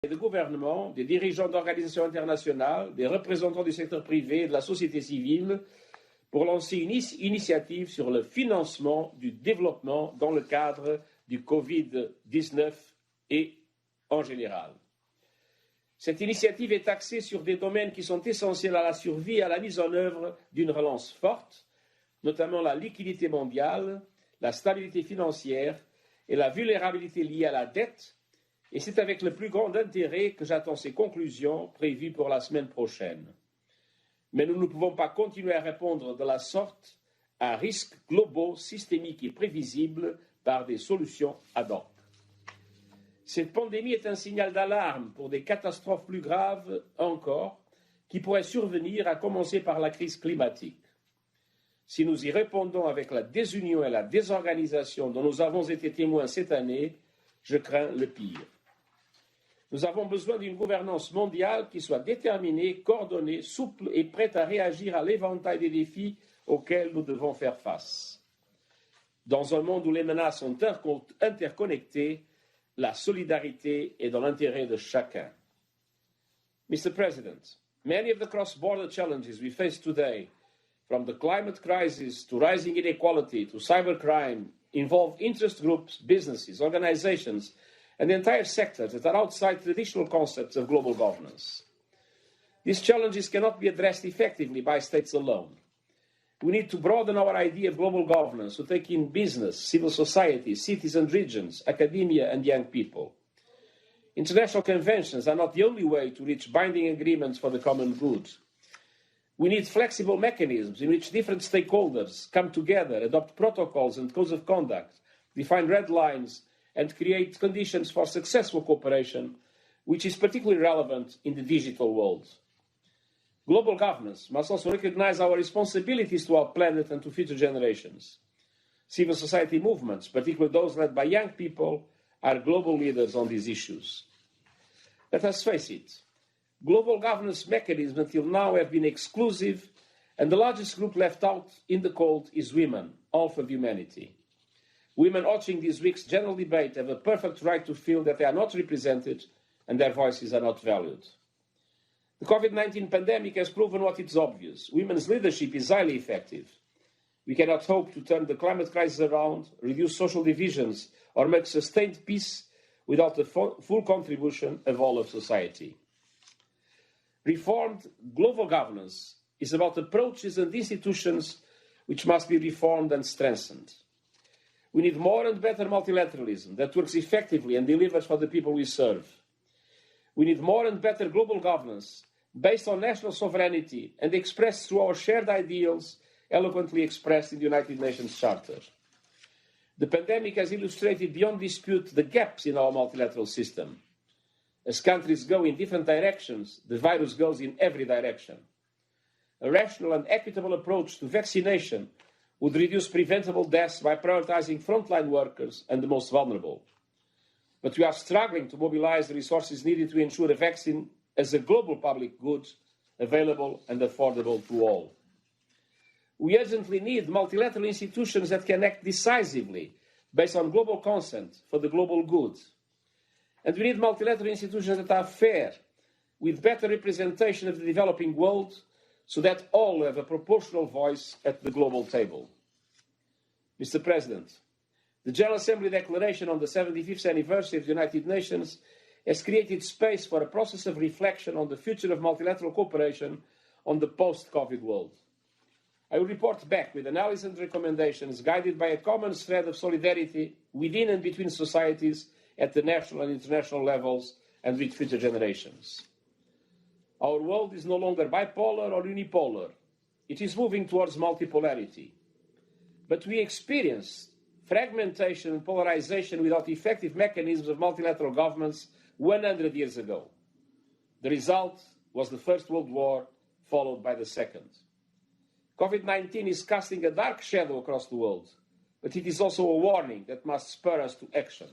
des gouvernements, des dirigeants d'organisations internationales, des représentants du secteur privé et de la société civile pour lancer une initiative sur le financement du développement dans le cadre du COVID-19 et en général. Cette initiative est axée sur des domaines qui sont essentiels à la survie et à la mise en œuvre d'une relance forte, notamment la liquidité mondiale, la stabilité financière et la vulnérabilité liée à la dette, et c'est avec le plus grand intérêt que j'attends ces conclusions prévues pour la semaine prochaine. Mais nous ne pouvons pas continuer à répondre de la sorte à risques globaux, systémiques et prévisibles par des solutions ad hoc. Cette pandémie est un signal d'alarme pour des catastrophes plus graves encore qui pourraient survenir, à commencer par la crise climatique. Si nous y répondons avec la désunion et la désorganisation dont nous avons été témoins cette année, je crains le pire. Nous avons besoin d'une gouvernance mondiale qui soit déterminée, coordonnée, souple et prête à réagir à l'éventail des défis auxquels nous devons faire face. Dans un monde où les menaces sont interconnectées, la solidarité est dans l'intérêt de chacun. Mr. President, many of the cross-border challenges we face today, from the climate crisis to rising inequality to cybercrime, involve interest groups, businesses, organizations, and entire sectors that are outside traditional concepts of global governance. These challenges cannot be addressed effectively by states alone. We need to broaden our idea of global governance to take in business, civil society, cities and regions, academia and young people. International conventions are not the only way to reach binding agreements for the common good. We need flexible mechanisms in which different stakeholders come together, adopt protocols and codes of conduct, define red lines, and create conditions for successful cooperation, which is particularly relevant in the digital world. Global governance must also recognize our responsibilities to our planet and to future generations. Civil society movements, particularly those led by young people, are global leaders on these issues. Let us face it, global governance mechanisms until now have been exclusive, and the largest group left out in the cold is women, half of humanity. Women watching this week's general debate have a perfect right to feel that they are not represented and their voices are not valued. The COVID-19 pandemic has proven what is obvious. Women's leadership is highly effective. We cannot hope to turn the climate crisis around, reduce social divisions, or make sustained peace without the full contribution of all of society. Reformed global governance is about approaches and institutions which must be reformed and strengthened. We need more and better multilateralism that works effectively and delivers for the people we serve. We need more and better global governance based on national sovereignty and expressed through our shared ideals, eloquently expressed in the United Nations Charter. The pandemic has illustrated beyond dispute the gaps in our multilateral system. As countries go in different directions, the virus goes in every direction. A rational and equitable approach to vaccination would reduce preventable deaths by prioritizing frontline workers and the most vulnerable. But we are struggling to mobilize the resources needed to ensure a vaccine as a global public good, available and affordable to all. We urgently need multilateral institutions that can act decisively based on global consent for the global good. And we need multilateral institutions that are fair, with better representation of the developing world, so that all have a proportional voice at the global table. Mr. President, the General Assembly Declaration on the 75th anniversary of the United Nations has created space for a process of reflection on the future of multilateral cooperation on the post-COVID world. I will report back with analysis and recommendations guided by a common thread of solidarity within and between societies at the national and international levels and with future generations. Our world is no longer bipolar or unipolar. It is moving towards multipolarity. But we experienced fragmentation and polarization without effective mechanisms of multilateral governments 100 years ago. The result was the First World War, followed by the Second. COVID-19 is casting a dark shadow across the world, but it is also a warning that must spur us to action.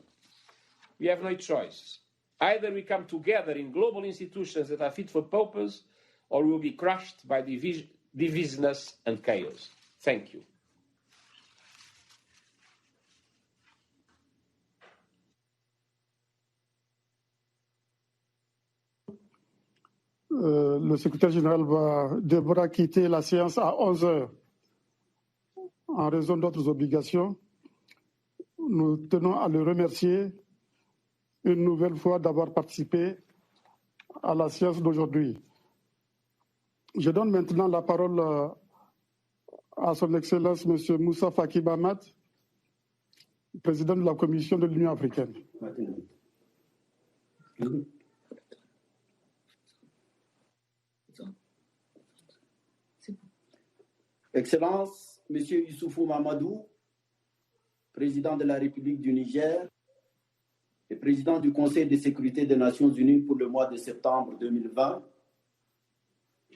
We have no choice. Either we come together in global institutions that are fit for purpose, or we will be crushed by divisiveness and chaos. Thank you. Le secrétaire général devra quitter la séance à 11h en raison d'autres obligations. Nous tenons à le remercier une nouvelle fois d'avoir participé à la séance d'aujourd'hui. Je donne maintenant la parole à son Excellence M. Moussa Faki Mahamat, président de la Commission de l'Union africaine. Excellence, M. Youssoufou Mamadou, président de la République du Niger et président du Conseil de sécurité des Nations Unies pour le mois de septembre 2020,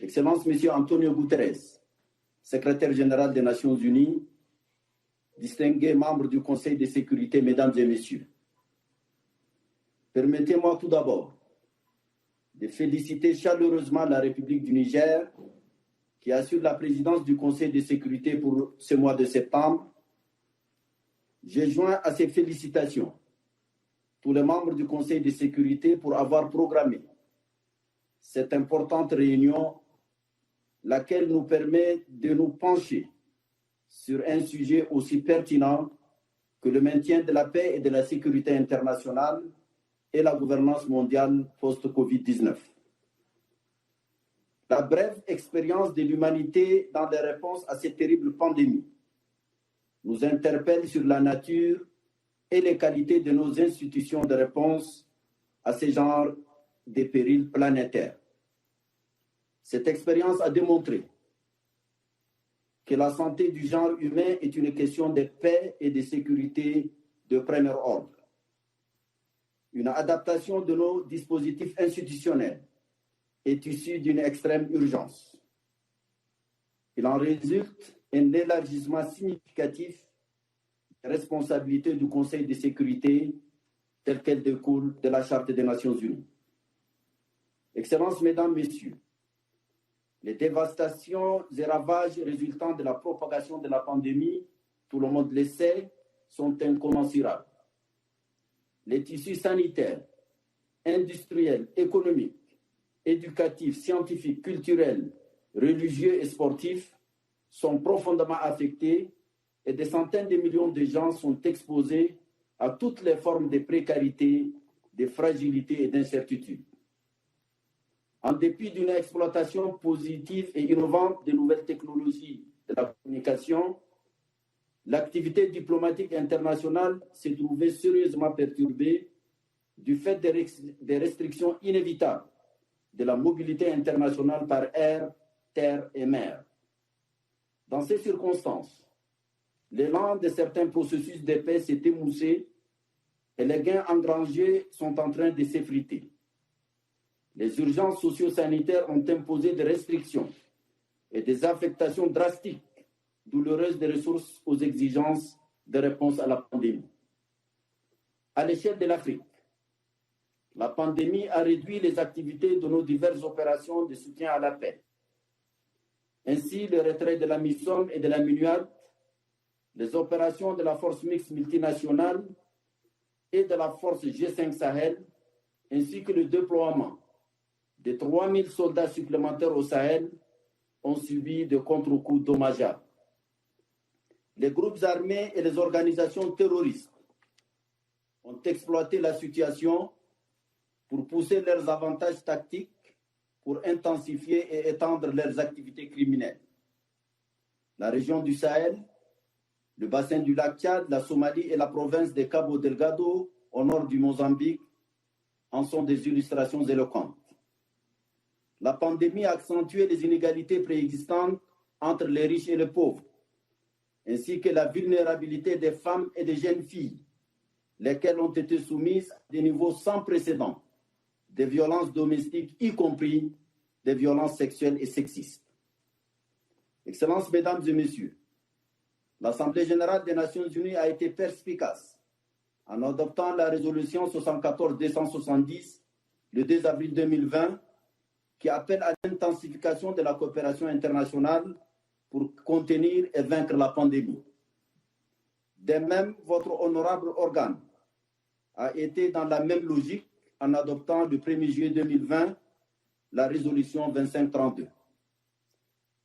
Excellence, M. Antonio Guterres, secrétaire général des Nations Unies, distingués membres du Conseil de sécurité, mesdames et messieurs. Permettez-moi tout d'abord de féliciter chaleureusement la République du Niger qui assure la présidence du Conseil de sécurité pour ce mois de septembre. J'ai joint à ces félicitations tous les membres du Conseil de sécurité pour avoir programmé cette importante réunion, laquelle nous permet de nous pencher sur un sujet aussi pertinent que le maintien de la paix et de la sécurité internationale et la gouvernance mondiale post-Covid-19. La brève expérience de l'humanité dans les réponses à cette terrible pandémie nous interpelle sur la nature et les qualités de nos institutions de réponse à ce genre de périls planétaires. Cette expérience a démontré que la santé du genre humain est une question de paix et de sécurité de premier ordre. Une adaptation de nos dispositifs institutionnels est issue d'une extrême urgence. Il en résulte un élargissement significatif des responsabilités du Conseil de sécurité telle qu'elle découle de la Charte des Nations Unies. Excellences, Mesdames, Messieurs, les dévastations et ravages résultant de la propagation de la pandémie, tout le monde le sait, sont incommensurables. Les tissus sanitaires, industriels, économiques, éducatifs, scientifiques, culturels, religieux et sportifs sont profondément affectés et des centaines de millions de gens sont exposés à toutes les formes de précarité, de fragilité et d'incertitude. En dépit d'une exploitation positive et innovante des nouvelles technologies de la communication, l'activité diplomatique internationale s'est trouvée sérieusement perturbée du fait des restrictions inévitables de la mobilité internationale par air, terre et mer. Dans ces circonstances, l'élan de certains processus de paix s'est émoussé et les gains engrangés sont en train de s'effriter. Les urgences socio-sanitaires ont imposé des restrictions et des affectations drastiques, douloureuses des ressources aux exigences de réponse à la pandémie. À l'échelle de l'Afrique, la pandémie a réduit les activités de nos diverses opérations de soutien à la paix. Ainsi, le retrait de la MISOM et de la MINUAD, les opérations de la force mixte multinationale et de la force G5 Sahel, ainsi que le déploiement de 3000 soldats supplémentaires au Sahel ont subi de contre-coups dommageables. Les groupes armés et les organisations terroristes ont exploité la situation pour pousser leurs avantages tactiques, pour intensifier et étendre leurs activités criminelles. La région du Sahel, le bassin du lac Tchad, la Somalie et la province de Cabo Delgado, au nord du Mozambique, en sont des illustrations éloquentes. La pandémie a accentué les inégalités préexistantes entre les riches et les pauvres, ainsi que la vulnérabilité des femmes et des jeunes filles, lesquelles ont été soumises à des niveaux sans précédent de violences domestiques, y compris des violences sexuelles et sexistes. Excellences, Mesdames et Messieurs, l'Assemblée générale des Nations unies a été perspicace en adoptant la résolution 74-270 le 2 avril 2020 qui appelle à l'intensification de la coopération internationale pour contenir et vaincre la pandémie. De même, votre honorable organe a été dans la même logique en adoptant le 1er juillet 2020 la résolution 2532.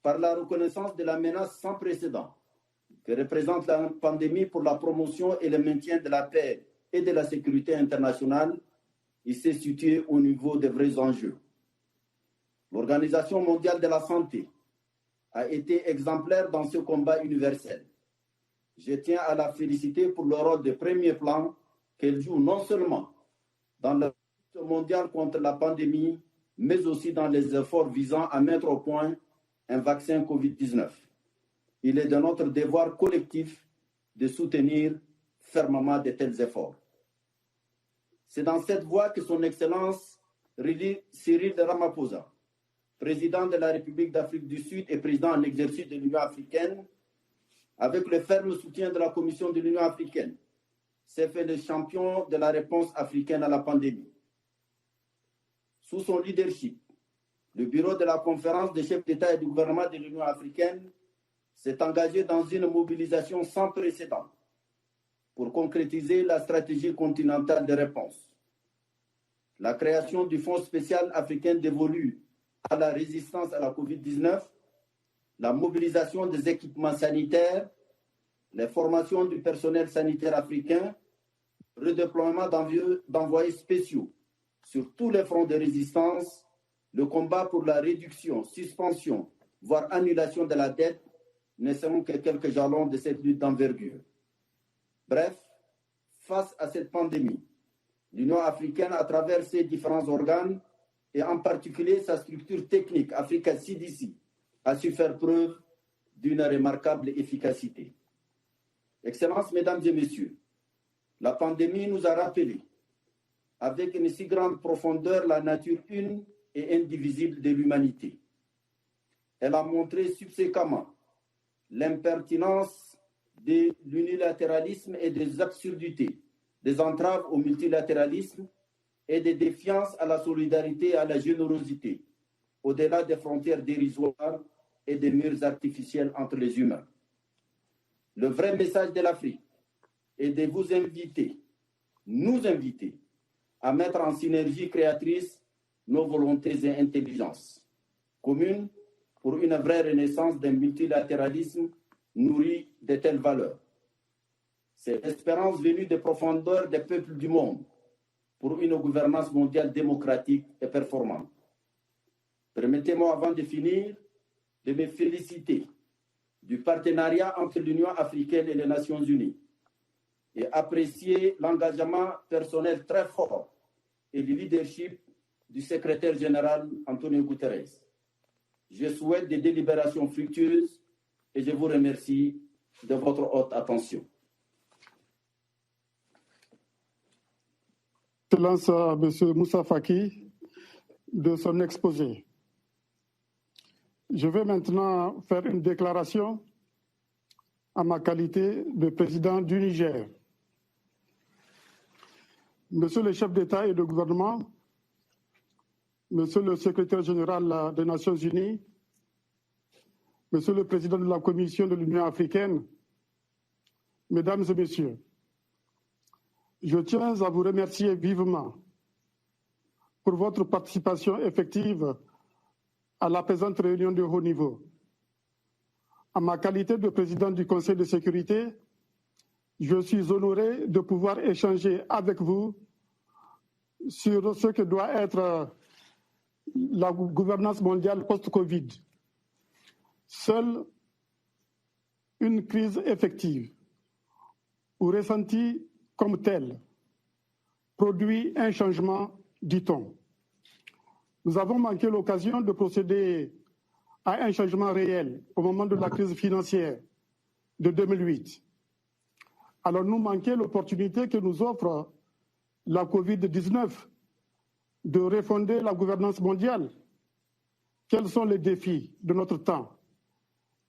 Par la reconnaissance de la menace sans précédent que représente la pandémie pour la promotion et le maintien de la paix et de la sécurité internationale, il s'est situé au niveau des vrais enjeux. L'Organisation mondiale de la santé a été exemplaire dans ce combat universel. Je tiens à la féliciter pour le rôle de premier plan qu'elle joue non seulement dans la lutte mondiale contre la pandémie, mais aussi dans les efforts visant à mettre au point un vaccin COVID-19. Il est de notre devoir collectif de soutenir fermement de tels efforts. C'est dans cette voie que son Excellence Cyril Ramaphosa, président de la République d'Afrique du Sud et président en exercice de l'Union africaine, avec le ferme soutien de la Commission de l'Union africaine, s'est fait le champion de la réponse africaine à la pandémie. Sous son leadership, le bureau de la conférence des chefs d'État et du gouvernement de l'Union africaine s'est engagé dans une mobilisation sans précédent pour concrétiser la stratégie continentale de réponse. La création du Fonds spécial africain dévolu à la résistance à la COVID-19, la mobilisation des équipements sanitaires, les formations du personnel sanitaire africain, redéploiement d'envoyés spéciaux sur tous les fronts de résistance, le combat pour la réduction, suspension, voire annulation de la dette ne seront que quelques jalons de cette lutte d'envergure. Bref, face à cette pandémie, l'Union africaine, à travers ses différents organes, et en particulier sa structure technique, Africa CDC, a su faire preuve d'une remarquable efficacité. Excellences, Mesdames et Messieurs, la pandémie nous a rappelé, avec une si grande profondeur, la nature une et indivisible de l'humanité. Elle a montré subséquemment l'impertinence de l'unilatéralisme et des absurdités, des entraves au multilatéralisme et des défiances à la solidarité et à la générosité, au-delà des frontières dérisoires et des murs artificiels entre les humains. Le vrai message de l'Afrique est de vous inviter, nous inviter, à mettre en synergie créatrice nos volontés et intelligences communes pour une vraie renaissance d'un multilatéralisme nourri de telles valeurs. C'est l'espérance venue des profondeurs des peuples du monde pour une gouvernance mondiale démocratique et performante. Permettez-moi, avant de finir, de me féliciter du partenariat entre l'Union africaine et les Nations unies et apprécier l'engagement personnel très fort et le leadership du secrétaire général Antonio Guterres. Je souhaite des délibérations fructueuses et je vous remercie de votre haute attention. Je lance à M. Moussa Faki de son exposé. Je vais maintenant faire une déclaration à ma qualité de président du Niger. Monsieur le chef d'État et de gouvernement, Monsieur le secrétaire général des Nations Unies, Monsieur le président de la Commission de l'Union africaine, Mesdames et Messieurs, je tiens à vous remercier vivement pour votre participation effective à la présente réunion de haut niveau. À ma qualité de président du Conseil de sécurité, je suis honoré de pouvoir échanger avec vous sur ce que doit être la gouvernance mondiale post-Covid. Seule une crise effective ou ressentie comme telle produit un changement, dit-on. Nous avons manqué l'occasion de procéder à un changement réel au moment de la crise financière de 2008. Alors nous manquons l'opportunité que nous offre la COVID-19 de refonder la gouvernance mondiale. Quels sont les défis de notre temps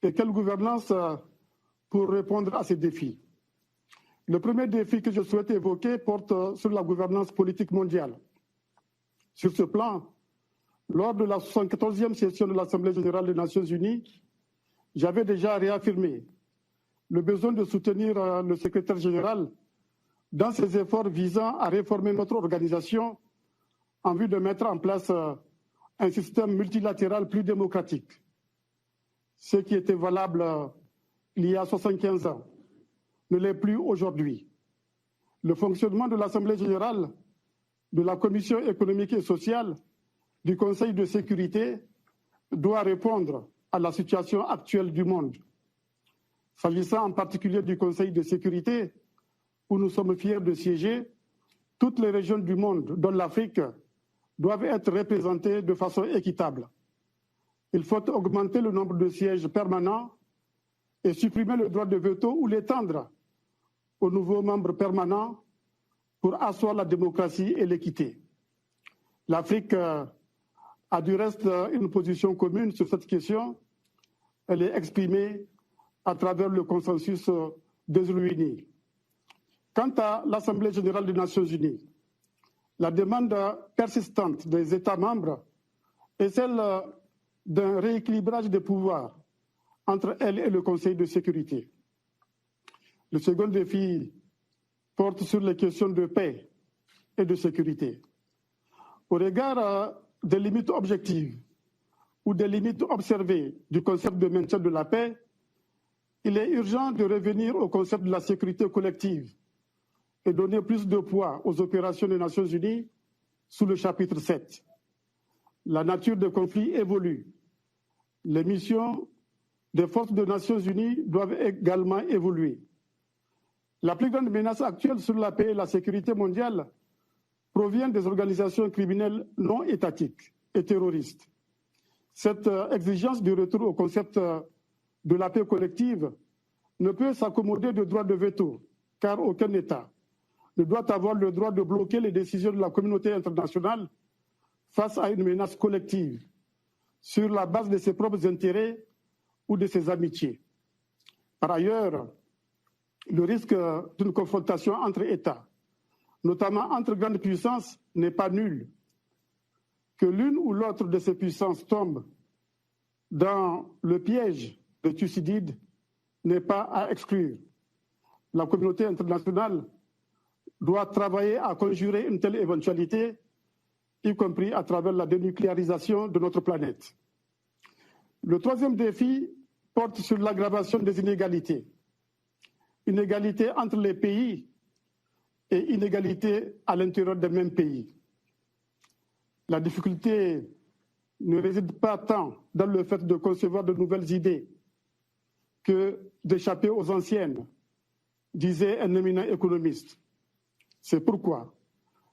et quelle gouvernance pour répondre à ces défis? Le premier défi que je souhaite évoquer porte sur la gouvernance politique mondiale. Sur ce plan, lors de la 74e session de l'Assemblée générale des Nations unies, j'avais déjà réaffirmé le besoin de soutenir le secrétaire général dans ses efforts visant à réformer notre organisation en vue de mettre en place un système multilatéral plus démocratique. Ce qui était valable il y a 75 ans ne l'est plus aujourd'hui. Le fonctionnement de l'Assemblée générale, de la Commission économique et sociale, du Conseil de sécurité doit répondre à la situation actuelle du monde. S'agissant en particulier du Conseil de sécurité, où nous sommes fiers de siéger, toutes les régions du monde, dont l'Afrique, doivent être représentées de façon équitable. Il faut augmenter le nombre de sièges permanents et supprimer le droit de veto ou l'étendre aux nouveaux membres permanents pour asseoir la démocratie et l'équité. L'Afrique a du reste une position commune sur cette question. Elle est exprimée à travers le consensus des réunis. Quant à l'Assemblée générale des Nations unies, la demande persistante des États membres est celle d'un rééquilibrage des pouvoirs entre elle et le Conseil de sécurité. Le second défi porte sur les questions de paix et de sécurité. Au regard des limites objectives ou des limites observées du concept de maintien de la paix, il est urgent de revenir au concept de la sécurité collective et donner plus de poids aux opérations des Nations unies sous le chapitre 7. La nature des conflits évolue. Les missions des forces des Nations unies doivent également évoluer. La plus grande menace actuelle sur la paix et la sécurité mondiale provient des organisations criminelles non étatiques et terroristes. Cette exigence du retour au concept de la paix collective ne peut s'accommoder de droit de veto, car aucun État ne doit avoir le droit de bloquer les décisions de la communauté internationale face à une menace collective sur la base de ses propres intérêts ou de ses amitiés. Par ailleurs, le risque d'une confrontation entre États, notamment entre grandes puissances, n'est pas nul. Que l'une ou l'autre de ces puissances tombe dans le piège de Thucydide n'est pas à exclure. La communauté internationale doit travailler à conjurer une telle éventualité, y compris à travers la dénucléarisation de notre planète. Le troisième défi porte sur l'aggravation des inégalités. Inégalités entre les pays et inégalités à l'intérieur des mêmes pays. La difficulté ne réside pas tant dans le fait de concevoir de nouvelles idées que d'échapper aux anciennes, disait un éminent économiste. C'est pourquoi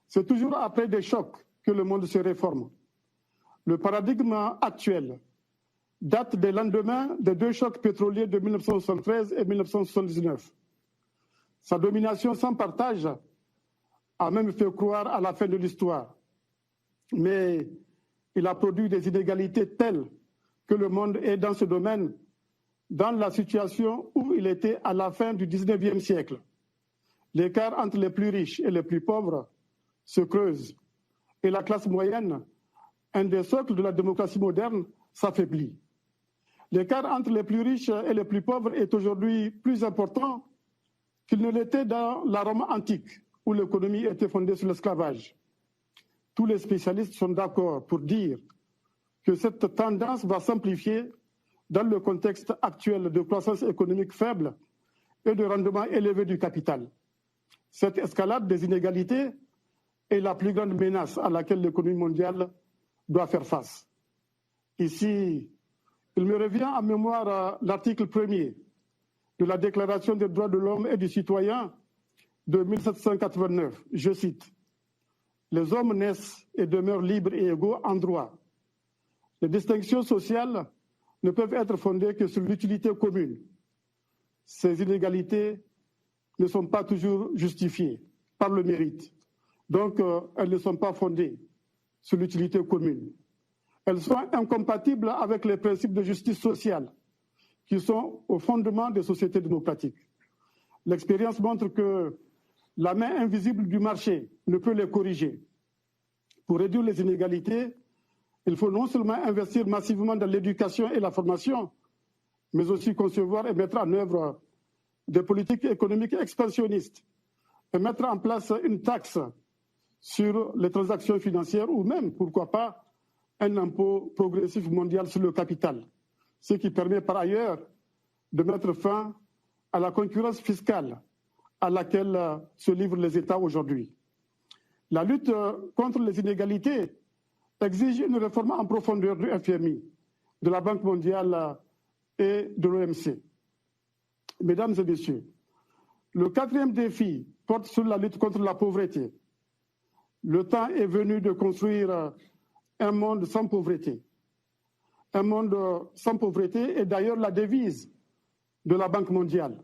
c'est toujours après des chocs que le monde se réforme. Le paradigme actuel date des lendemains des deux chocs pétroliers de 1973 et 1979. Sa domination sans partage a même fait croire à la fin de l'histoire. Mais il a produit des inégalités telles que le monde est dans ce domaine dans la situation où il était à la fin du 19e siècle. L'écart entre les plus riches et les plus pauvres se creuse et la classe moyenne, un des socles de la démocratie moderne, s'affaiblit. L'écart entre les plus riches et les plus pauvres est aujourd'hui plus important qu'il ne l'était dans la Rome antique, où l'économie était fondée sur l'esclavage. Tous les spécialistes sont d'accord pour dire que cette tendance va s'amplifier dans le contexte actuel de croissance économique faible et de rendement élevé du capital. Cette escalade des inégalités est la plus grande menace à laquelle l'économie mondiale doit faire face. Ici, il me revient en mémoire l'article 1er de la Déclaration des droits de l'homme et du citoyen de 1789. Je cite: « Les hommes naissent et demeurent libres et égaux en droit. Les distinctions sociales ne peuvent être fondées que sur l'utilité commune. Ces inégalités ne sont pas toujours justifiées par le mérite. Donc, elles ne sont pas fondées sur l'utilité commune. Elles sont incompatibles avec les principes de justice sociale qui sont au fondement des sociétés démocratiques. L'expérience montre que la main invisible du marché ne peut les corriger. Pour réduire les inégalités, il faut non seulement investir massivement dans l'éducation et la formation, mais aussi concevoir et mettre en œuvre des politiques économiques expansionnistes et mettre en place une taxe sur les transactions financières ou même, pourquoi pas, un impôt progressif mondial sur le capital, ce qui permet par ailleurs de mettre fin à la concurrence fiscale à laquelle se livrent les États aujourd'hui. La lutte contre les inégalités exige une réforme en profondeur du FMI, de la Banque mondiale et de l'OMC. Mesdames et messieurs, le quatrième défi porte sur la lutte contre la pauvreté. Le temps est venu de construire un monde sans pauvreté. Un monde sans pauvreté est d'ailleurs la devise de la Banque mondiale.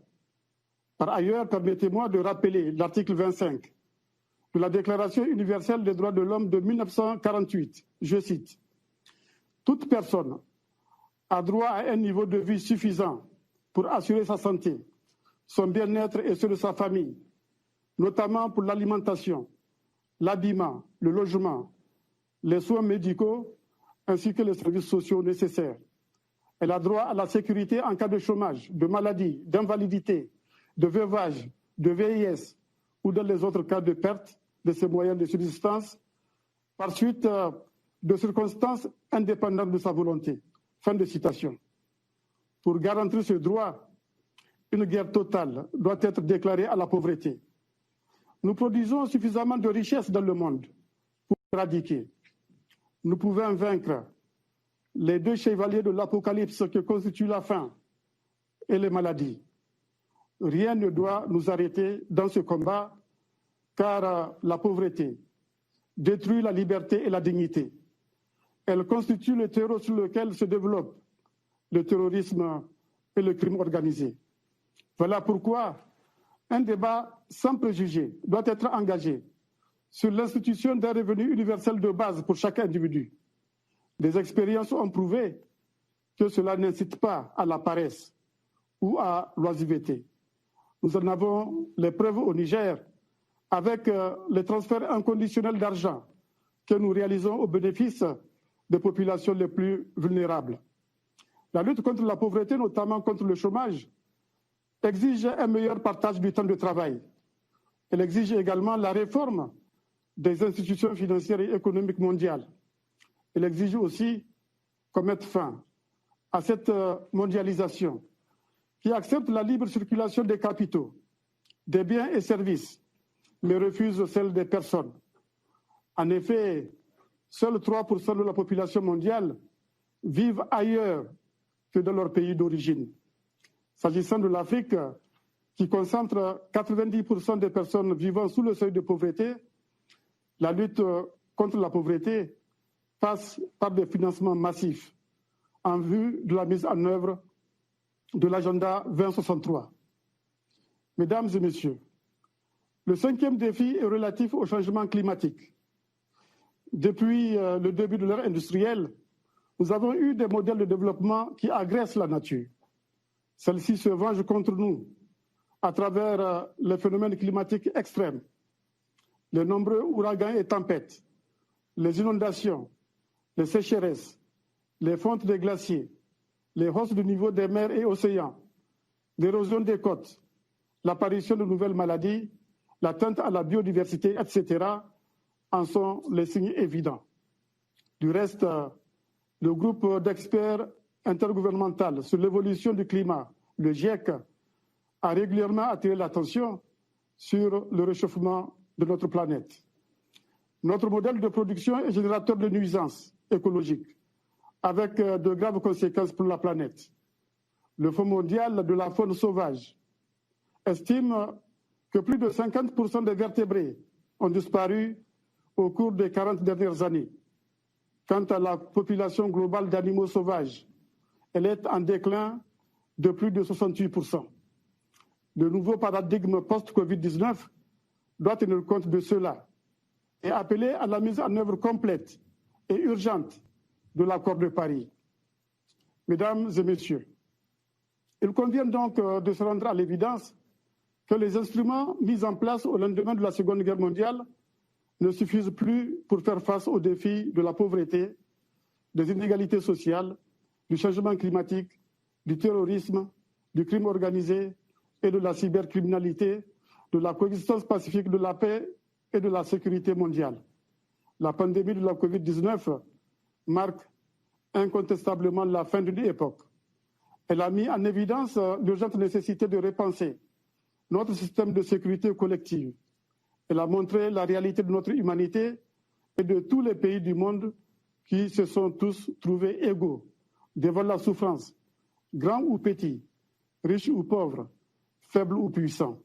Par ailleurs, permettez-moi de rappeler l'article 25 de la Déclaration universelle des droits de l'homme de 1948. Je cite: « Toute personne a droit à un niveau de vie suffisant pour assurer sa santé, son bien-être et ceux de sa famille, notamment pour l'alimentation, l'habillement, le logement, les soins médicaux ainsi que les services sociaux nécessaires. Elle a droit à la sécurité en cas de chômage, de maladie, d'invalidité, de veuvage, de vieillesse ou dans les autres cas de perte de ses moyens de subsistance par suite de circonstances indépendantes de sa volonté. » Fin de citation. Pour garantir ce droit, une guerre totale doit être déclarée à la pauvreté. Nous produisons suffisamment de richesses dans le monde pour éradiquer. Nous pouvons vaincre les deux chevaliers de l'Apocalypse que constituent la faim et les maladies. Rien ne doit nous arrêter dans ce combat, car la pauvreté détruit la liberté et la dignité. Elle constitue le terreau sur lequel se développent le terrorisme et le crime organisé. Voilà pourquoi un débat sans préjugés doit être engagé sur l'institution d'un revenu universel de base pour chaque individu. Des expériences ont prouvé que cela n'incite pas à la paresse ou à l'oisiveté. Nous en avons les preuves au Niger avec les transferts inconditionnels d'argent que nous réalisons au bénéfice des populations les plus vulnérables. La lutte contre la pauvreté, notamment contre le chômage, exige un meilleur partage du temps de travail. Elle exige également la réforme des institutions financières et économiques mondiales. Elle exige aussi qu'on mette fin à cette mondialisation qui accepte la libre circulation des capitaux, des biens et services, mais refuse celle des personnes. En effet, seuls 3% de la population mondiale vivent ailleurs que dans leur pays d'origine. S'agissant de l'Afrique, qui concentre 90% des personnes vivant sous le seuil de pauvreté, la lutte contre la pauvreté passe par des financements massifs en vue de la mise en œuvre de l'agenda 2063. Mesdames et messieurs, le cinquième défi est relatif au changement climatique. Depuis le début de l'ère industrielle, nous avons eu des modèles de développement qui agressent la nature. Celle-ci se venge contre nous à travers les phénomènes climatiques extrêmes, les nombreux ouragans et tempêtes, les inondations, les sécheresses, les fontes des glaciers, les hausses du niveau des mers et océans, l'érosion des côtes, l'apparition de nouvelles maladies, l'atteinte à la biodiversité, etc., en sont les signes évidents. Du reste, le groupe d'experts intergouvernemental sur l'évolution du climat, le GIEC, a régulièrement attiré l'attention sur le réchauffement de notre planète. Notre modèle de production est générateur de nuisances écologiques, avec de graves conséquences pour la planète. Le Fonds mondial de la faune sauvage estime que plus de 50% des vertébrés ont disparu au cours des 40 dernières années. Quant à la population globale d'animaux sauvages, elle est en déclin de plus de 68%. Le nouveau paradigme post-Covid-19 doit tenir compte de cela et appeler à la mise en œuvre complète et urgente de l'accord de Paris. Mesdames et messieurs, il convient donc de se rendre à l'évidence que les instruments mis en place au lendemain de la Seconde Guerre mondiale ne suffisent plus pour faire face aux défis de la pauvreté, des inégalités sociales, du changement climatique, du terrorisme, du crime organisé et de la cybercriminalité, de la coexistence pacifique, de la paix et de la sécurité mondiale. La pandémie de la COVID-19 marque incontestablement la fin d'une époque. Elle a mis en évidence l'urgente nécessité de repenser notre système de sécurité collective. Elle a montré la réalité de notre humanité et de tous les pays du monde qui se sont tous trouvés égaux devant la souffrance, grands ou petits, riches ou pauvres, faibles ou puissants.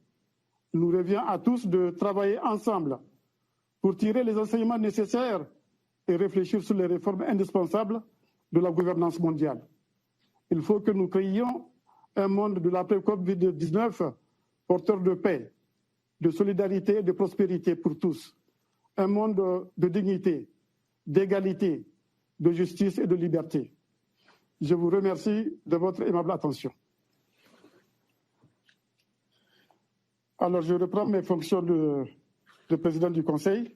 Il nous revient à tous de travailler ensemble pour tirer les enseignements nécessaires et réfléchir sur les réformes indispensables de la gouvernance mondiale. Il faut que nous créions un monde de l'après-COVID-19 porteur de paix, de solidarité et de prospérité pour tous. Un monde de dignité, d'égalité, de justice et de liberté. Je vous remercie de votre aimable attention. Alors, je reprends mes fonctions de président du Conseil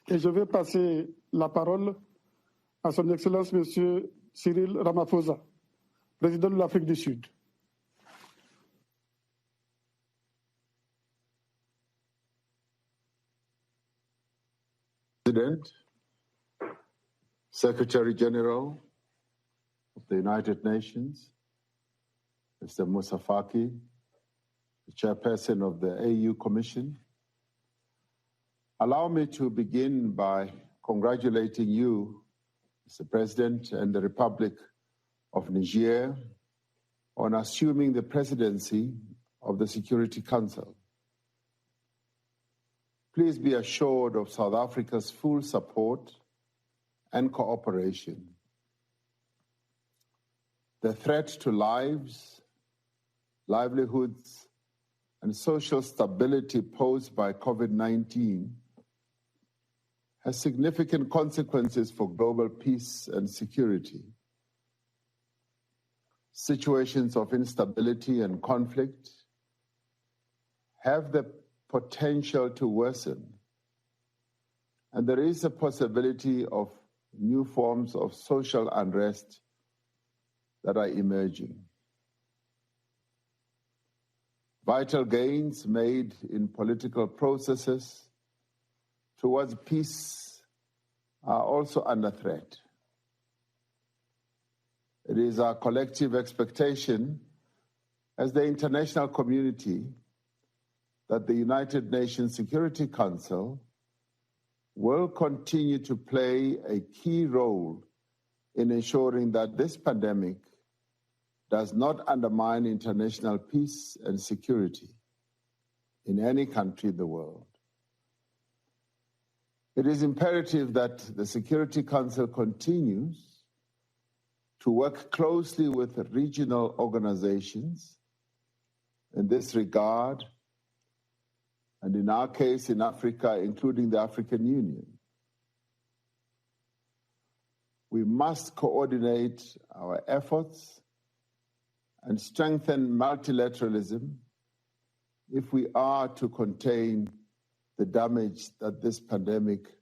et je vais passer la parole à son Excellence, M. Cyril Ramaphosa, président de l'Afrique du Sud. President, Secretary General of the United Nations, Mr. Moussa Faki, the Chairperson of the AU Commission, allow me to begin by congratulating you, Mr. President, and the Republic of Niger on assuming the presidency of the Security Council. Please be assured of South Africa's full support and cooperation. The threat to lives, livelihoods, and social stability posed by COVID-19 has significant consequences for global peace and security. Situations of instability and conflict have the potential to worsen, and there is a possibility of new forms of social unrest that are emerging. Vital gains made in political processes towards peace are also under threat. It is our collective expectation as the international community that the United Nations Security Council will continue to play a key role in ensuring that this pandemic does not undermine international peace and security in any country in the world. It is imperative that the Security Council continues to work closely with regional organizations in this regard, and in our case in Africa, including the African Union. We must coordinate our efforts and strengthen multilateralism if we are to contain the damage that this pandemic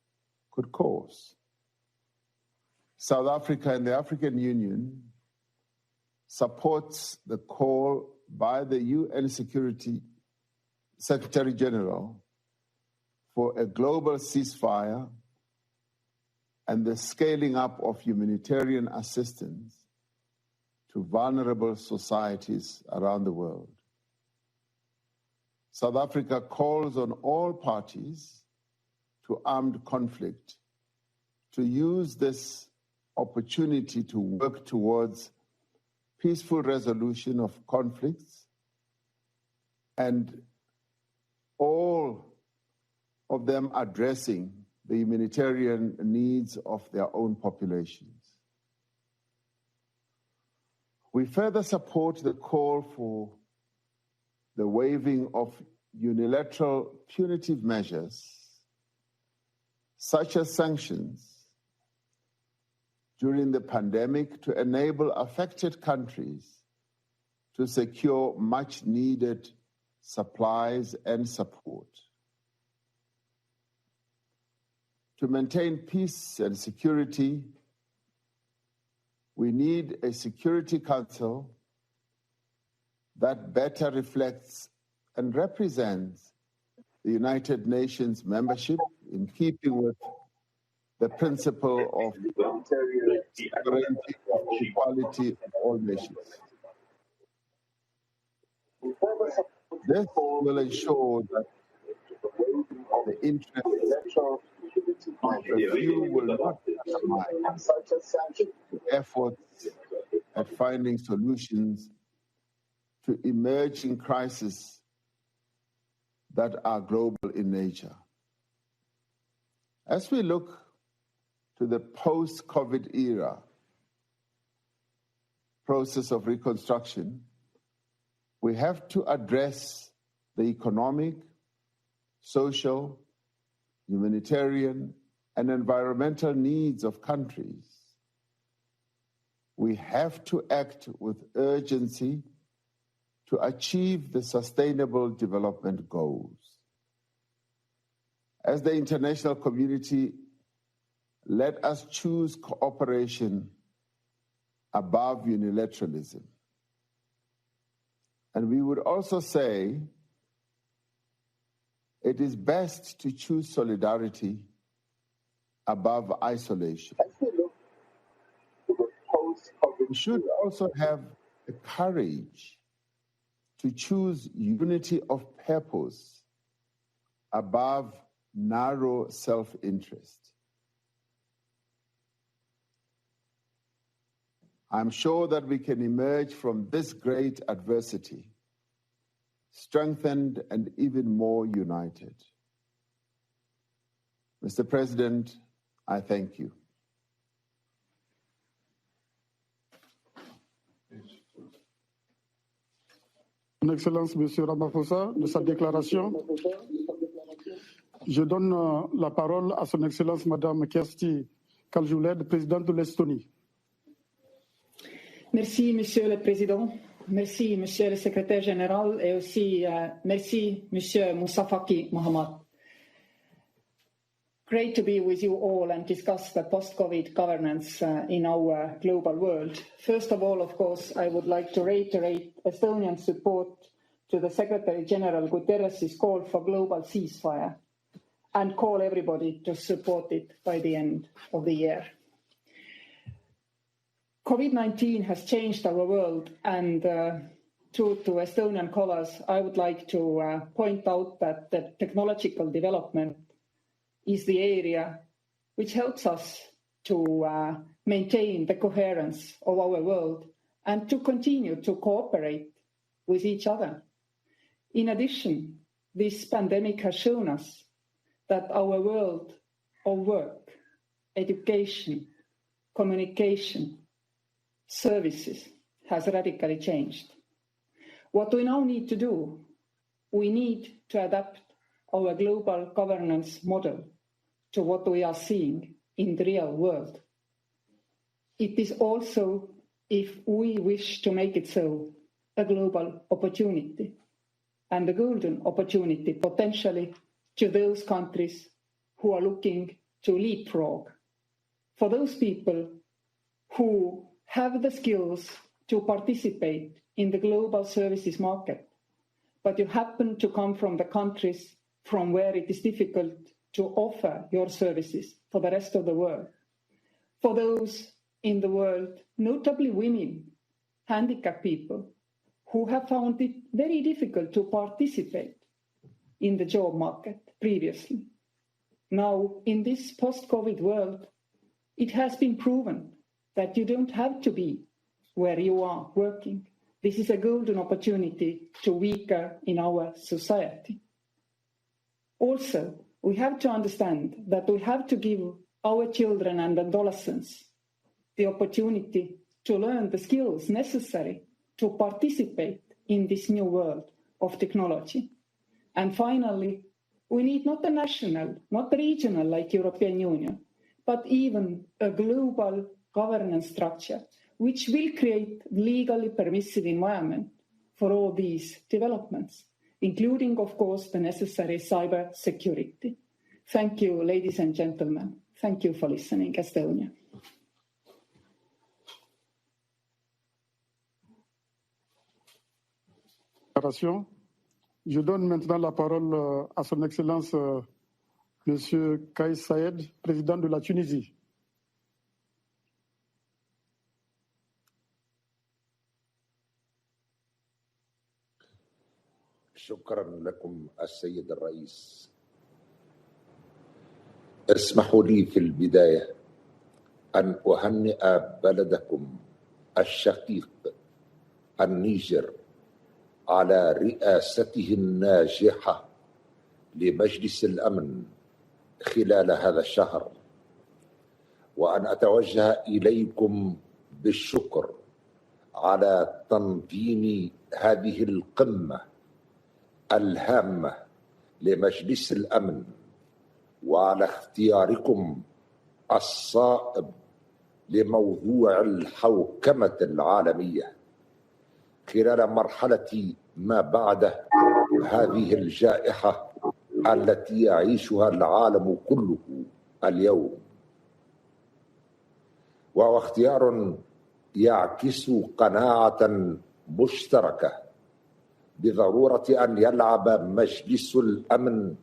could cause. South Africa and the African Union supports the call by the UN Security Secretary General for a global ceasefire and the scaling up of humanitarian assistance to vulnerable societies around the world. South Africa calls on all parties to armed conflict to use this opportunity to work towards peaceful resolution of conflicts and all of them addressing the humanitarian needs of their own populations. We further support the call for the waiving of unilateral punitive measures, such as sanctions, during the pandemic to enable affected countries to secure much-needed supplies and support. To maintain peace and security, we need a Security Council that better reflects and represents the United Nations membership in keeping with the principle of sovereignty, of equality of all nations. This will ensure that the interests of the few will not undermine the efforts at finding solutions to emerging crises that are global in nature. As we look to the post-COVID era process of reconstruction, we have to address the economic, social, humanitarian, and environmental needs of countries. We have to act with urgency to achieve the Sustainable Development Goals. As the international community, let us choose cooperation above unilateralism. And we would also say it is best to choose solidarity above isolation. We should also have the courage to choose unity of purpose above narrow self-interest. I'm sure that we can emerge from this great adversity strengthened and even more united. Mr. President, I thank you. Son Excellence, Monsieur Ramaphosa, de sa déclaration. Je donne la parole à Son Excellence, Madame Kersti Kaljulaid, présidente de l'Estonie. Merci, Monsieur le Président. Merci, Monsieur le Secrétaire Général, et aussi merci, Monsieur Moussa Faki Mohamed. Great to be with you all and discuss the post-COVID governance in our global world. First of all, of course, I would like to reiterate Estonian support to the Secretary General Guterres' call for global ceasefire and call everybody to support it by the end of the year. COVID-19 has changed our world, and to Estonian colors, I would like to point out that the technological development is the area which helps us to maintain the coherence of our world and to continue to cooperate with each other. In addition, this pandemic has shown us that our world of work, education, communication, services has radically changed. What we now need to do, we need to adapt our global governance model to what we are seeing in the real world. It is also, if we wish to make it so, a global opportunity and a golden opportunity potentially to those countries who are looking to leapfrog. For those people who have the skills to participate in the global services market, but you happen to come from the countries from where it is difficult to offer your services for the rest of the world. For those in the world, notably women, handicapped people, who have found it very difficult to participate in the job market previously. Now, in this post-COVID world, it has been proven that you don't have to be where you are working. This is a golden opportunity to weaker in our society. Also, we have to understand that we have to give our children and adolescents the opportunity to learn the skills necessary to participate in this new world of technology. And finally, we need not a national, not a regional like European Union, but even a global governance structure, which will create legally permissive environment for all these developments, including, of course, the necessary cyber security. Thank you, ladies and gentlemen. Thank you for listening, Estonia. Je donne maintenant la parole à Son Excellence Monsieur Kais Saïed, président de la Tunisie. شكرا لكم السيد الرئيس. اسمحوا لي في البداية أن أهنئ بلدكم الشقيق النيجر على رئاسته الناجحة لمجلس الأمن خلال هذا الشهر، وأن أتوجه إليكم بالشكر على تنظيم هذه القمة الهامة لمجلس الأمن، وعلى اختياركم الصائب لموضوع الحوكمة العالمية خلال مرحلة ما بعد هذه الجائحة التي يعيشها العالم كله اليوم، وهو اختيار يعكس قناعة مشتركة بضرورة أن يلعب مجلس الأمن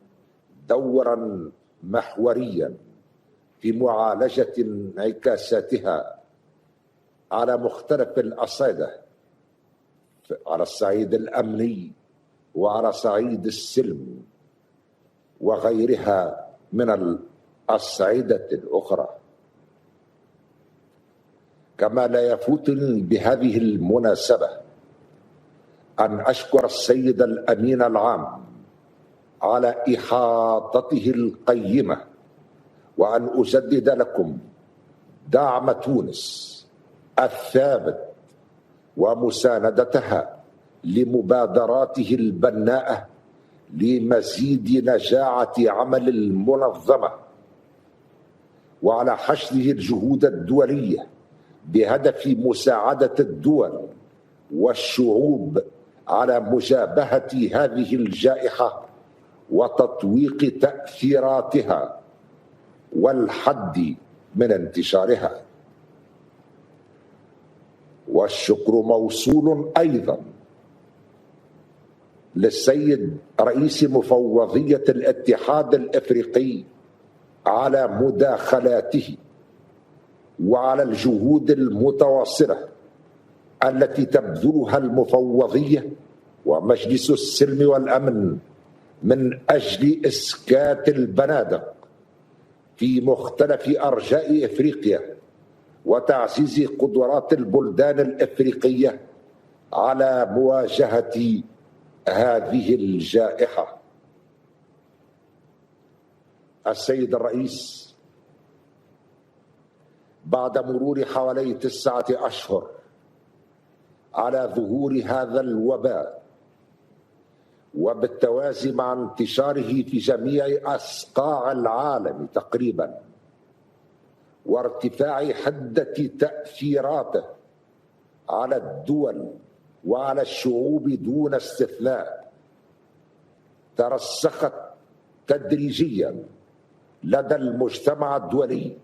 دورا محوريا في معالجة انعكاساتها على مختلف الأصعدة، على الصعيد الأمني وعلى صعيد السلم وغيرها من الأصعدة الأخرى. كما لا يفوتني بهذه المناسبة أن أشكر السيد الأمين العام على إحاطته القيمة، وأن أجدد لكم دعم تونس الثابت ومساندتها لمبادراته البناءة لمزيد نجاعة عمل المنظمة، وعلى حشده الجهود الدولية بهدف مساعدة الدول والشعوب على مجابهة هذه الجائحة وتطويق تأثيراتها والحد من انتشارها. والشكر موصول أيضا للسيد رئيس مفوضية الاتحاد الإفريقي على مداخلاته وعلى الجهود المتواصلة التي تبذلها المفوضية ومجلس السلم والأمن من أجل إسكات البنادق في مختلف أرجاء إفريقيا وتعزيز قدرات البلدان الإفريقية على مواجهة هذه الجائحة. السيد الرئيس، بعد مرور حوالي 9 أشهر على ظهور هذا الوباء، وبالتوازي مع انتشاره في جميع أصقاع العالم تقريبا، وارتفاع حدة تأثيراته على الدول وعلى الشعوب دون استثناء، ترسخت تدريجيا لدى المجتمع الدولي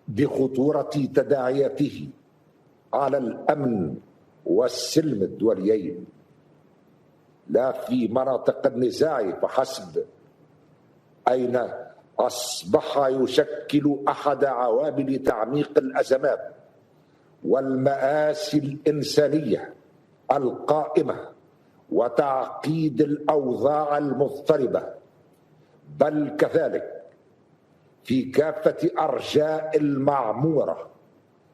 بخطورة تداعياته على الأمن والسلم الدوليين، لا في مناطق النزاع فحسب، أين أصبح يشكل أحد عوامل تعميق الأزمات والمآسي الإنسانية القائمة وتعقيد الأوضاع المضطربة، بل كذلك في كافة أرجاء المعمورة،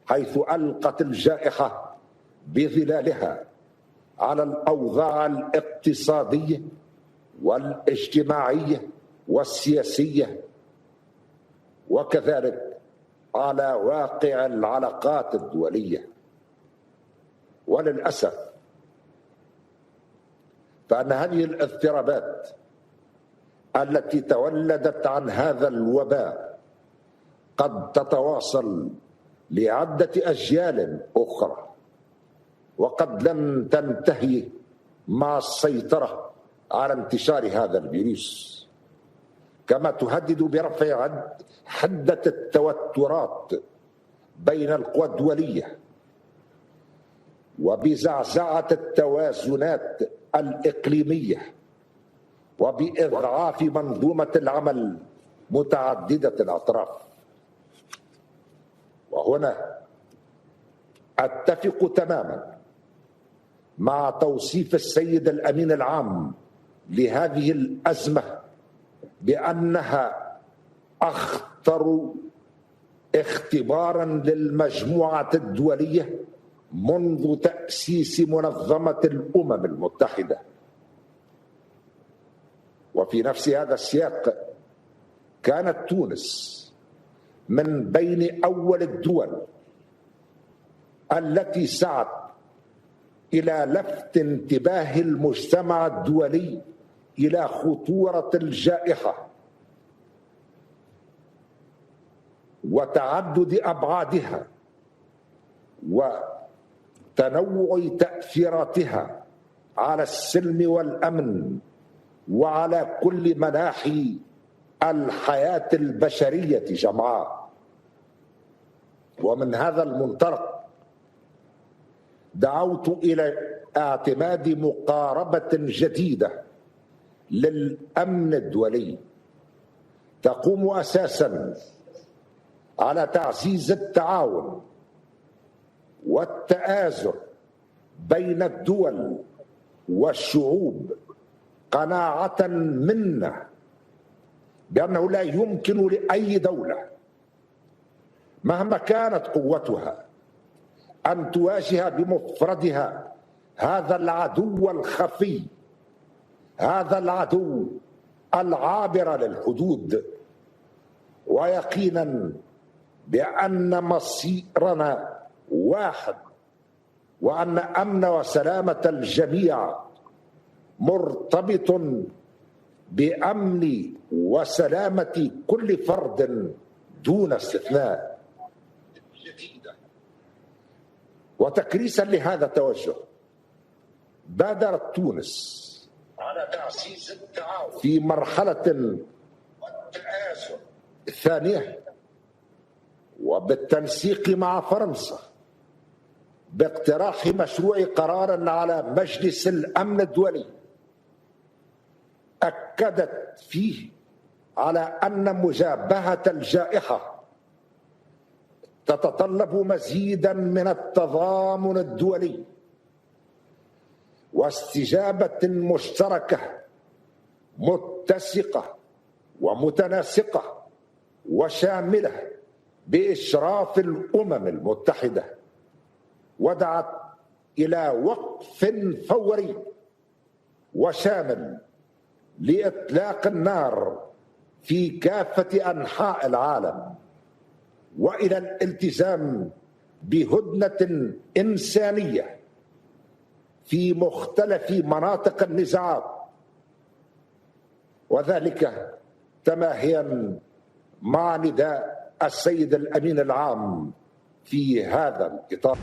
حيث ألقت الجائحة بظلالها على الأوضاع الاقتصادية والاجتماعية والسياسية، وكذلك على واقع العلاقات الدولية. وللأسف فأن هذه الاضطرابات التي تولدت عن هذا الوباء قد تتواصل لعدة أجيال أخرى، وقد لن تنتهي مع السيطرة على انتشار هذا الفيروس، كما تهدد برفع حدة التوترات بين القوى الدولية وبزعزعة التوازنات الإقليمية وبإضعاف منظومة العمل متعددة الأطراف. وهنا أتفق تماما مع توصيف السيد الأمين العام لهذه الأزمة بأنها أخطر اختبارا للمجموعة الدولية منذ تأسيس منظمة الأمم المتحدة. وفي نفس هذا السياق كانت تونس من بين أول الدول التي سعت إلى لفت انتباه المجتمع الدولي إلى خطورة الجائحة وتعدد أبعادها وتنوع تأثيراتها على السلم والأمن وعلى كل مناحي الحياة البشرية جمعاء. ومن هذا المنطلق دعوت إلى اعتماد مقاربة جديدة للأمن الدولي تقوم أساساً على تعزيز التعاون والتآزر بين الدول والشعوب، قناعة منا بأنه لا يمكن لأي دولة مهما كانت قوتها أن تواجه بمفردها هذا العدو الخفي، هذا العدو العابر للحدود، ويقينا بأن مصيرنا واحد وأن أمن وسلامة الجميع مرتبط بأمن وسلامة كل فرد دون استثناء. وتكريسا لهذا التوجه بادرت تونس على تعزيز التعاون في مرحلة ثانية وبالتنسيق مع فرنسا باقتراح مشروع قرار على مجلس الأمن الدولي أكدت فيه على أن مجابهة الجائحة تتطلب مزيدا من التضامن الدولي واستجابة مشتركة متسقة ومتناسقة وشاملة بإشراف الأمم المتحدة، ودعت إلى وقف فوري وشامل لإطلاق النار في كافة أنحاء العالم، وإلى الالتزام بهدنة إنسانية في مختلف مناطق النزاعات، وذلك تماهيا مع نداء السيد الأمين العام في هذا الإطار.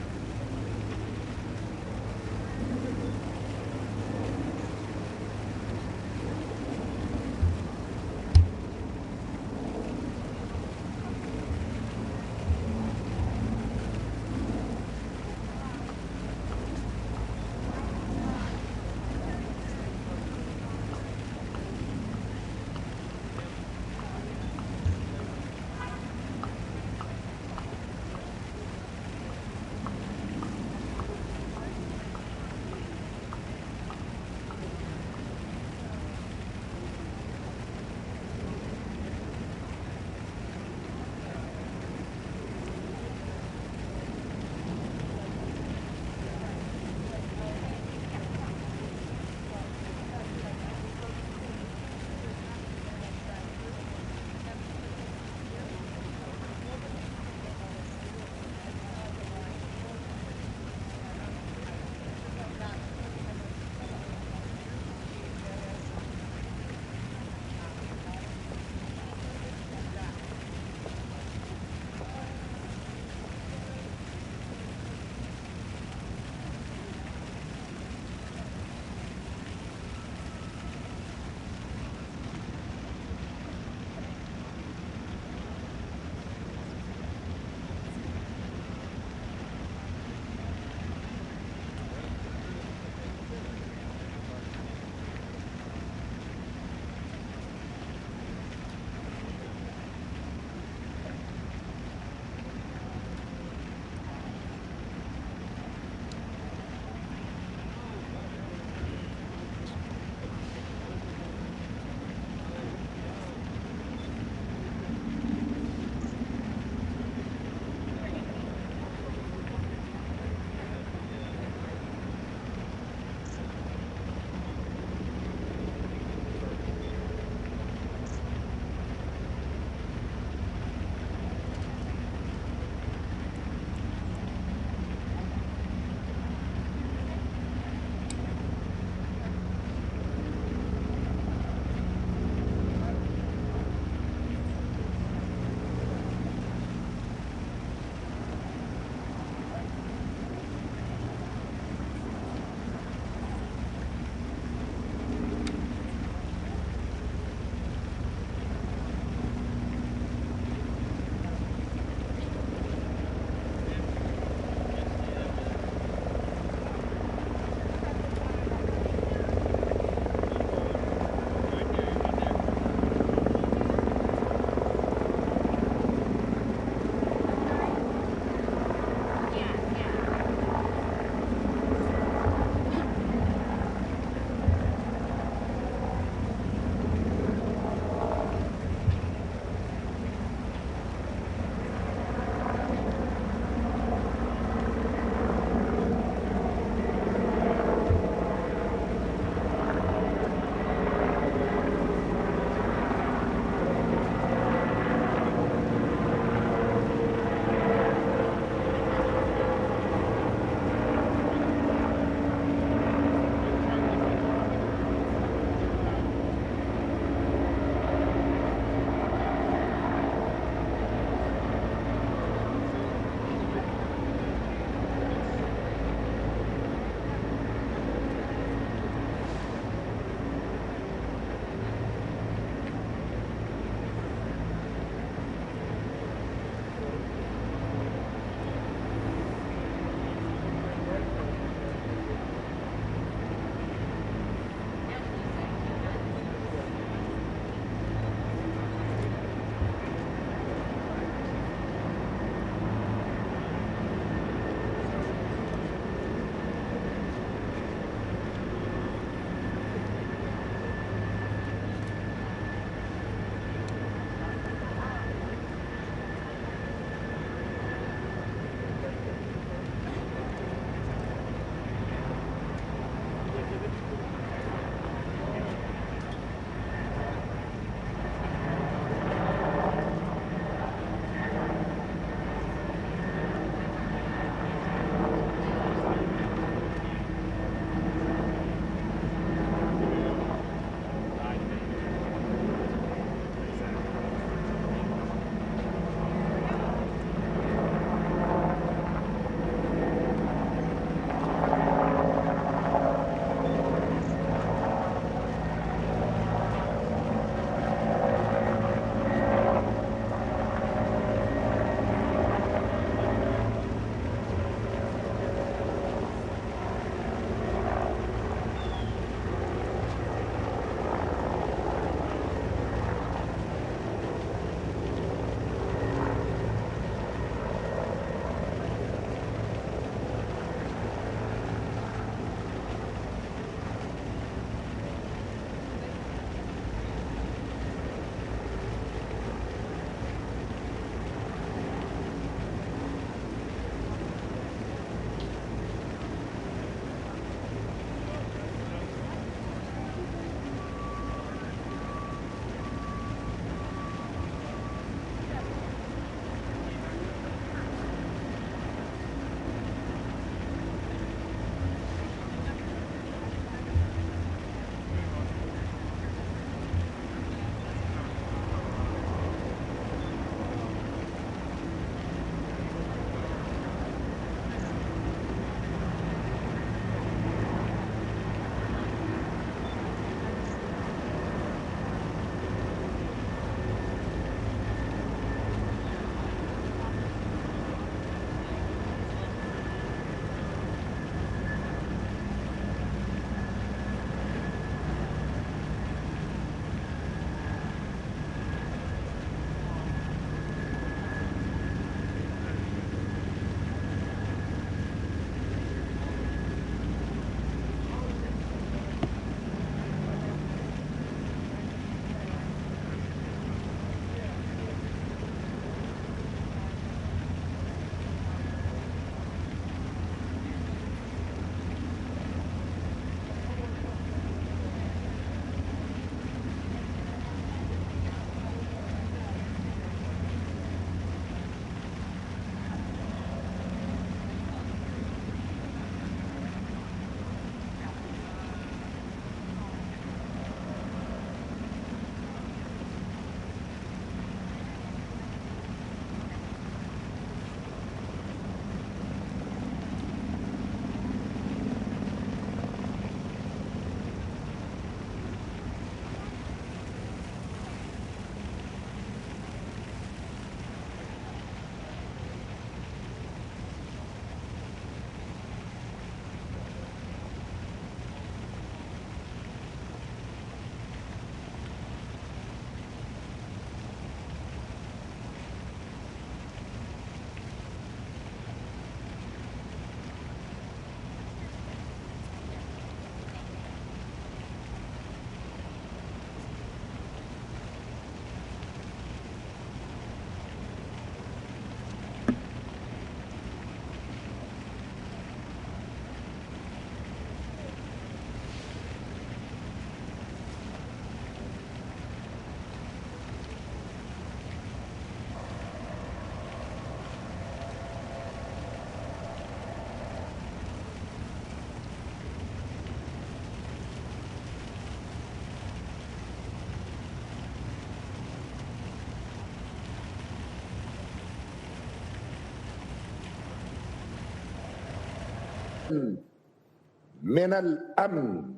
من الأمن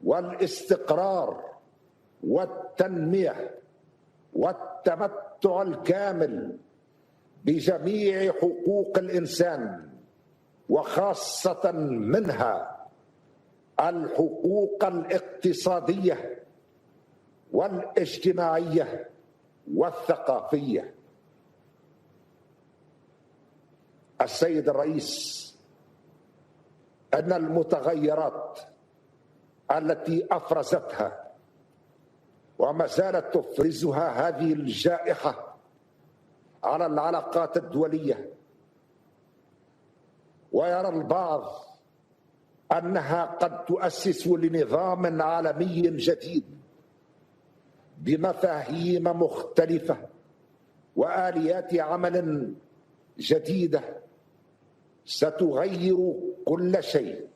والاستقرار والتنمية والتمتع الكامل بجميع حقوق الإنسان، وخاصة منها الحقوق الاقتصادية والاجتماعية والثقافية. السيد الرئيس، أن المتغيرات التي أفرزتها وما زالت تفرزها هذه الجائحة على العلاقات الدولية، ويرى البعض أنها قد تؤسس لنظام عالمي جديد بمفاهيم مختلفة وآليات عمل جديدة ستغير كل شيء،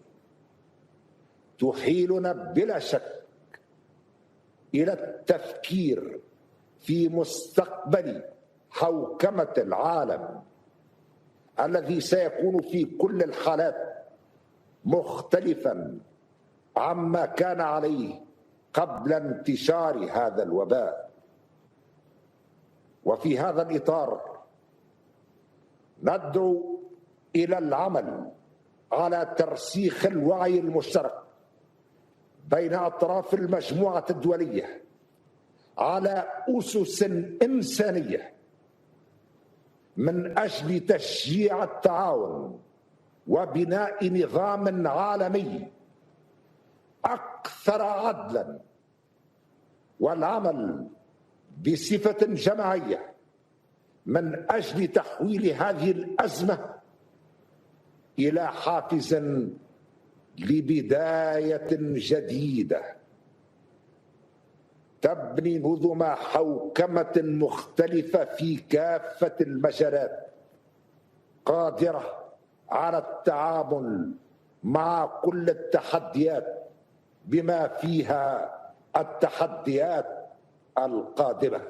تحيلنا بلا شك إلى التفكير في مستقبل حوكمة العالم الذي سيكون في كل الحالات مختلفا عما كان عليه قبل انتشار هذا الوباء. وفي هذا الإطار ندعو إلى العمل على ترسيخ الوعي المشترك بين أطراف المجموعة الدولية على أسس إنسانية من أجل تشجيع التعاون وبناء نظام عالمي أكثر عدلا، والعمل بصفة جماعية من أجل تحويل هذه الأزمة إلى حافز لبداية جديدة تبني نظم حوكمة مختلفة في كافة المجالات، قادرة على التعامل مع كل التحديات بما فيها التحديات القادمة.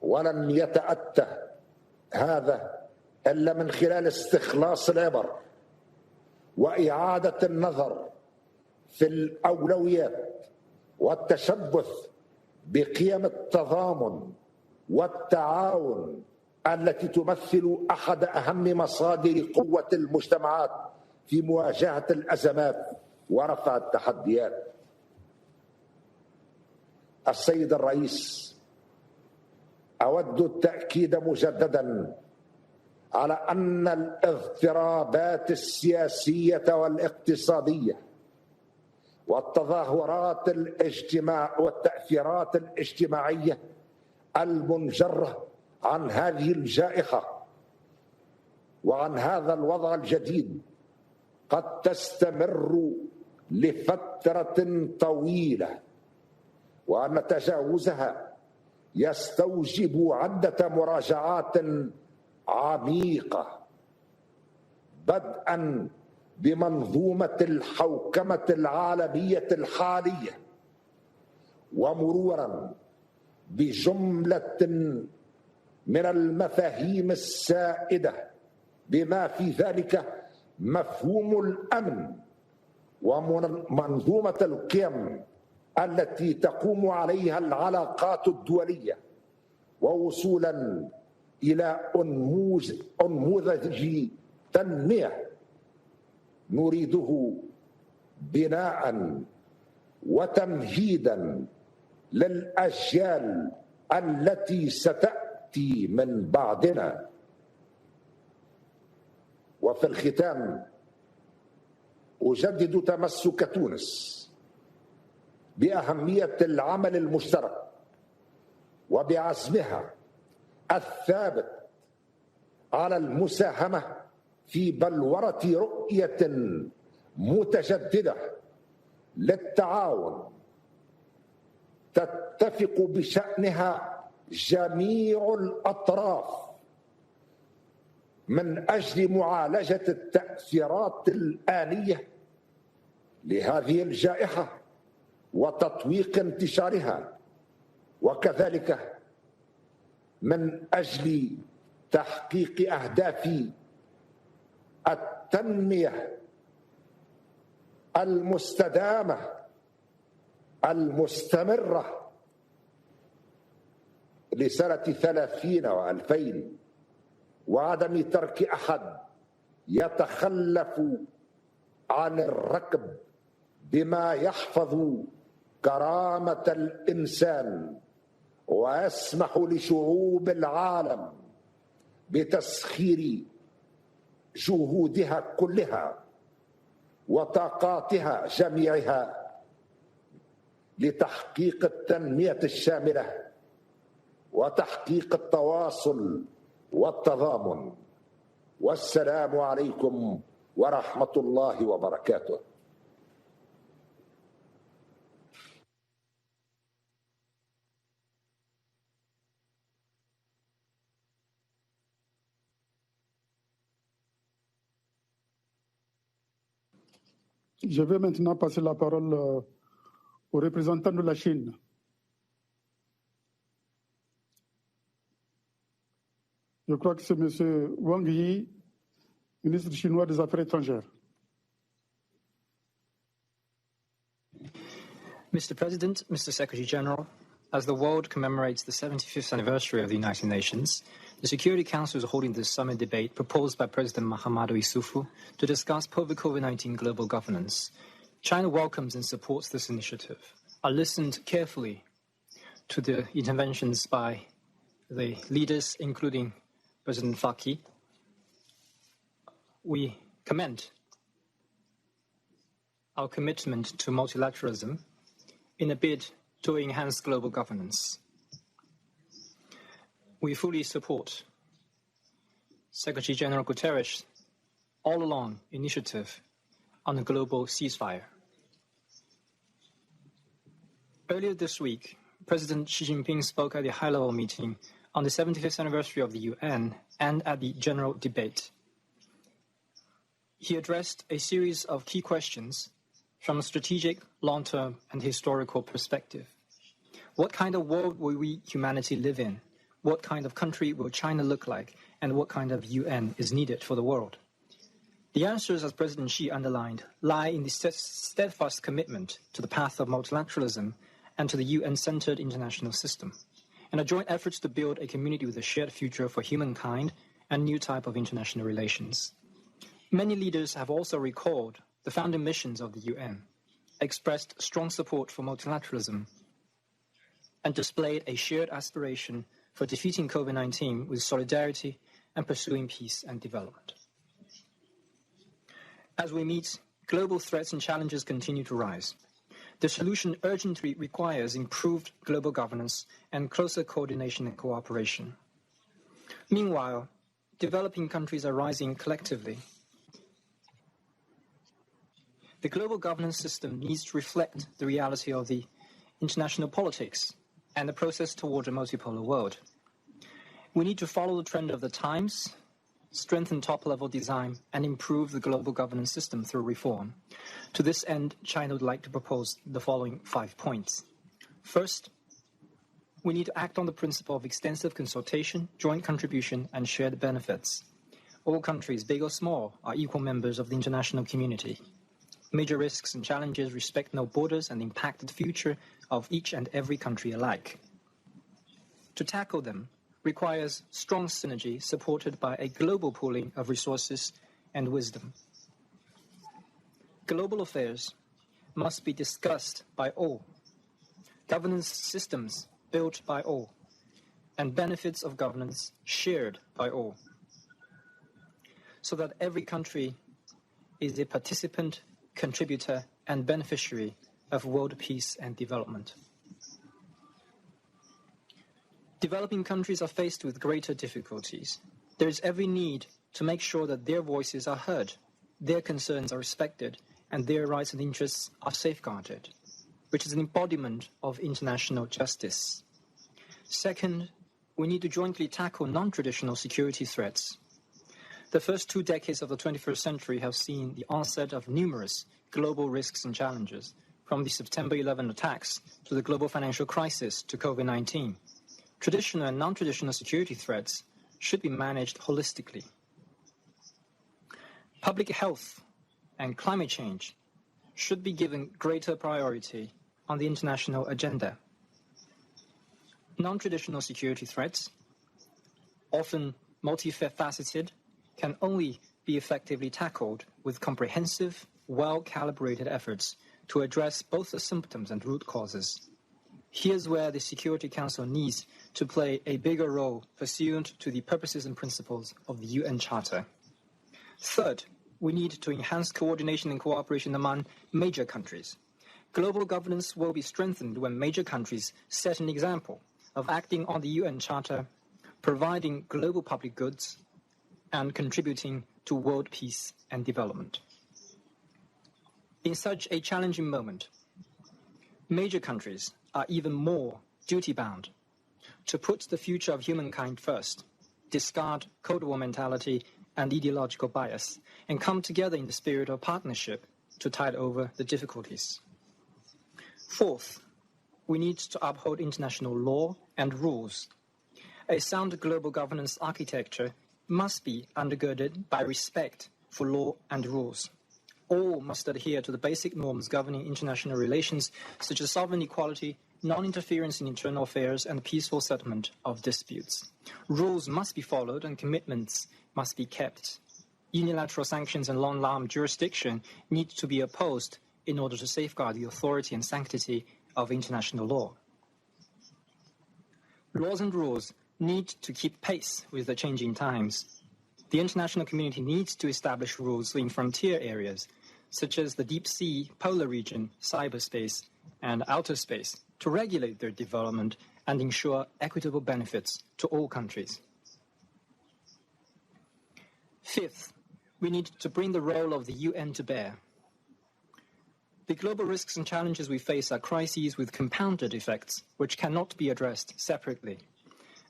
ولن يتأتى هذا إلا من خلال استخلاص العبر وإعادة النظر في الأولويات والتشبث بقيم التضامن والتعاون التي تمثل أحد أهم مصادر قوة المجتمعات في مواجهة الأزمات ورفع التحديات. السيد الرئيس، أود التأكيد مجددا على أن الاضطرابات السياسية والاقتصادية والتظاهرات والتأثيرات الاجتماعية المنجرة عن هذه الجائحة وعن هذا الوضع الجديد قد تستمر لفترة طويلة، وأن تجاوزها يستوجب عدة مراجعات عميقة، بدءا بمنظومة الحوكمة العالمية الحالية، ومرورا بجملة من المفاهيم السائدة بما في ذلك مفهوم الأمن ومنظومة القيم التي تقوم عليها العلاقات الدولية، ووصولا إلى أنموذج تنمية نريده بناء وتمهيدا للأجيال التي ستأتي من بعدنا. وفي الختام أجدد تمسك تونس بأهمية العمل المشترك وبعزمها الثابت على المساهمة في بلورة رؤية متجددة للتعاون تتفق بشأنها جميع الأطراف من أجل معالجة التأثيرات الآنية لهذه الجائحة وتطويق انتشارها، وكذلك من أجل تحقيق أهداف التنمية المستدامة المستمرة لسنة 30 و2000 وعدم ترك أحد يتخلف عن الركب بما يحفظ كرامة الإنسان ويسمح لشعوب العالم بتسخير جهودها كلها وطاقاتها جميعها لتحقيق التنمية الشاملة وتحقيق التواصل والتضامن. والسلام عليكم ورحمة الله وبركاته. Je vais maintenant passer la parole au représentant de la Chine. Je crois que c'est M. Wang Yi, ministre chinois des Affaires étrangères. Mr. President, Mr. Secretary General, as the world commemorates the 75th anniversary of the United Nations, the Security Council is holding this summit debate proposed by President Mahamadou Issoufou to discuss COVID-19 global governance. China welcomes and supports this initiative. I listened carefully to the interventions by the leaders, including President Faki. We commend our commitment to multilateralism in a bid to enhance global governance. We fully support Secretary General Guterres' all-along initiative on a global ceasefire. Earlier this week, President Xi Jinping spoke at a high-level meeting on the 75th anniversary of the UN and at the general debate. He addressed a series of key questions from a strategic, long-term, and historical perspective. What kind of world will we, humanity, live in? What kind of country will China look like? And what kind of UN is needed for the world? The answers, as President Xi underlined, lie in the steadfast commitment to the path of multilateralism and to the UN-centered international system, and a joint efforts to build a community with a shared future for humankind and new type of international relations. Many leaders have also recalled the founding missions of the UN, expressed strong support for multilateralism, and displayed a shared aspiration for defeating COVID-19 with solidarity and pursuing peace and development. As we meet, global threats and challenges continue to rise. The solution urgently requires improved global governance and closer coordination and cooperation. Meanwhile, developing countries are rising collectively. The global governance system needs to reflect the reality of the international politics and the process toward a multipolar world. We need to follow the trend of the times, strengthen top-level design, and improve the global governance system through reform. To this end, China would like to propose the following 5 points. First, we need to act on the principle of extensive consultation, joint contribution, and shared benefits. All countries, big or small, are equal members of the international community. Major risks and challenges respect no borders and impact the future of each and every country alike. To tackle them requires strong synergy supported by a global pooling of resources and wisdom. Global affairs must be discussed by all, governance systems built by all, and benefits of governance shared by all, so that every country is a participant, contributor, and beneficiary of world peace and development. Developing countries are faced with greater difficulties. There is every need to make sure that their voices are heard, their concerns are respected, and their rights and interests are safeguarded, which is an embodiment of international justice. Second, we need to jointly tackle non-traditional security threats. The first 2 decades of the 21st century have seen the onset of numerous global risks and challenges, from the September 11 attacks to the global financial crisis to COVID-19. Traditional and non-traditional security threats should be managed holistically. Public health and climate change should be given greater priority on the international agenda. Non-traditional security threats, often multifaceted, can only be effectively tackled with comprehensive, well-calibrated efforts to address both the symptoms and root causes. Here's where the Security Council needs to play a bigger role pursuant to the purposes and principles of the UN Charter. Third, we need to enhance coordination and cooperation among major countries. Global governance will be strengthened when major countries set an example of acting on the UN Charter, providing global public goods, and contributing to world peace and development. In such a challenging moment, major countries are even more duty-bound to put the future of humankind first, discard Cold War mentality and ideological bias, and come together in the spirit of partnership to tide over the difficulties. Fourth, we need to uphold international law and rules. A sound global governance architecture must be undergirded by respect for law and rules. All must adhere to the basic norms governing international relations, such as sovereign equality, non-interference in internal affairs, and peaceful settlement of disputes. Rules must be followed and commitments must be kept. Unilateral sanctions and long-arm jurisdiction need to be opposed in order to safeguard the authority and sanctity of international law. Laws and rules need to keep pace with the changing times. The international community needs to establish rules in frontier areas, such as the deep sea, polar region, cyberspace, and outer space, to regulate their development and ensure equitable benefits to all countries. Fifth, we need to bring the role of the UN to bear. The global risks and challenges we face are crises with compounded effects, which cannot be addressed separately.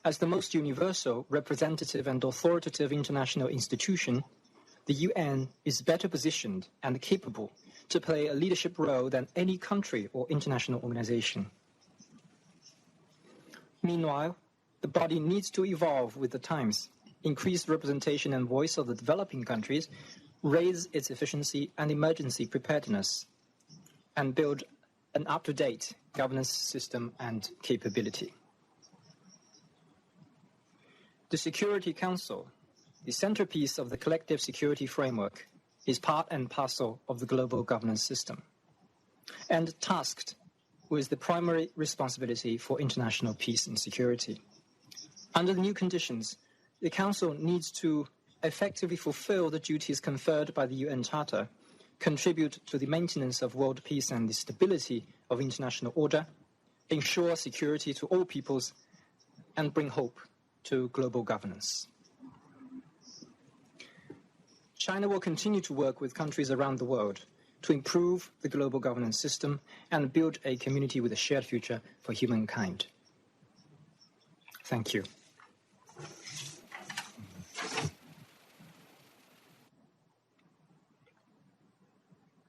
As the most universal, representative, and authoritative international institution, the UN is better positioned and capable to play a leadership role than any country or international organization. Meanwhile, the body needs to evolve with the times, increase representation and voice of the developing countries, raise its efficiency and emergency preparedness, and build an up-to-date governance system and capability. The Security Council, the centerpiece of the collective security framework, is part and parcel of the global governance system, and tasked with the primary responsibility for international peace and security. Under the new conditions, the Council needs to effectively fulfill the duties conferred by the UN Charter, contribute to the maintenance of world peace and the stability of international order, ensure security to all peoples, and bring hope to global governance. China will continue to work with countries around the world to improve the global governance system and build a community with a shared future for humankind. Thank you.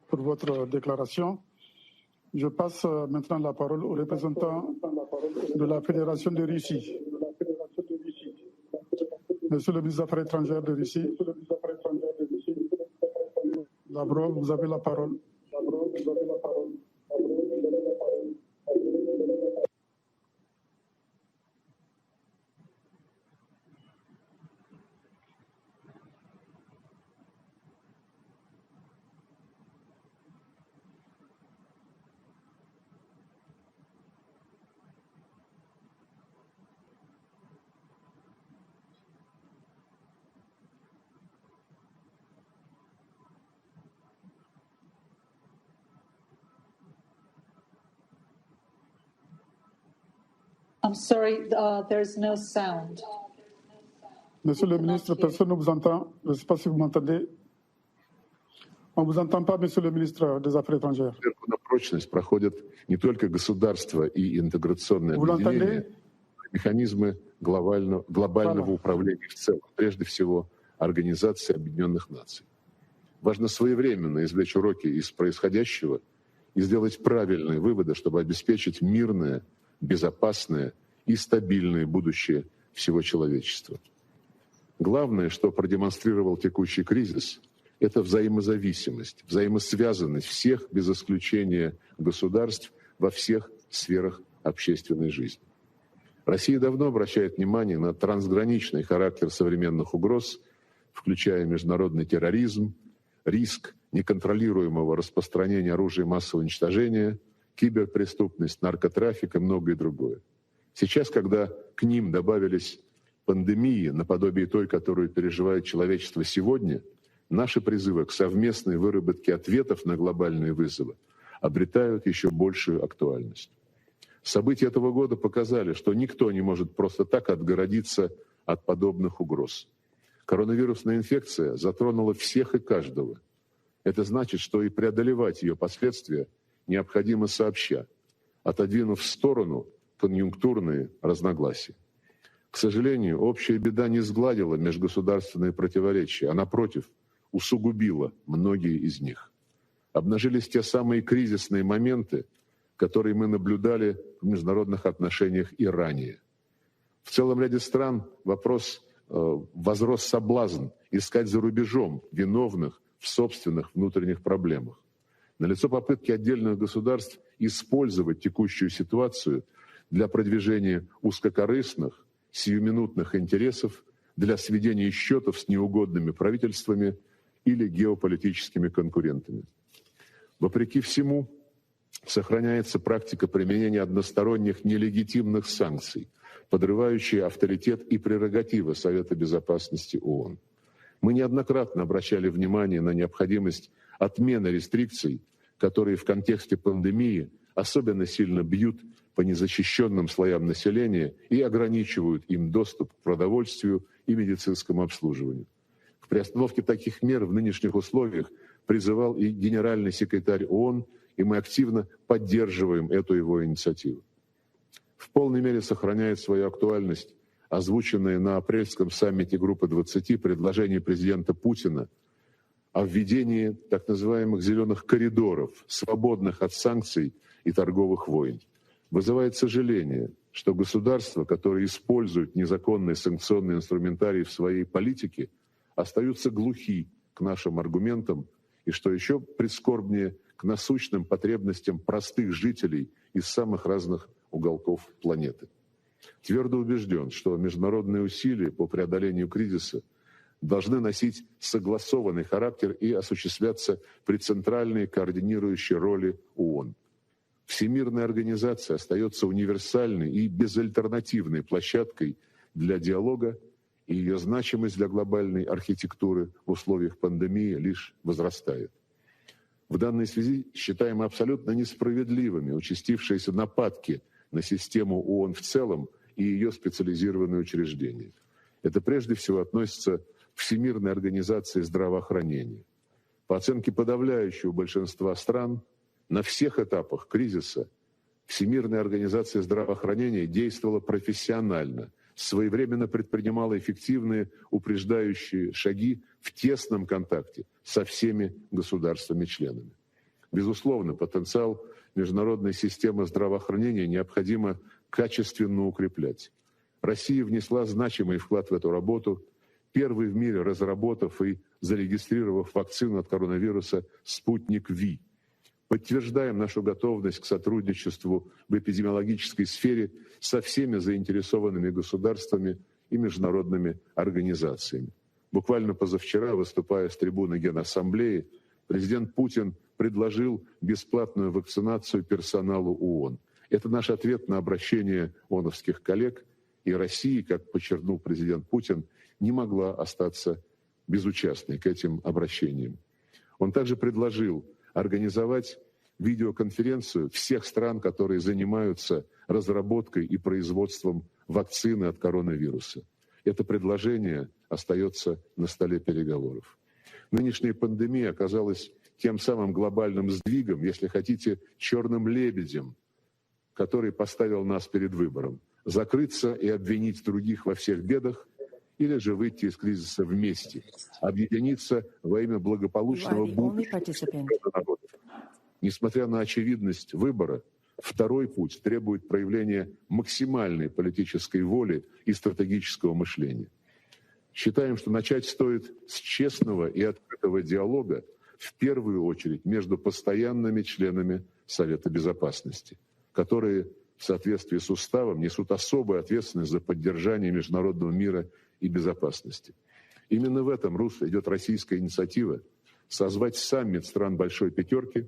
Pour votre déclaration. Je passe maintenant la parole au représentant de la Fédération de Russie. Monsieur le ministre des Affaires étrangères de Russie, Lavrov, vous avez la parole. I'm sorry, there's no sound. Monsieur le ministre, personne ne vous entend. Je ne sais pas si vous m'entendez. On ne vous entend pas, monsieur le ministre des Affaires étrangères. На прочность проходят не только государства и интеграционные объединения, механизмы глобального управления в целом, прежде всего Организации Объединенных Наций. Важно своевременно извлечь уроки из происходящего и сделать правильные выводы, чтобы обеспечить мирное, безопасное и стабильное будущее всего человечества. Главное, что продемонстрировал текущий кризис, это взаимозависимость, взаимосвязанность всех, без исключения государств, во всех сферах общественной жизни. Россия давно обращает внимание на трансграничный характер современных угроз, включая международный терроризм, риск неконтролируемого распространения оружия массового уничтожения, киберпреступность, наркотрафик и многое другое. Сейчас, когда к ним добавились пандемии, наподобие той, которую переживает человечество сегодня, наши призывы к совместной выработке ответов на глобальные вызовы обретают еще большую актуальность. События этого года показали, что никто не может просто так отгородиться от подобных угроз. Коронавирусная инфекция затронула всех и каждого. Это значит, что и преодолевать ее последствия необходимо сообща, отодвинув в сторону конъюнктурные разногласия. К сожалению, общая беда не сгладила межгосударственные противоречия, а напротив, усугубила многие из них. Обнажились те самые кризисные моменты, которые мы наблюдали в международных отношениях и ранее. В целом ряде стран возрос соблазн искать за рубежом виновных в собственных внутренних проблемах. Налицо попытки отдельных государств использовать текущую ситуацию для продвижения узкокорыстных, сиюминутных интересов, для сведения счетов с неугодными правительствами или геополитическими конкурентами. Вопреки всему, сохраняется практика применения односторонних нелегитимных санкций, подрывающие авторитет и прерогативы Совета Безопасности ООН. Мы неоднократно обращали внимание на необходимость отмены рестрикций, которые в контексте пандемии особенно сильно бьют по незащищенным слоям населения и ограничивают им доступ к продовольствию и медицинскому обслуживанию. К приостановке таких мер в нынешних условиях призывал и генеральный секретарь ООН, и мы активно поддерживаем эту его инициативу. В полной мере сохраняет свою актуальность озвученное на апрельском саммите Группы 20 предложение президента Путина о введении так называемых зеленых коридоров, свободных от санкций и торговых войн. Вызывает сожаление, что государства, которые используют незаконный санкционный инструментарий в своей политике, остаются глухи к нашим аргументам и, что еще прискорбнее, к насущным потребностям простых жителей из самых разных уголков планеты. Твердо убежден, что международные усилия по преодолению кризиса должны носить согласованный характер и осуществляться при центральной координирующей роли ООН. Всемирная организация остается универсальной и безальтернативной площадкой для диалога, и ее значимость для глобальной архитектуры в условиях пандемии лишь возрастает. В данной связи считаем абсолютно несправедливыми участившиеся нападки на систему ООН в целом и ее специализированные учреждения. Это прежде всего относится к Всемирной организации здравоохранения. По оценке подавляющего большинства стран, на всех этапах кризиса Всемирная организация здравоохранения действовала профессионально, своевременно предпринимала эффективные упреждающие шаги в тесном контакте со всеми государствами-членами. Безусловно, потенциал международной системы здравоохранения необходимо качественно укреплять. Россия внесла значимый вклад в эту работу, первой в мире разработав и зарегистрировав вакцину от коронавируса «Спутник Ви». Подтверждаем нашу готовность к сотрудничеству в эпидемиологической сфере со всеми заинтересованными государствами и международными организациями. Буквально позавчера, выступая с трибуны Генассамблеи, президент Путин предложил бесплатную вакцинацию персоналу ООН. Это наш ответ на обращение ООНовских коллег, и Россия, как подчеркнул президент Путин, не могла остаться безучастной к этим обращениям. Он также предложил организовать видеоконференцию всех стран, которые занимаются разработкой и производством вакцины от коронавируса. Это предложение остается на столе переговоров. Нынешняя пандемия оказалась тем самым глобальным сдвигом, если хотите, черным лебедем, который поставил нас перед выбором: закрыться и обвинить других во всех бедах, или же выйти из кризиса вместе, объединиться во имя благополучного будущего народа. Несмотря на очевидность выбора, второй путь требует проявления максимальной политической воли и стратегического мышления. Считаем, что начать стоит с честного и открытого этого диалога в первую очередь между постоянными членами Совета Безопасности, которые в соответствии с уставом несут особую ответственность за поддержание международного мира и безопасности. Именно в этом русле идет российская инициатива созвать саммит стран Большой Пятерки,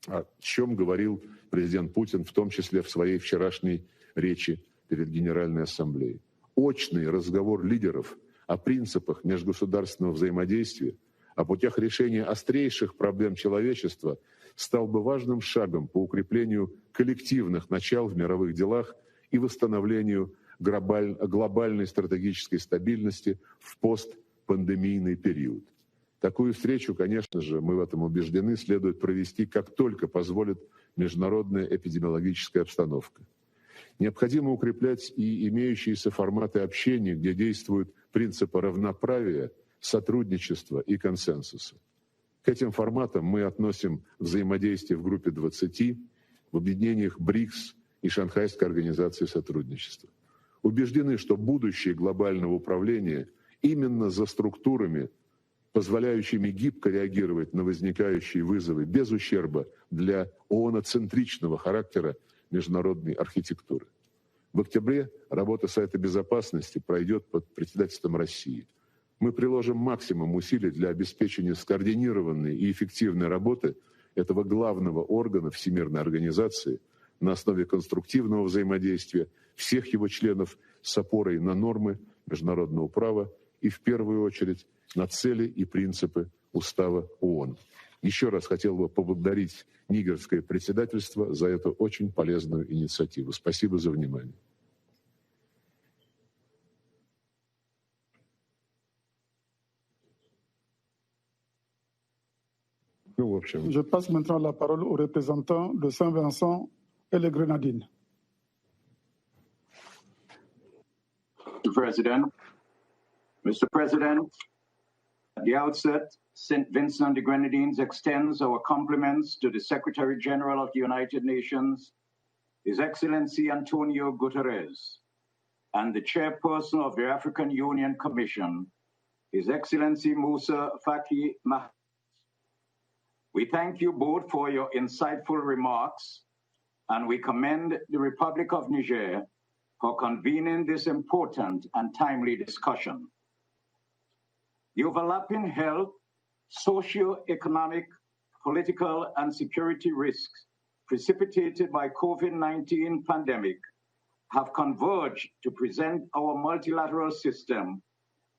о чем говорил президент Путин, в том числе в своей вчерашней речи перед Генеральной Ассамблеей. Очный разговор лидеров о принципах межгосударственного взаимодействия, о путях решения острейших проблем человечества стал бы важным шагом по укреплению коллективных начал в мировых делах и восстановлению глобальной стратегической стабильности в постпандемийный период. Такую встречу, конечно же, мы в этом убеждены, следует провести, как только позволит международная эпидемиологическая обстановка. Необходимо укреплять и имеющиеся форматы общения, где действуют принципы равноправия, сотрудничества и консенсуса. К этим форматам мы относим взаимодействие в группе 20, в объединениях БРИКС и Шанхайской организации сотрудничества. Убеждены, что будущее глобального управления именно за структурами, позволяющими гибко реагировать на возникающие вызовы без ущерба для ООН-центричного характера международной архитектуры. В октябре работа Совета Безопасности пройдет под председательством России. Мы приложим максимум усилий для обеспечения скоординированной и эффективной работы этого главного органа Всемирной организации на основе конструктивного взаимодействия всех его членов с опорой на нормы международного права и, в первую очередь, на цели и принципы Устава ООН. Еще раз хотел бы поблагодарить нигерское председательство за эту очень полезную инициативу. Спасибо за внимание. Je passe maintenant la parole aux représentants de Saint-Vincent et les Grenadines. Mr. President, at the outset, St. Vincent and the Grenadines extends our compliments to the Secretary General of the United Nations, His Excellency Antonio Guterres, and the Chairperson of the African Union Commission, His Excellency Musa Faki Mahamat. We thank you both for your insightful remarks, and we commend the Republic of Niger for convening this important and timely discussion. The overlapping health, socio-economic, political, and security risks precipitated by COVID-19 pandemic have converged to present our multilateral system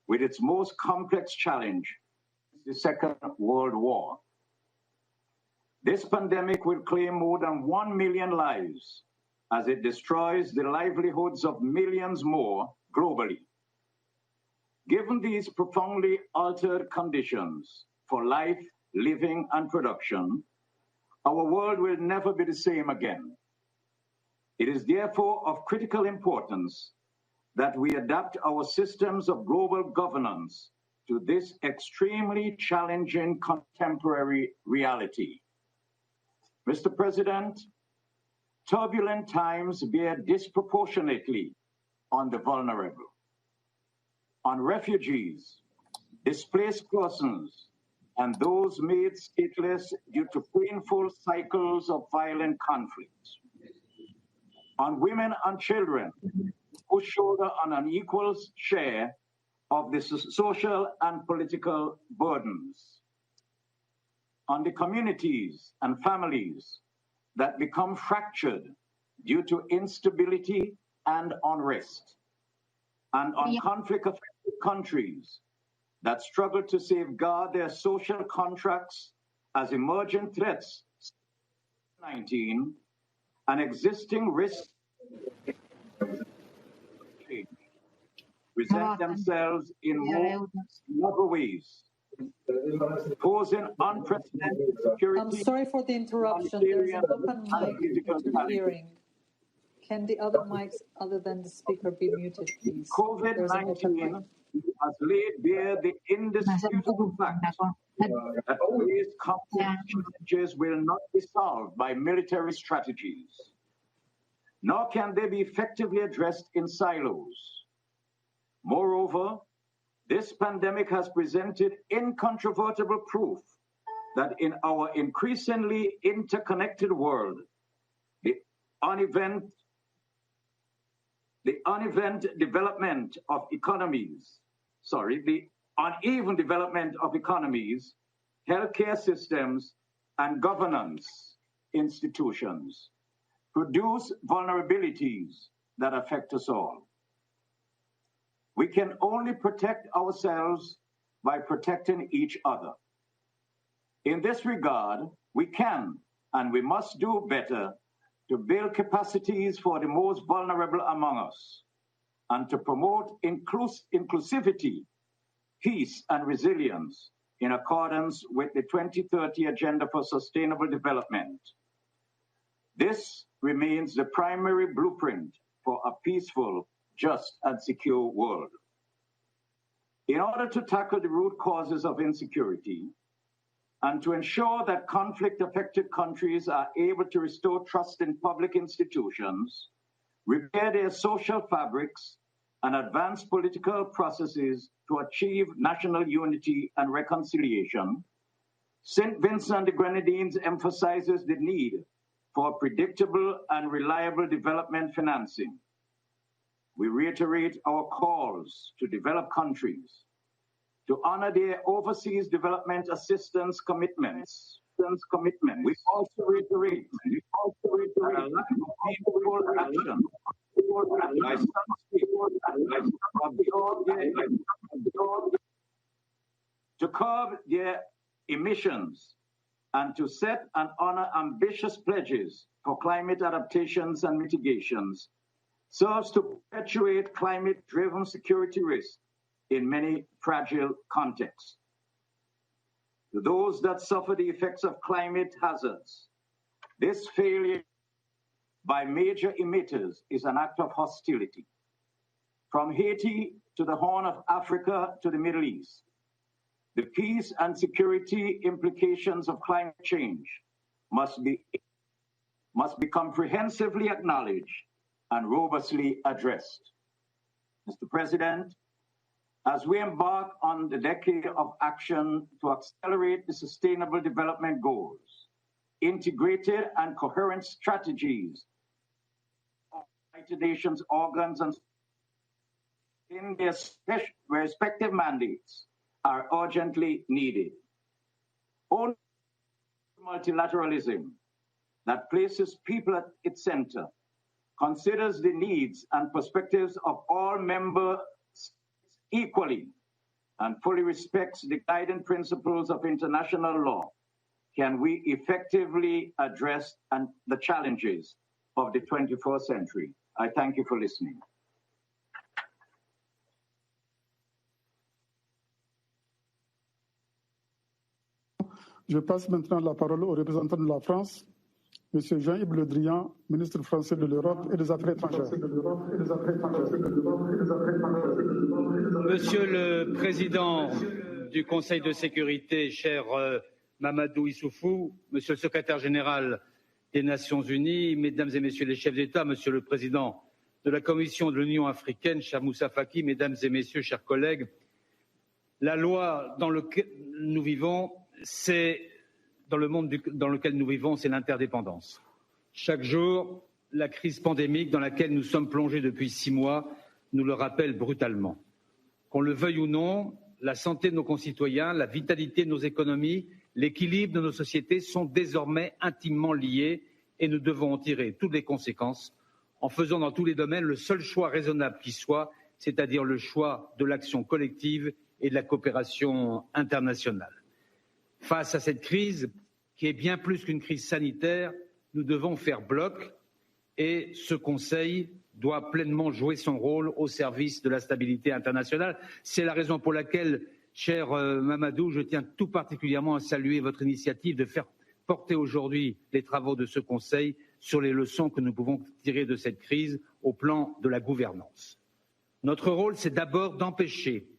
with its most complex challenge, the Second World War. This pandemic will claim more than 1 million lives as it destroys the livelihoods of millions more globally. Given these profoundly altered conditions for life, living, and production, our world will never be the same again. It is therefore of critical importance that we adapt our systems of global governance to this extremely challenging contemporary reality. Mr. President, turbulent times bear disproportionately on the vulnerable, on refugees, displaced persons, and those made stateless due to painful cycles of violent conflict, on women and children who shoulder an unequal share of the social and political burdens, on the communities and families that become fractured due to instability and unrest, and on conflict-affected countries that struggle to safeguard their social contracts as emerging threats, COVID-19, and existing risks present themselves in more novel ways, posing unprecedented security. I'm sorry for the interruption. There's an open mic interfering. Can the other mics other than the speaker be muted, please? COVID-19 has laid bare the indisputable fact that today's complex challenges will not be solved by military strategies, nor can they be effectively addressed in silos. Moreover, This pandemic has presented incontrovertible proof that in our increasingly interconnected world, the uneven development of economies, healthcare systems, and governance institutions produce vulnerabilities that affect us all. We can only protect ourselves by protecting each other. In this regard, we can and we must do better to build capacities for the most vulnerable among us and to promote inclusivity, peace, and resilience in accordance with the 2030 Agenda for Sustainable Development. This remains the primary blueprint for a peaceful, just, and secure world. In order to tackle the root causes of insecurity and to ensure that conflict-affected countries are able to restore trust in public institutions, repair their social fabrics, and advance political processes to achieve national unity and reconciliation, St. Vincent and the Grenadines emphasizes the need for predictable and reliable development financing. We reiterate our calls to developed countries to honor their overseas development assistance commitments. We also reiterate a lack of meaningful action by some states to curb their emissions and to set and honor ambitious pledges for climate adaptations and mitigations serves to perpetuate climate-driven security risks in many fragile contexts. To those that suffer the effects of climate hazards, this failure by major emitters is an act of hostility. From Haiti to the Horn of Africa to the Middle East, the peace and security implications of climate change must be comprehensively acknowledged and robustly addressed. Mr. President, as we embark on the decade of action to accelerate the Sustainable Development Goals, integrated and coherent strategies of United Nations organs and in their respective mandates are urgently needed. Only multilateralism that places people at its center, considers the needs and perspectives of all member states equally, and fully respects the guiding principles of international law, can we effectively address the challenges of the 21st century. I thank you for listening. Je passe maintenant la parole au représentant de la France, M. Jean-Yves Le Drian, ministre français de l'Europe et des Affaires étrangères. Monsieur le Président du Conseil de sécurité, cher Mamadou Issoufou, Monsieur le Secrétaire général des Nations Unies, Mesdames et Messieurs les chefs d'État, Monsieur le Président de la Commission de l'Union africaine, cher Moussa Faki, Mesdames et Messieurs, chers collègues, la loi dans laquelle nous vivons, c'est dans le monde dans lequel nous vivons, c'est l'interdépendance. Chaque jour, la crise pandémique dans laquelle nous sommes plongés depuis 6 mois nous le rappelle brutalement. Qu'on le veuille ou non, la santé de nos concitoyens, la vitalité de nos économies, l'équilibre de nos sociétés sont désormais intimement liés et nous devons en tirer toutes les conséquences en faisant dans tous les domaines le seul choix raisonnable qui soit, c'est-à-dire le choix de l'action collective et de la coopération internationale. Face à cette crise, qui est bien plus qu'une crise sanitaire, nous devons faire bloc et ce Conseil doit pleinement jouer son rôle au service de la stabilité internationale. C'est la raison pour laquelle, cher Mamadou, je tiens tout particulièrement à saluer votre initiative de faire porter aujourd'hui les travaux de ce Conseil sur les leçons que nous pouvons tirer de cette crise au plan de la gouvernance. Notre rôle, c'est d'abord d'empêcher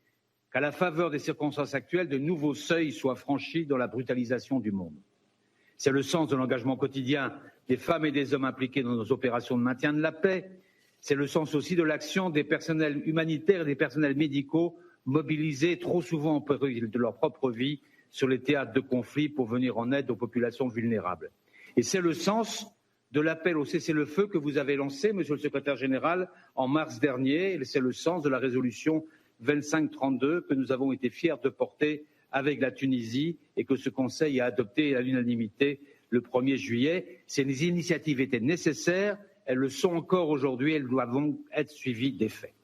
qu'à la faveur des circonstances actuelles, de nouveaux seuils soient franchis dans la brutalisation du monde. C'est le sens de l'engagement quotidien des femmes et des hommes impliqués dans nos opérations de maintien de la paix. C'est le sens aussi de l'action des personnels humanitaires et des personnels médicaux mobilisés trop souvent en péril de leur propre vie sur les théâtres de conflit pour venir en aide aux populations vulnérables. Et c'est le sens de l'appel au cessez-le-feu que vous avez lancé, Monsieur le Secrétaire général, en mars dernier. Et c'est le sens de la résolution 2532 que nous avons été fiers de porter avec la Tunisie et que ce Conseil a adopté à l'unanimité le 1er juillet. Ces initiatives étaient nécessaires, elles le sont encore aujourd'hui, elles doivent donc être suivies d'effets.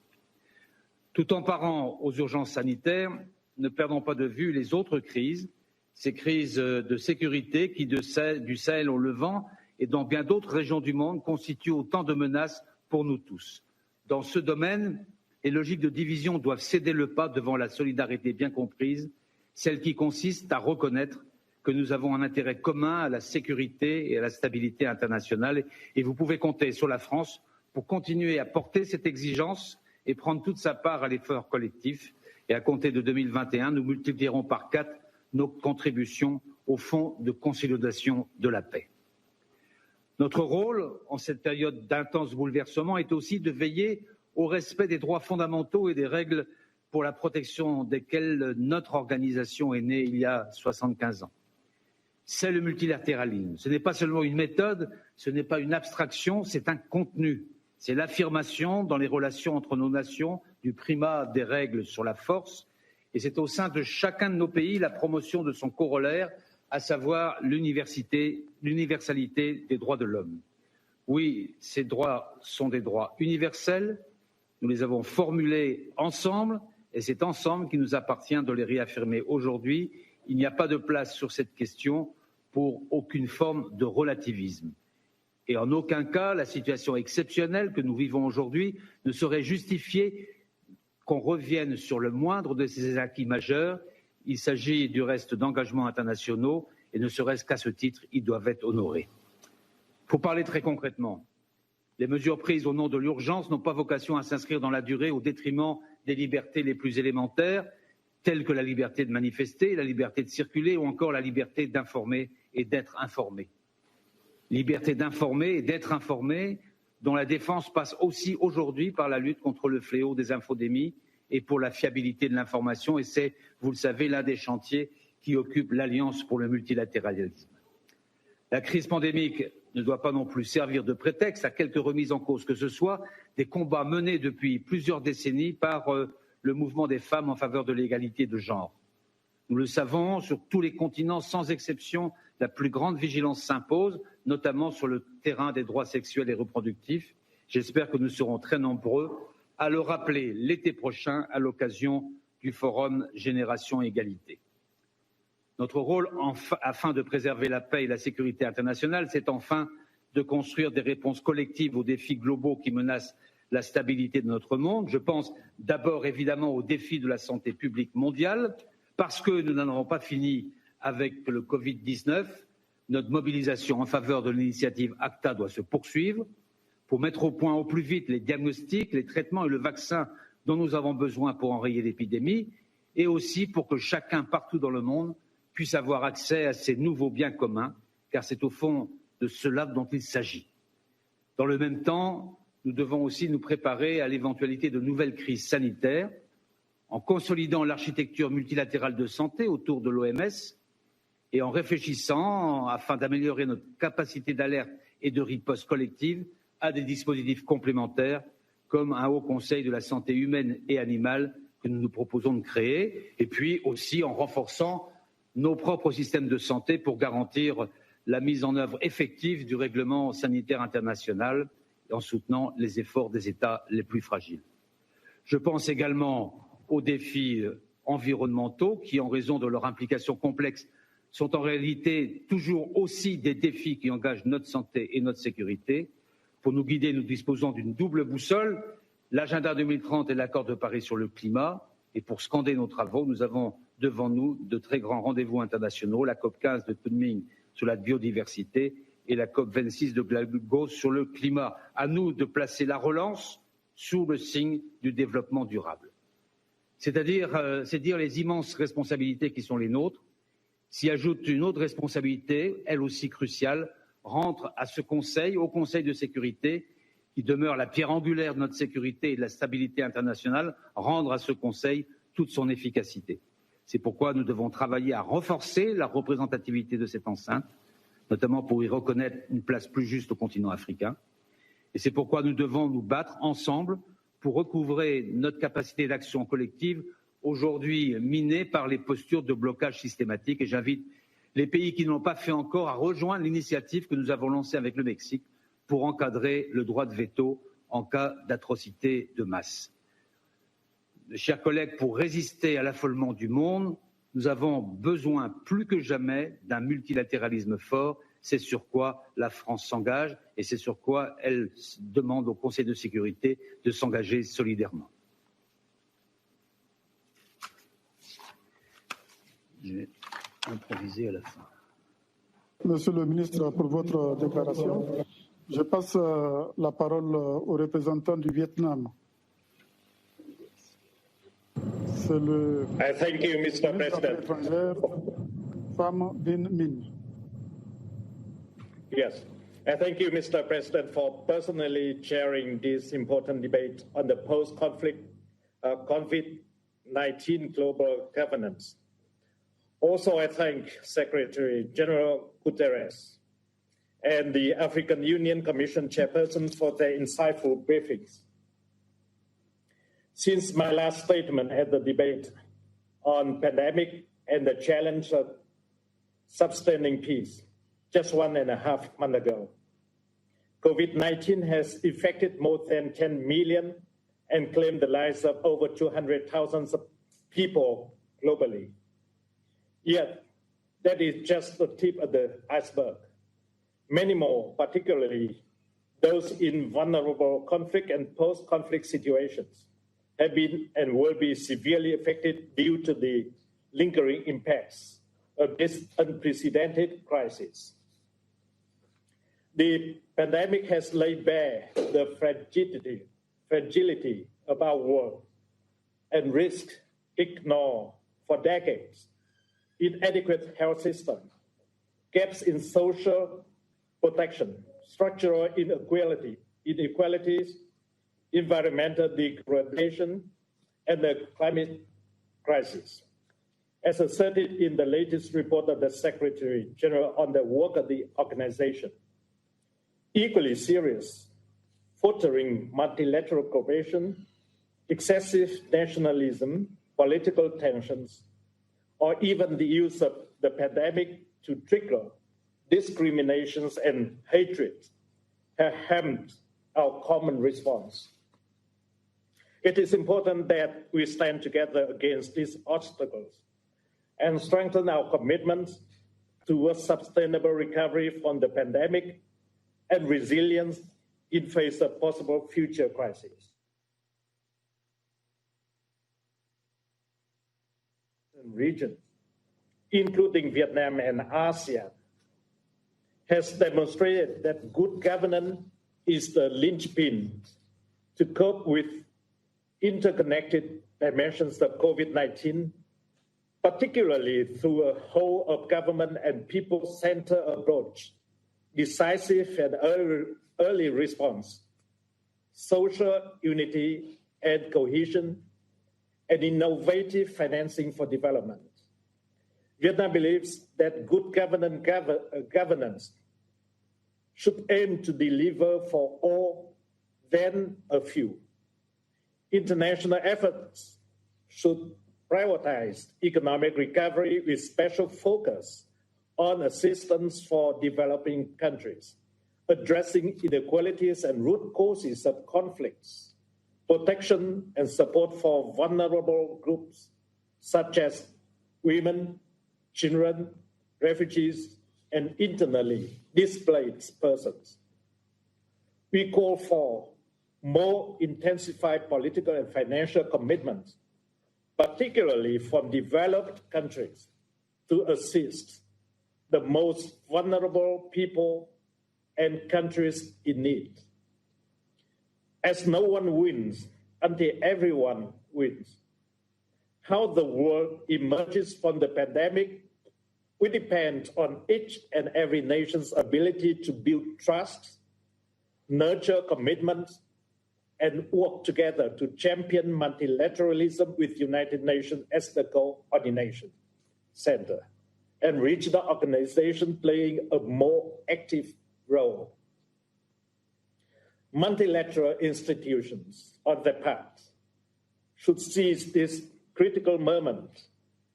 Tout en parant aux urgences sanitaires, ne perdons pas de vue les autres crises, ces crises de sécurité qui, du Sahel au Levant et dans bien d'autres régions du monde, constituent autant de menaces pour nous tous. Dans ce domaine, les logiques de division doivent céder le pas devant la solidarité bien comprise, celle qui consiste à reconnaître que nous avons un intérêt commun à la sécurité et à la stabilité internationale. Et vous pouvez compter sur la France pour continuer à porter cette exigence et prendre toute sa part à l'effort collectif. Et à compter de 2021, nous multiplierons par 4 nos contributions au Fonds de consolidation de la paix. Notre rôle, en cette période d'intenses bouleversements, est aussi de veiller au respect des droits fondamentaux et des règles pour la protection desquelles notre organisation est née il y a 75 ans. C'est le multilatéralisme. Ce n'est pas seulement une méthode, ce n'est pas une abstraction, c'est un contenu. C'est l'affirmation dans les relations entre nos nations du primat des règles sur la force, et c'est au sein de chacun de nos pays la promotion de son corollaire, à savoir l'universalité des droits de l'homme. Oui, ces droits sont des droits universels, nous les avons formulés ensemble, et c'est ensemble qu'il nous appartient de les réaffirmer aujourd'hui. Il n'y a pas de place sur cette question pour aucune forme de relativisme. Et en aucun cas, la situation exceptionnelle que nous vivons aujourd'hui ne saurait justifier qu'on revienne sur le moindre de ces acquis majeurs. Il s'agit du reste d'engagements internationaux et ne serait-ce qu'à ce titre, ils doivent être honorés. Pour parler très concrètement, les mesures prises au nom de l'urgence n'ont pas vocation à s'inscrire dans la durée au détriment des libertés les plus élémentaires, telles que la liberté de manifester, la liberté de circuler ou encore la liberté d'informer et d'être informé. Liberté d'informer et d'être informé, dont la défense passe aussi aujourd'hui par la lutte contre le fléau des infodémies et pour la fiabilité de l'information, et c'est, vous le savez, l'un des chantiers qui occupe l'Alliance pour le multilatéralisme. La crise pandémique ne doit pas non plus servir de prétexte à quelque remise en cause que ce soit des combats menés depuis plusieurs décennies par le mouvement des femmes en faveur de l'égalité de genre. Nous le savons, sur tous les continents, sans exception, la plus grande vigilance s'impose, notamment sur le terrain des droits sexuels et reproductifs. J'espère que nous serons très nombreux à le rappeler l'été prochain à l'occasion du Forum Génération Égalité. Notre rôle, afin de préserver la paix et la sécurité internationale, c'est enfin de construire des réponses collectives aux défis globaux qui menacent la stabilité de notre monde. Je pense d'abord évidemment aux défis de la santé publique mondiale, parce que nous n'en avons pas fini avec le Covid-19. Notre mobilisation en faveur de l'initiative ACTA doit se poursuivre pour mettre au point au plus vite les diagnostics, les traitements et le vaccin dont nous avons besoin pour enrayer l'épidémie, et aussi pour que chacun partout dans le monde puisse avoir accès à ces nouveaux biens communs, car c'est au fond de cela dont il s'agit. Dans le même temps, nous devons aussi nous préparer à l'éventualité de nouvelles crises sanitaires, en consolidant l'architecture multilatérale de santé autour de l'OMS et en réfléchissant, afin d'améliorer notre capacité d'alerte et de riposte collective, à des dispositifs complémentaires, comme un Haut Conseil de la santé humaine et animale que nous nous proposons de créer, et puis aussi en renforçant nos propres systèmes de santé pour garantir la mise en œuvre effective du règlement sanitaire international et en soutenant les efforts des États les plus fragiles. Je pense également aux défis environnementaux qui, en raison de leur implication complexe, sont en réalité toujours aussi des défis qui engagent notre santé et notre sécurité. Pour nous guider, nous disposons d'une double boussole, l'agenda 2030 et l'accord de Paris sur le climat. Et pour scander nos travaux, nous avons devant nous de très grands rendez-vous internationaux, la COP15 de Kunming sur la biodiversité et la COP26 de Glasgow sur le climat. À nous de placer la relance sous le signe du développement durable. C'est dire les immenses responsabilités qui sont les nôtres. S'y ajoute une autre responsabilité, elle aussi cruciale, rendre à ce Conseil, au Conseil de sécurité, qui demeure la pierre angulaire de notre sécurité et de la stabilité internationale, rendre à ce Conseil toute son efficacité. C'est pourquoi nous devons travailler à renforcer la représentativité de cette enceinte, notamment pour y reconnaître une place plus juste au continent africain. Et c'est pourquoi nous devons nous battre ensemble pour recouvrer notre capacité d'action collective, aujourd'hui minée par les postures de blocage systématique. Et j'invite les pays qui ne l'ont pas fait encore à rejoindre l'initiative que nous avons lancée avec le Mexique pour encadrer le droit de veto en cas d'atrocité de masse. Chers collègues, pour résister à l'affolement du monde, nous avons besoin plus que jamais d'un multilatéralisme fort. C'est sur quoi la France s'engage et c'est sur quoi elle demande au Conseil de sécurité de s'engager solidairement. Je vais improviser à la fin. Monsieur le ministre, pour votre déclaration, je passe la parole au représentant du Vietnam. C'est le thank you, Mr. President. Pham Binh Minh. Yes, thank you, Mr. President, for personally chairing this important debate on the post-conflict COVID-19 global governance. Also, I thank Secretary General Guterres and the African Union Commission Chairperson for their insightful briefings. Since my last statement at the debate on pandemic and the challenge of sustaining peace, just 1.5 months ago, COVID-19 has affected more than 10 million and claimed the lives of over 200,000 people globally. Yet, that is just the tip of the iceberg. Many more, particularly those in vulnerable conflict and post-conflict situations, have been and will be severely affected due to the lingering impacts of this unprecedented crisis. The pandemic has laid bare the fragility of our world and risks ignored for decades. Inadequate health system, gaps in social protection, structural inequalities, environmental degradation, and the climate crisis. As asserted in the latest report of the Secretary General on the work of the organization, equally serious, faltering multilateral cooperation, excessive nationalism, political tensions, or even the use of the pandemic to trigger discriminations and hatred have hampered our common response. It is important that we stand together against these obstacles and strengthen our commitment towards sustainable recovery from the pandemic and resilience in face of possible future crises. Region, including Vietnam and ASEAN, has demonstrated that good governance is the linchpin to cope with interconnected dimensions of COVID-19, particularly through a whole of government and people-centered approach, decisive and early response, social unity and cohesion, and innovative financing for development. Vietnam believes that good governance should aim to deliver for all, then a few. International efforts should prioritize economic recovery with special focus on assistance for developing countries, addressing inequalities and root causes of conflicts, protection and support for vulnerable groups such as women, children, refugees, and internally displaced persons. We call for more intensified political and financial commitments, particularly from developed countries, to assist the most vulnerable people and countries in need. As no one wins until everyone wins. How the world emerges from the pandemic will depend on each and every nation's ability to build trust, nurture commitments, and work together to champion multilateralism with United Nations as the coordination center and regional organizations playing a more active role. Multilateral institutions, on their part, should seize this critical moment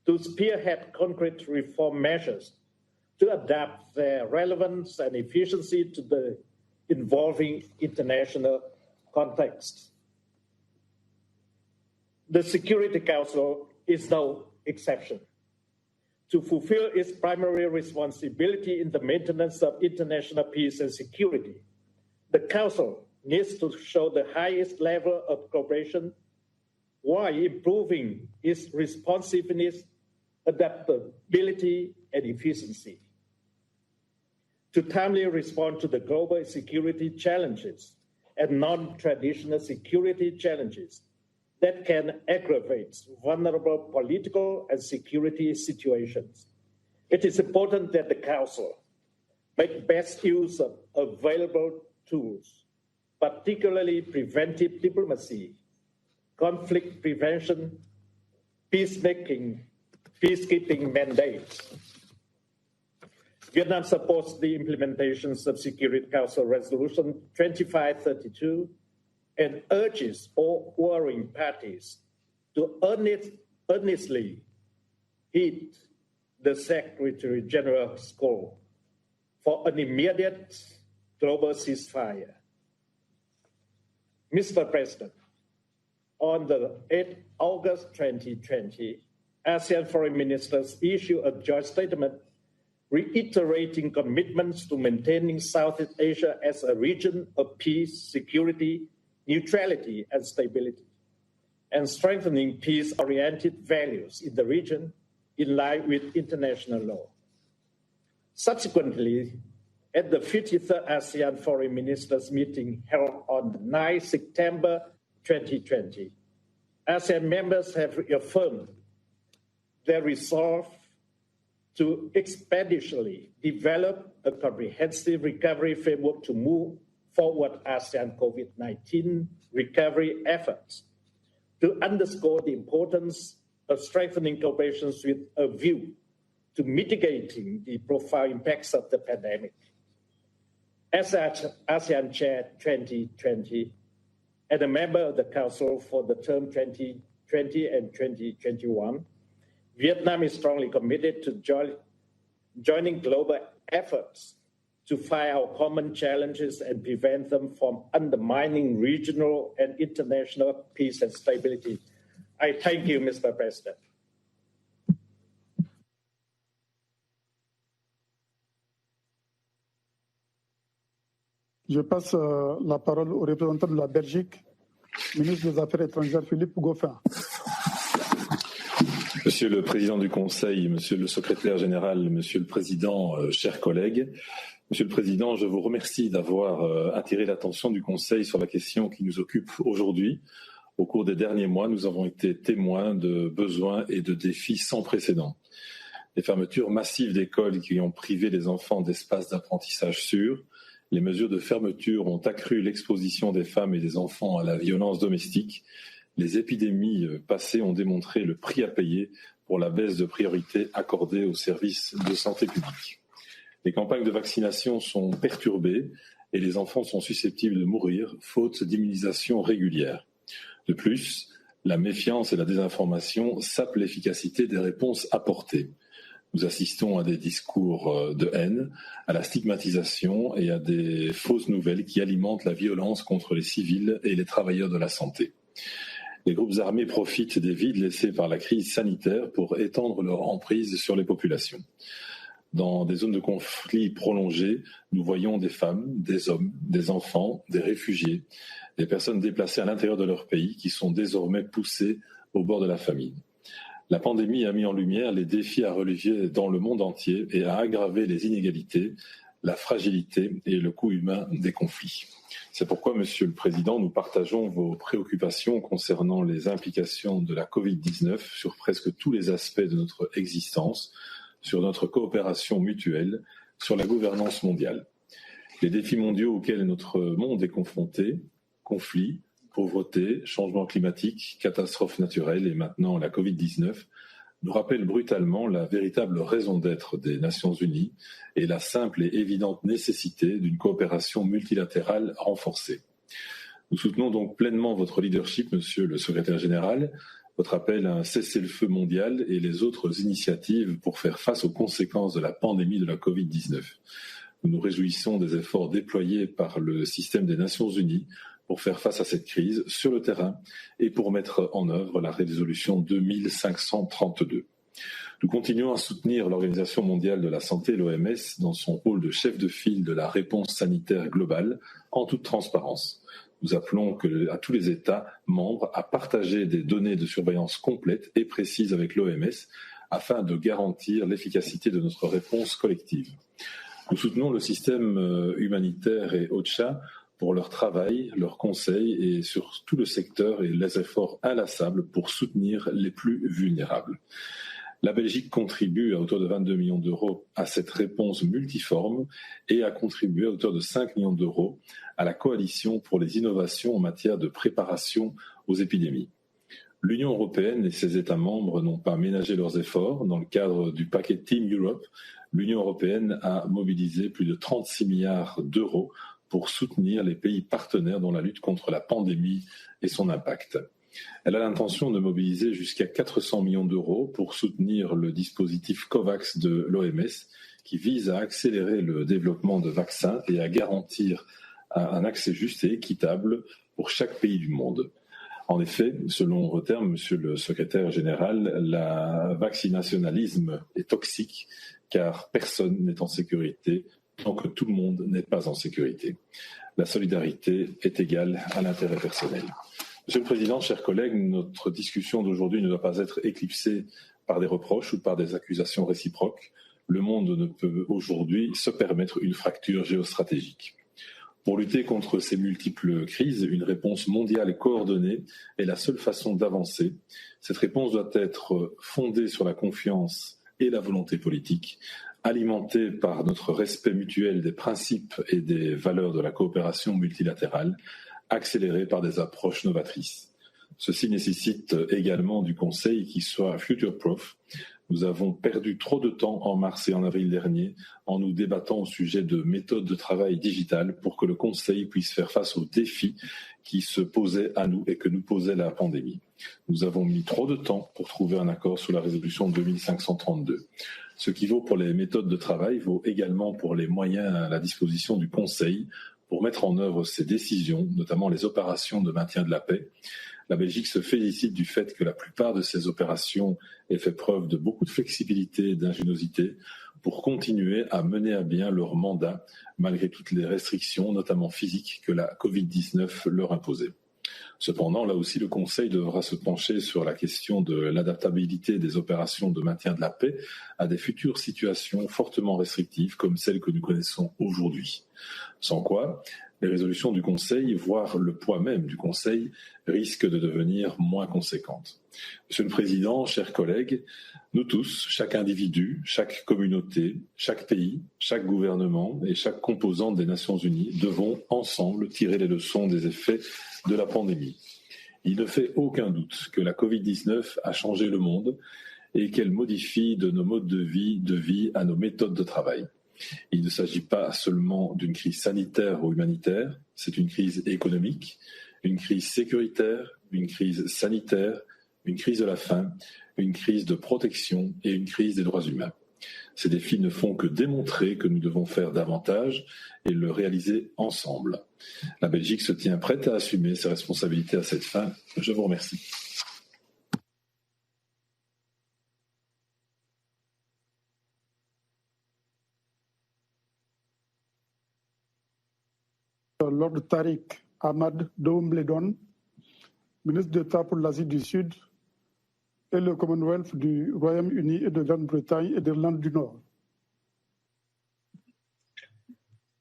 to spearhead concrete reform measures to adapt their relevance and efficiency to the evolving international context. The Security Council is no exception. To fulfill its primary responsibility in the maintenance of international peace and security, the Council needs to show the highest level of cooperation while improving its responsiveness, adaptability, and efficiency. To timely respond to the global security challenges and non-traditional security challenges that can aggravate vulnerable political and security situations, it is important that the Council make best use of available tools, particularly preventive diplomacy, conflict prevention, peacekeeping mandates. Vietnam supports the implementations of Security Council Resolution 2532 and urges all warring parties to earnestly heed the Secretary General's call for an immediate global ceasefire. Mr. President, on the 8th August 2020, ASEAN foreign ministers issued a joint statement reiterating commitments to maintaining Southeast Asia as a region of peace, security, neutrality, and stability, and strengthening peace-oriented values in the region in line with international law. Subsequently, at the 53rd ASEAN Foreign Ministers meeting held on 9 September 2020, ASEAN members have reaffirmed their resolve to expeditiously develop a comprehensive recovery framework to move forward ASEAN COVID-19 recovery efforts, to underscore the importance of strengthening cooperation with a view to mitigating the profound impacts of the pandemic. As ASEAN Chair 2020 and a member of the Council for the term 2020 and 2021, Vietnam is strongly committed to joining global efforts to fight our common challenges and prevent them from undermining regional and international peace and stability. I thank you, Mr. President. Je passe la parole au représentant de la Belgique, ministre des Affaires étrangères, Philippe Goffin. Monsieur le Président du Conseil, Monsieur le Secrétaire Général, Monsieur le Président, chers collègues, Monsieur le Président, je vous remercie d'avoir attiré l'attention du Conseil sur la question qui nous occupe aujourd'hui. Au cours des derniers mois, nous avons été témoins de besoins et de défis sans précédent. Les fermetures massives d'écoles qui ont privé les enfants d'espaces d'apprentissage sûrs, les mesures de fermeture ont accru l'exposition des femmes et des enfants à la violence domestique. Les épidémies passées ont démontré le prix à payer pour la baisse de priorité accordée aux services de santé publique. Les campagnes de vaccination sont perturbées et les enfants sont susceptibles de mourir faute d'immunisation régulière. De plus, la méfiance et la désinformation sapent l'efficacité des réponses apportées. Nous assistons à des discours de haine, à la stigmatisation et à des fausses nouvelles qui alimentent la violence contre les civils et les travailleurs de la santé. Les groupes armés profitent des vides laissés par la crise sanitaire pour étendre leur emprise sur les populations. Dans des zones de conflit prolongées, nous voyons des femmes, des hommes, des enfants, des réfugiés, des personnes déplacées à l'intérieur de leur pays qui sont désormais poussées au bord de la famine. La pandémie a mis en lumière les défis à relever dans le monde entier et a aggravé les inégalités, la fragilité et le coût humain des conflits. C'est pourquoi, Monsieur le Président, nous partageons vos préoccupations concernant les implications de la COVID-19 sur presque tous les aspects de notre existence, sur notre coopération mutuelle, sur la gouvernance mondiale. Les défis mondiaux auxquels notre monde est confronté, conflits, pauvreté, changement climatique, catastrophes naturelles et maintenant la Covid-19 nous rappellent brutalement la véritable raison d'être des Nations Unies et la simple et évidente nécessité d'une coopération multilatérale renforcée. Nous soutenons donc pleinement votre leadership, Monsieur le Secrétaire général, votre appel à un cessez-le-feu mondial et les autres initiatives pour faire face aux conséquences de la pandémie de la Covid-19. Nous nous réjouissons des efforts déployés par le système des Nations Unies pour faire face à cette crise sur le terrain et pour mettre en œuvre la résolution 2532. Nous continuons à soutenir l'Organisation mondiale de la santé, l'OMS, dans son rôle de chef de file de la réponse sanitaire globale en toute transparence. Nous appelons à tous les États membres à partager des données de surveillance complètes et précises avec l'OMS afin de garantir l'efficacité de notre réponse collective. Nous soutenons le système humanitaire et OCHA pour leur travail, leurs conseils et sur tout le secteur et les efforts inlassables pour soutenir les plus vulnérables. La Belgique contribue à hauteur de 22 millions d'euros à cette réponse multiforme et a contribué à hauteur de 5 millions d'euros à la coalition pour les innovations en matière de préparation aux épidémies. L'Union européenne et ses États membres n'ont pas ménagé leurs efforts. Dans le cadre du paquet Team Europe, l'Union européenne a mobilisé plus de 36 milliards d'euros pour soutenir les pays partenaires dans la lutte contre la pandémie et son impact. Elle a l'intention de mobiliser jusqu'à 400 millions d'euros pour soutenir le dispositif COVAX de l'OMS qui vise à accélérer le développement de vaccins et à garantir un accès juste et équitable pour chaque pays du monde. En effet, selon vos termes, Monsieur le Secrétaire général, le vaccinationalisme est toxique car personne n'est en sécurité tant que tout le monde n'est pas en sécurité. La solidarité est égale à l'intérêt personnel. Monsieur le Président, chers collègues, notre discussion d'aujourd'hui ne doit pas être éclipsée par des reproches ou par des accusations réciproques. Le monde ne peut aujourd'hui se permettre une fracture géostratégique. Pour lutter contre ces multiples crises, une réponse mondiale et coordonnée est la seule façon d'avancer. Cette réponse doit être fondée sur la confiance et la volonté politique, alimentée par notre respect mutuel des principes et des valeurs de la coopération multilatérale, accélérée par des approches novatrices. Ceci nécessite également du Conseil qui soit future-proof. Nous avons perdu trop de temps en mars et en avril dernier en nous débattant au sujet de méthodes de travail digitales pour que le Conseil puisse faire face aux défis qui se posaient à nous et que nous posait la pandémie. Nous avons mis trop de temps pour trouver un accord sur la résolution 2532. Ce qui vaut pour les méthodes de travail vaut également pour les moyens à la disposition du Conseil pour mettre en œuvre ces décisions, notamment les opérations de maintien de la paix. La Belgique se félicite du fait que la plupart de ces opérations aient fait preuve de beaucoup de flexibilité et d'ingéniosité pour continuer à mener à bien leur mandat malgré toutes les restrictions, notamment physiques, que la Covid-19 leur imposait. Cependant, là aussi, le Conseil devra se pencher sur la question de l'adaptabilité des opérations de maintien de la paix à des futures situations fortement restrictives comme celles que nous connaissons aujourd'hui. Sans quoi, les résolutions du Conseil, voire le poids même du Conseil, risquent de devenir moins conséquentes. Monsieur le Président, chers collègues, nous tous, chaque individu, chaque communauté, chaque pays, chaque gouvernement et chaque composante des Nations Unies devons ensemble tirer les leçons des effets de la pandémie. Il ne fait aucun doute que la Covid-19 a changé le monde et qu'elle modifie de nos modes de vie à nos méthodes de travail. Il ne s'agit pas seulement d'une crise sanitaire ou humanitaire, c'est une crise économique, une crise sécuritaire, une crise sanitaire, une crise de la faim, une crise de protection et une crise des droits humains. Ces défis ne font que démontrer que nous devons faire davantage et le réaliser ensemble. La Belgique se tient prête à assumer ses responsabilités à cette fin. Je vous remercie. Lord Tariq Ahmad Doumbledon, ministre d'État pour l'Asie du Sud et le Commonwealth du Royaume-Uni et de Grande-Bretagne et d'Irlande du Nord.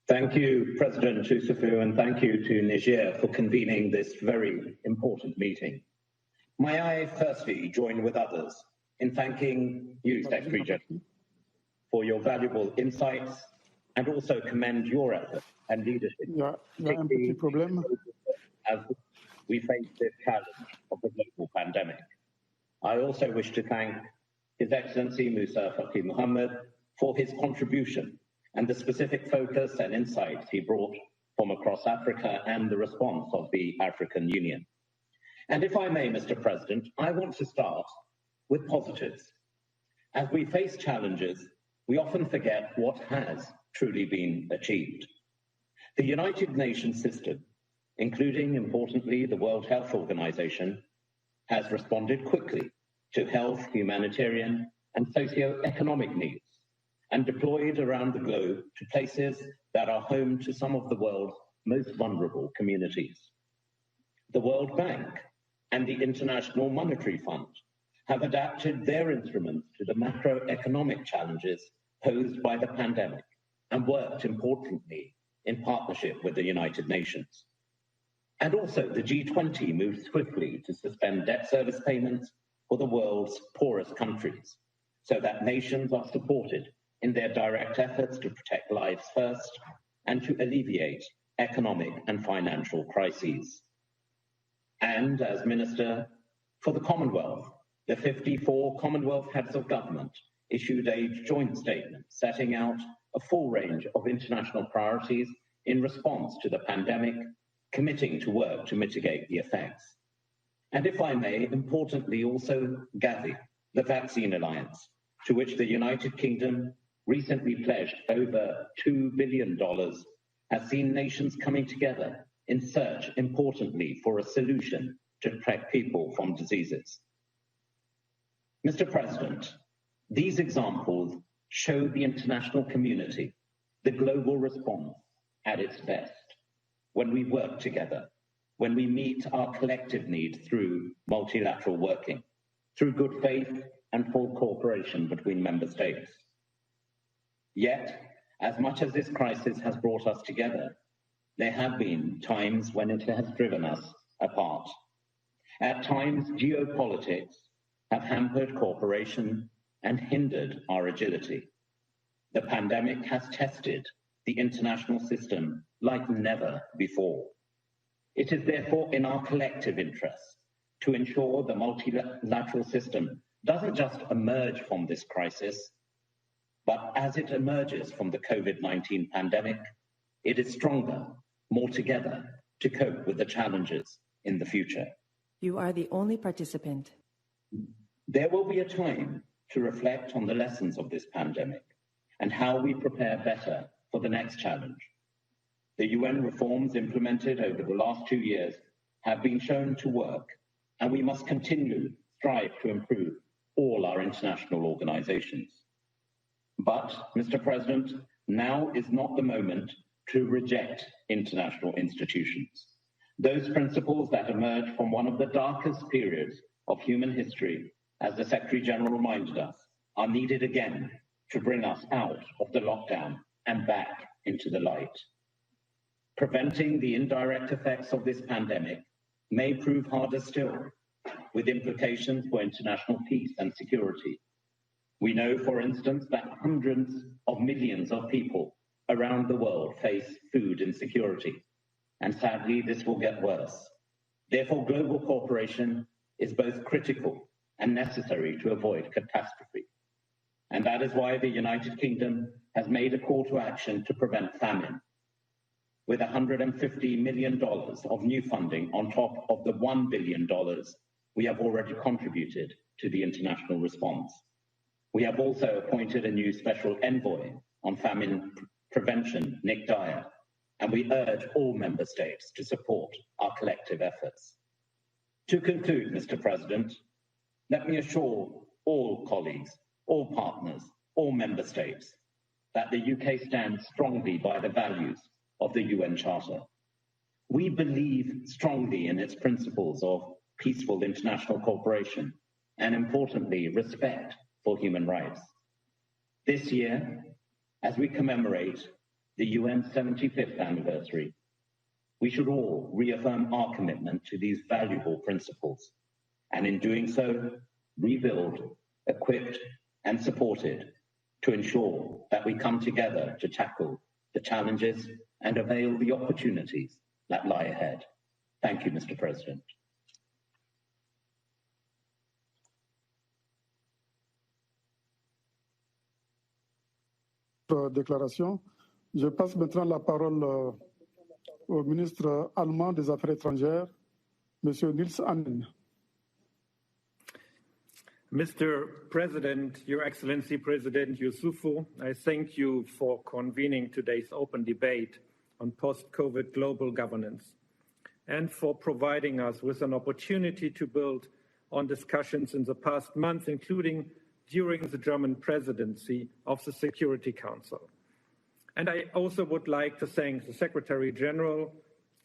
Thank you, President Youssoufou, and thank you to Niger for convening this very important meeting. May I firstly join with others in thanking you, Secretary General, for your valuable insights and also commend your effort and leadership. Il y a un petit problème. we face this challenge of the global pandemic. I also wish to thank His Excellency Musa Faki Muhammad for his contribution and the specific focus and insights he brought from across Africa and the response of the African Union. And if I may, Mr. President, I want to start with positives. As we face challenges, we often forget what has truly been achieved. The United Nations system, including, importantly, the World Health Organization, has responded quickly to health, humanitarian, and socio-economic needs, and deployed around the globe to places that are home to some of the world's most vulnerable communities. The World Bank and the International Monetary Fund have adapted their instruments to the macroeconomic challenges posed by the pandemic and worked importantly in partnership with the United Nations. And also the G20 moved swiftly to suspend debt service payments for the world's poorest countries so that nations are supported in their direct efforts to protect lives first and to alleviate economic and financial crises. And as Minister for the Commonwealth, the 54 Commonwealth heads of government issued a joint statement setting out a full range of international priorities in response to the pandemic, committing to work to mitigate the effects. And if I may, importantly also Gavi, the Vaccine Alliance, to which the United Kingdom recently pledged over $2 billion, has seen nations coming together in search, importantly, for a solution to protect people from diseases. Mr. President, these examples show the international community the global response at its best when we work together, when we meet our collective needs through multilateral working, through good faith and full cooperation between member states. Yet, as much as this crisis has brought us together, there have been times when it has driven us apart. At times, geopolitics have hampered cooperation and hindered our agility. The pandemic has tested the international system like never before. It is therefore in our collective interest to ensure the multilateral system doesn't just emerge from this crisis, but as it emerges from the COVID-19 pandemic, it is stronger, more together to cope with the challenges in the future. You are the only participant. There will be a time to reflect on the lessons of this pandemic and how we prepare better for the next challenge. The UN reforms implemented over the last 2 years have been shown to work, and we must continue to strive to improve all our international organizations. But, Mr. President, now is not the moment to reject international institutions. Those principles that emerged from one of the darkest periods of human history, as the Secretary General reminded us, are needed again to bring us out of the lockdown and back into the light. Preventing the indirect effects of this pandemic may prove harder still, with implications for international peace and security. We know, for instance, that hundreds of millions of people around the world face food insecurity, and sadly, this will get worse. Therefore, global cooperation is both critical and necessary to avoid catastrophe. And that is why the United Kingdom has made a call to action to prevent famine, with $150 million of new funding on top of the $1 billion we have already contributed to the international response. We have also appointed a new special envoy on famine prevention, Nick Dyer, and we urge all member states to support our collective efforts. To conclude, Mr. President, let me assure all colleagues, all partners, all member states that the UK stands strongly by the values of the UN Charter. We believe strongly in its principles of peaceful international cooperation and, importantly, respect for human rights. This year, as we commemorate the UN's 75th anniversary, we should all reaffirm our commitment to these valuable principles, and in doing so, rebuild, equipped, and supported to ensure that we come together to tackle the challenges and avail the opportunities that lie ahead. Thank you, Mr. President. Déclaration. Je passe maintenant la parole au ministre allemand des Affaires étrangères, M. Niels Annen. Mr. President, Your Excellency President Youssoufou, I thank you for convening today's open debate on post-COVID global governance and for providing us with an opportunity to build on discussions in the past month, including during the German presidency of the Security Council. And I also would like to thank the Secretary General,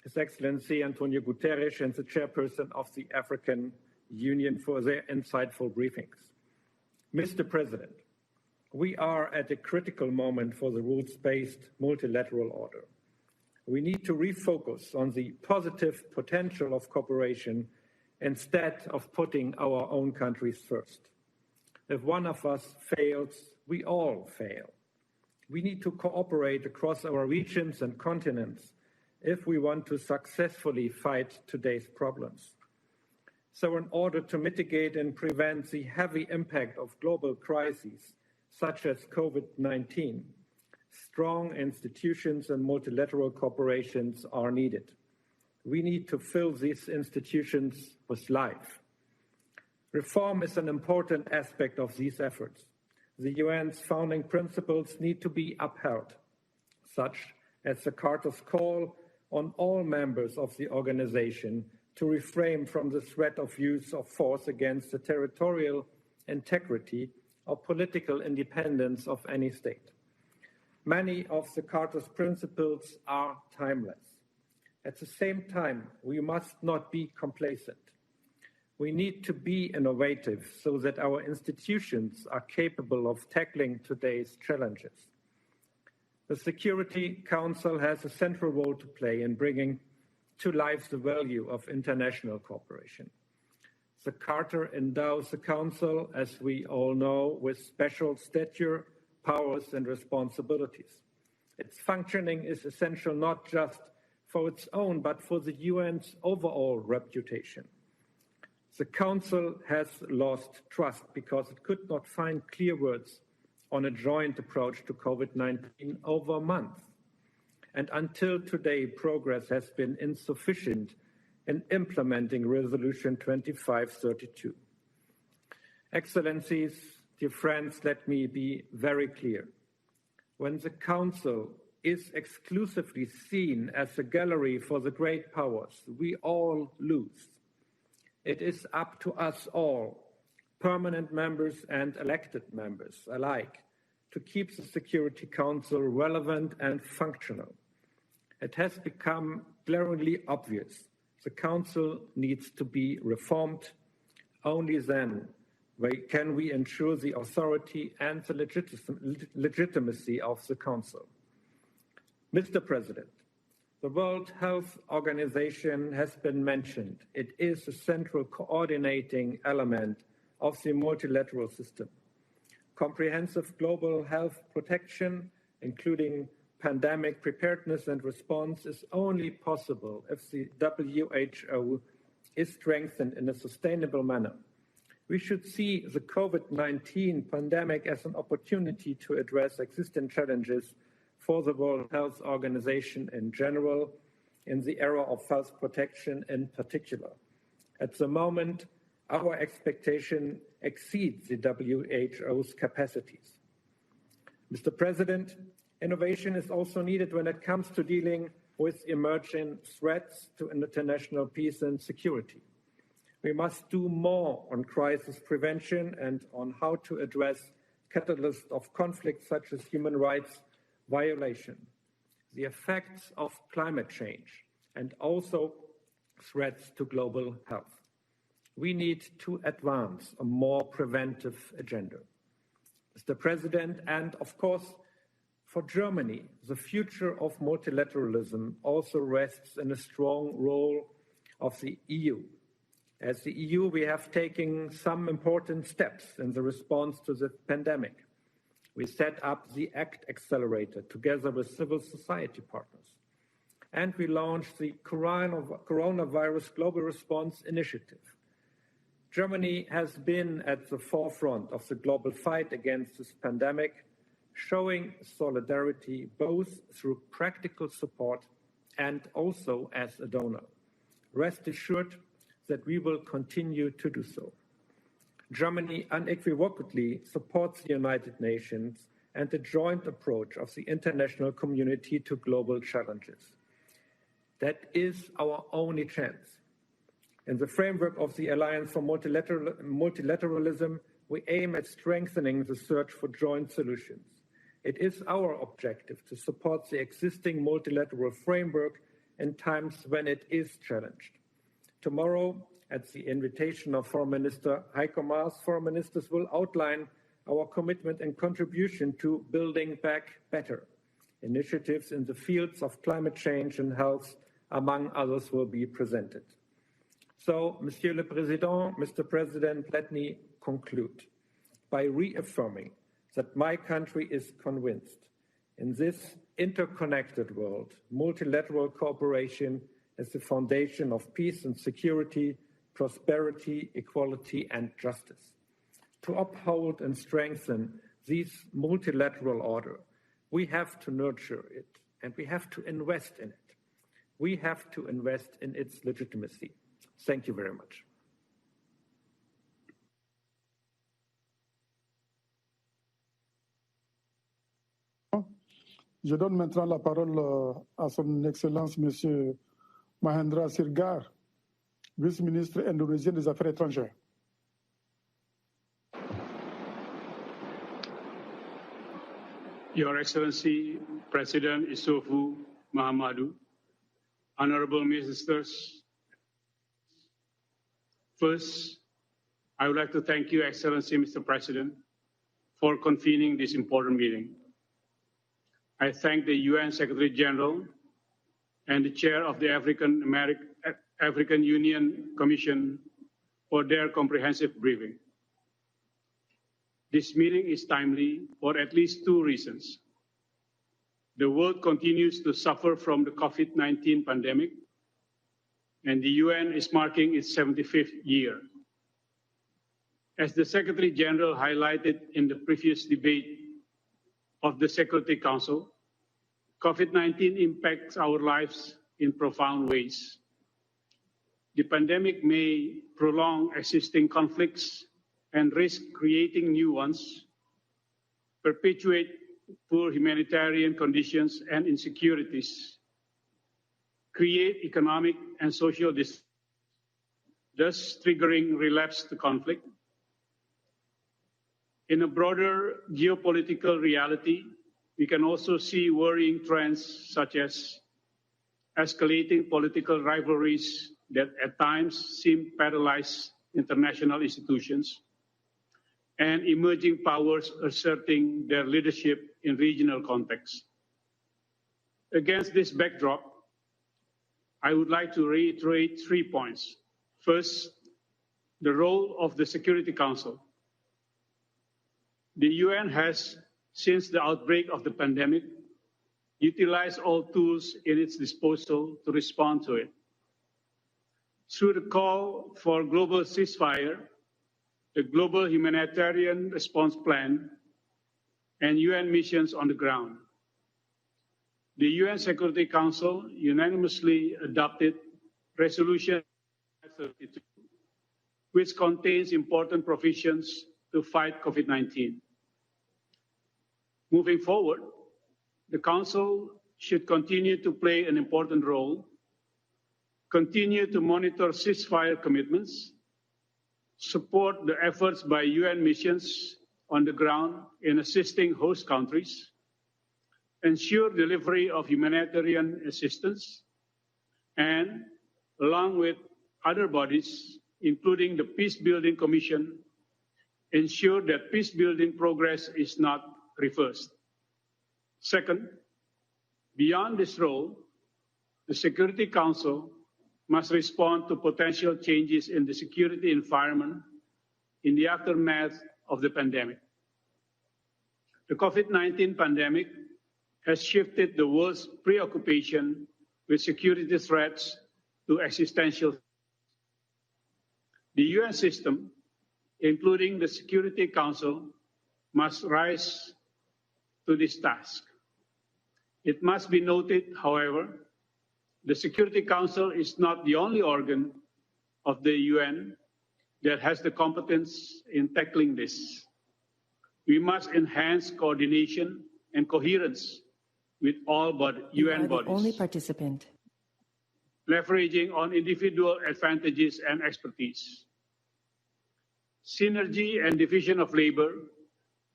His Excellency Antonio Guterres, and the chairperson of the African Union for their insightful briefings. Mr. President, we are at a critical moment for the rules-based multilateral order. We need to refocus on the positive potential of cooperation instead of putting our own countries first. If one of us fails, we all fail. We need to cooperate across our regions and continents if we want to successfully fight today's problems. So in order to mitigate and prevent the heavy impact of global crises, such as COVID-19, strong institutions and multilateral corporations are needed. We need to fill these institutions with life. Reform is an important aspect of these efforts. The UN's founding principles need to be upheld, such as the Charter's call on all members of the organization to refrain from the threat of use of force against the territorial integrity or political independence of any state. Many of the Charter's principles are timeless. At the same time, we must not be complacent. We need to be innovative so that our institutions are capable of tackling today's challenges. The Security Council has a central role to play in bringing to life the value of international cooperation. The Charter endows the Council, as we all know, with special stature, powers, and responsibilities. Its functioning is essential not just for its own, but for the UN's overall reputation. The Council has lost trust because it could not find clear words on a joint approach to COVID-19 over months. And until today, progress has been insufficient in implementing Resolution 2532. Excellencies, dear friends, let me be very clear. When the Council is exclusively seen as a gallery for the great powers, we all lose. It is up to us all, permanent members and elected members alike, to keep the Security Council relevant and functional. It has become glaringly obvious the Council needs to be reformed. Only then can we ensure the authority and the legitimacy of the Council. Mr. President, the World Health Organization has been mentioned. It is a central coordinating element of the multilateral system. Comprehensive global health protection, including pandemic preparedness and response, is only possible if the WHO is strengthened in a sustainable manner. We should see the COVID-19 pandemic as an opportunity to address existing challenges for the World Health Organization in general, in the era of health protection in particular. At the moment, our expectation exceeds the WHO's capacities. Mr. President, innovation is also needed when it comes to dealing with emerging threats to international peace and security. We must do more on crisis prevention and on how to address catalysts of conflict such as human rights violation, the effects of climate change, and also threats to global health. We need to advance a more preventive agenda. Mr. President, and of course, for Germany, the future of multilateralism also rests in a strong role of the EU. As the EU, we have taken some important steps in the response to the pandemic. We set up the ACT Accelerator together with civil society partners. and we launched the Coronavirus Global Response Initiative. Germany has been at the forefront of the global fight against this pandemic, showing solidarity both through practical support and also as a donor. Rest assured that we will continue to do so. Germany unequivocally supports the United Nations and the joint approach of the international community to global challenges. That is our only chance. In the framework of the Alliance for Multilateralism, we aim at strengthening the search for joint solutions. It is our objective to support the existing multilateral framework in times when it is challenged. Tomorrow, at the invitation of Foreign Minister Heiko Maas, foreign ministers will outline our commitment and contribution to building back better. Initiatives in the fields of climate change and health, among others, will be presented. So, Monsieur le Président, Mr. President, let me conclude by reaffirming that my country is convinced in this interconnected world, multilateral cooperation is the foundation of peace and security, prosperity, equality, and justice. To uphold and strengthen this multilateral order, we have to nurture it, and we have to invest in it. We have to invest in its legitimacy. Thank you very much. Je donne maintenant la parole à son Excellence, Monsieur Mahendra Sirgar, vice-ministre indonésien des Affaires étrangères. Your Excellency, President Issoufou Mahamadou, honorable ministers, first, I would like to thank you, Excellency, Mr. President, for convening this important meeting. I thank the UN Secretary General and the Chair of the African Union Commission for their comprehensive briefing. This meeting is timely for at least two reasons. The world continues to suffer from the COVID-19 pandemic, and the UN is marking its 75th year. As the Secretary General highlighted in the previous debate of the Security Council, COVID-19 impacts our lives in profound ways. The pandemic may prolong existing conflicts and risk creating new ones, perpetuate poor humanitarian conditions and insecurities, create economic and social distress, thus triggering relapse to conflict. In a broader geopolitical reality, we can also see worrying trends such as escalating political rivalries that at times seem to paralyze international institutions, and emerging powers asserting their leadership in regional contexts. Against this backdrop, I would like to reiterate 3 points. First, the role of the Security Council. The UN has, since the outbreak of the pandemic, utilized all tools in its disposal to respond to it. Through the call for global ceasefire, the Global Humanitarian Response Plan, and UN missions on the ground, the UN Security Council unanimously adopted Resolution 32, which contains important provisions to fight COVID-19. Moving forward, the Council should continue to play an important role, continue to monitor ceasefire commitments, support the efforts by UN missions on the ground in assisting host countries, ensure delivery of humanitarian assistance, and, along with other bodies, including the Peacebuilding Commission, ensure that peacebuilding progress is not reversed. Second, beyond this role, the Security Council must respond to potential changes in the security environment in the aftermath of the pandemic. The COVID-19 pandemic has shifted the world's preoccupation with security threats to existential. The UN system, including the Security Council, must rise to this task. It must be noted, however, the Security Council is not the only organ of the UN that has the competence in tackling this. We must enhance coordination and coherence with all UN bodies. The only participant. Leveraging on individual advantages and expertise. Synergy and division of labor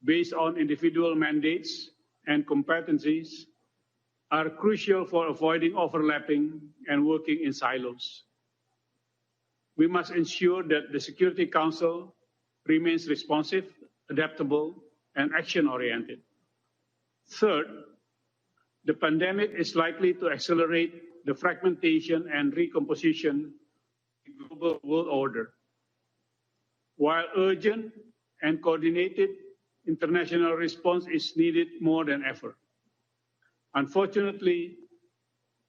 based on individual mandates and competencies are crucial for avoiding overlapping and working in silos. We must ensure that the Security Council remains responsive, adaptable, and action-oriented. Third, the pandemic is likely to accelerate the fragmentation and recomposition of the global world order. While urgent and coordinated international response is needed more than ever, unfortunately,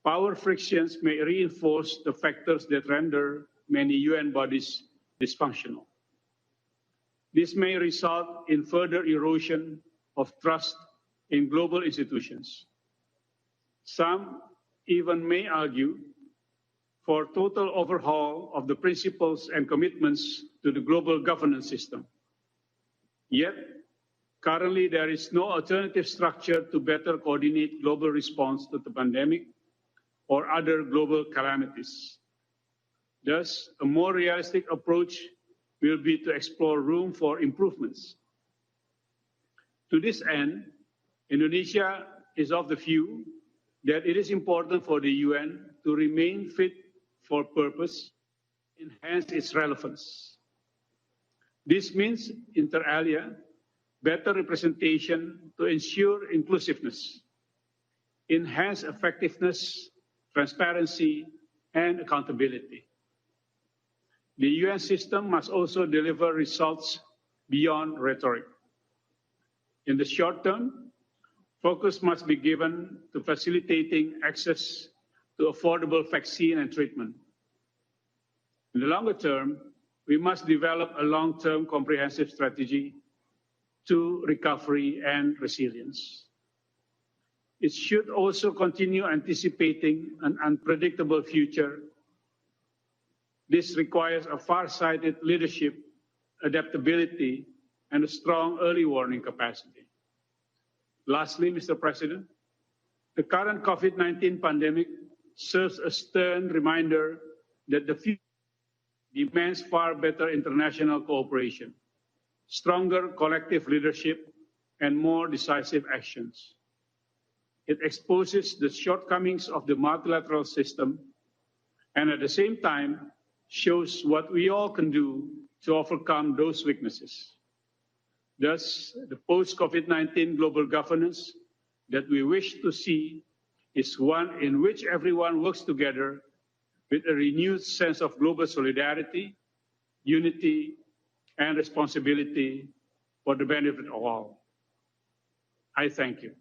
power frictions may reinforce the factors that render many UN bodies dysfunctional. This may result in further erosion of trust in global institutions. Some even may argue for total overhaul of the principles and commitments to the global governance system. Yet, currently there is no alternative structure to better coordinate global response to the pandemic or other global calamities. Thus, a more realistic approach will be to explore room for improvements. To this end, Indonesia is of the view that it is important for the UN to remain fit for purpose, enhance its relevance. This means, inter alia, better representation to ensure inclusiveness, enhance effectiveness, transparency, and accountability. The UN system must also deliver results beyond rhetoric. In the short term, focus must be given to facilitating access to affordable vaccine and treatment. In the longer term, we must develop a long-term comprehensive strategy to recovery and resilience. It should also continue anticipating an unpredictable future. This requires a far-sighted leadership, adaptability, and a strong early warning capacity. Lastly, Mr. President, the current COVID-19 pandemic serves a stern reminder that the future demands far better international cooperation, stronger collective leadership, and more decisive actions. It exposes the shortcomings of the multilateral system and at the same time shows what we all can do to overcome those weaknesses. Thus, the post-COVID-19 global governance that we wish to see is one in which everyone works together with a renewed sense of global solidarity, unity, and responsibility for the benefit of all. I thank you.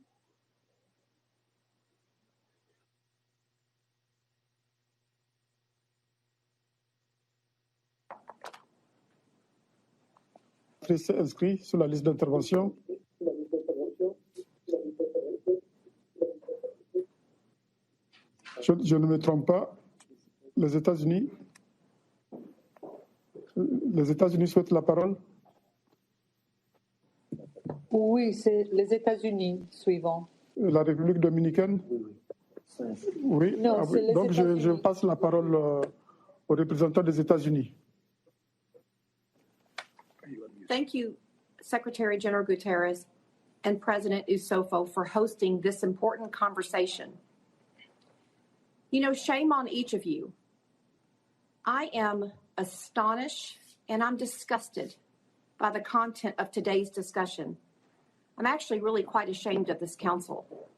Inscrit sur la liste d'intervention. Je ne me trompe pas, les États-Unis souhaitent la parole. Oui, c'est les États-Unis suivants. La République dominicaine? Oui. Non, c'est les donc États-Unis. je passe la parole au représentant des États-Unis. Thank you, Secretary General Guterres and President Issoufou, for hosting this important conversation. You know, shame on each of you. I am astonished and I'm disgusted by the content of today's discussion. I'm actually really quite ashamed of this council.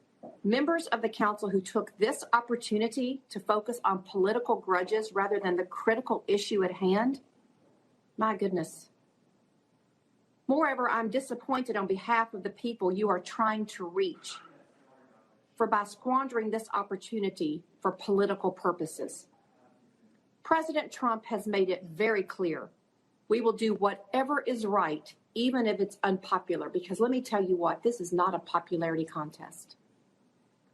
Members of the council who took this opportunity to focus on political grudges rather than the critical issue at hand, my goodness. Moreover, I'm disappointed on behalf of the people you are trying to reach. by squandering this opportunity for political purposes. President Trump has made it very clear we will do whatever is right, even if it's unpopular, because let me tell you what, this is not a popularity contest.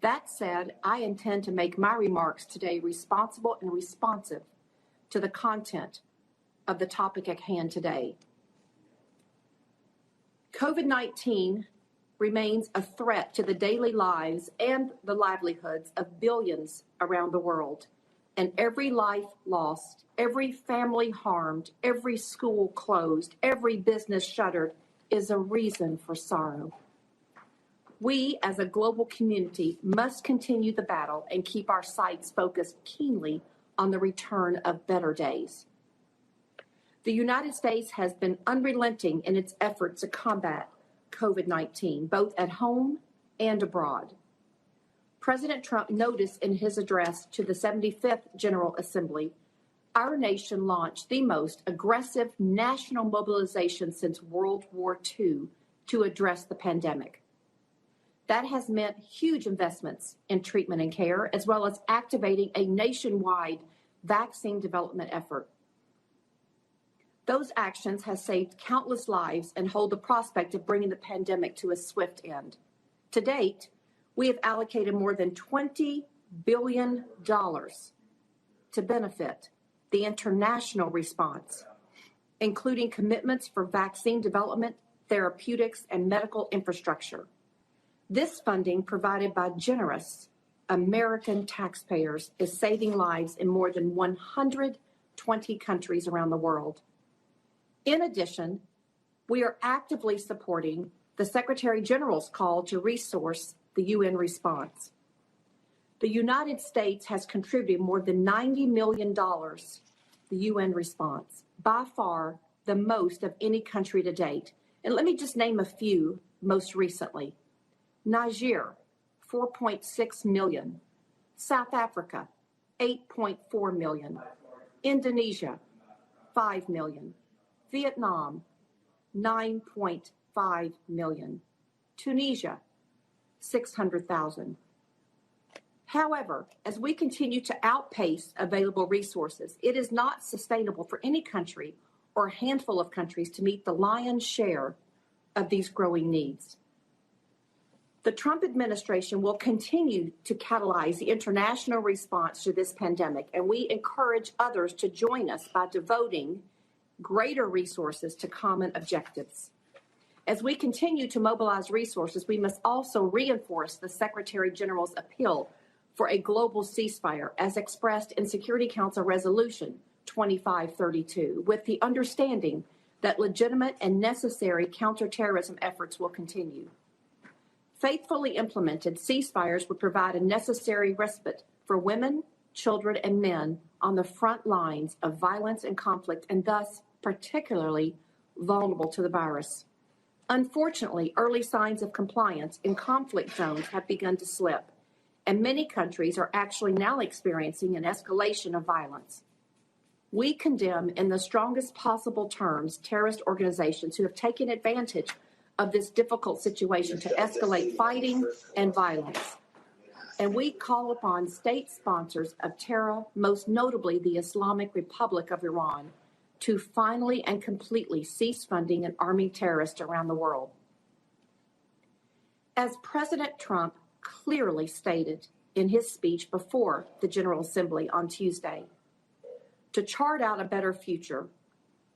That said, I intend to make my remarks today responsible and responsive to the content of the topic at hand today. COVID-19 remains a threat to the daily lives and the livelihoods of billions around the world. And every life lost, every family harmed, every school closed, every business shuttered is a reason for sorrow. We, as a global community, must continue the battle and keep our sights focused keenly on the return of better days. The United States has been unrelenting in its efforts to combat COVID-19, both at home and abroad. President Trump noticed in his address to the 75th General Assembly, our nation launched the most aggressive national mobilization since World War II to address the pandemic. That has meant huge investments in treatment and care, as well as activating a nationwide vaccine development effort. Those actions have saved countless lives and hold the prospect of bringing the pandemic to a swift end. To date, we have allocated more than $20 billion to benefit the international response, including commitments for vaccine development, therapeutics, and medical infrastructure. This funding, provided by generous American taxpayers, is saving lives in more than 120 countries around the world. In addition, we are actively supporting the Secretary General's call to resource the UN response. The United States has contributed more than $90 million to the UN response, by far the most of any country to date. And let me just name a few most recently. Niger, 4.6 million. South Africa, 8.4 million. Indonesia, 5 million. Vietnam, 9.5 million. Tunisia, 600,000. However, as we continue to outpace available resources, it is not sustainable for any country or a handful of countries to meet the lion's share of these growing needs. The Trump administration will continue to catalyze the international response to this pandemic, and we encourage others to join us by devoting greater resources to common objectives. As we continue to mobilize resources, we must also reinforce the Secretary General's appeal for a global ceasefire as expressed in Security Council Resolution 2532, with the understanding that legitimate and necessary counterterrorism efforts will continue. Faithfully implemented, ceasefires would provide a necessary respite for women, children, and men on the front lines of violence and conflict, and thus particularly vulnerable to the virus. Unfortunately, early signs of compliance in conflict zones have begun to slip, and many countries are actually now experiencing an escalation of violence. We condemn in the strongest possible terms terrorist organizations who have taken advantage of this difficult situation to escalate fighting and violence. And we call upon state sponsors of terror, most notably the Islamic Republic of Iran, to finally and completely cease funding and arming terrorists around the world. As President Trump clearly stated in his speech before the General Assembly on Tuesday, to chart out a better future,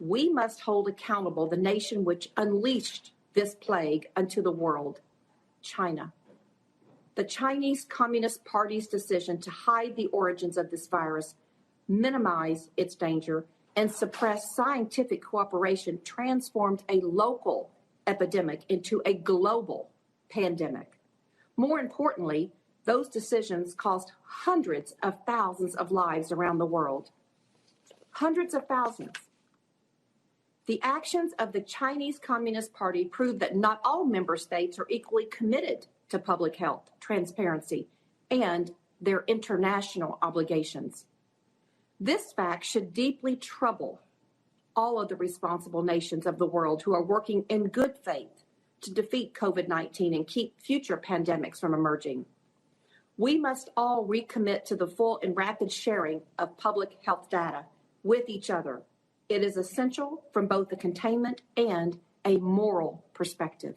we must hold accountable the nation which unleashed this plague unto the world, China. The Chinese Communist Party's decision to hide the origins of this virus, minimize its danger, and suppress scientific cooperation transformed a local epidemic into a global pandemic. More importantly, those decisions cost hundreds of thousands of lives around the world. Hundreds of thousands. The actions of the Chinese Communist Party prove that not all member states are equally committed to public health, transparency, and their international obligations. This fact should deeply trouble all of the responsible nations of the world who are working in good faith to defeat COVID-19 and keep future pandemics from emerging. We must all recommit to the full and rapid sharing of public health data with each other. It is essential from both the containment and a moral perspective.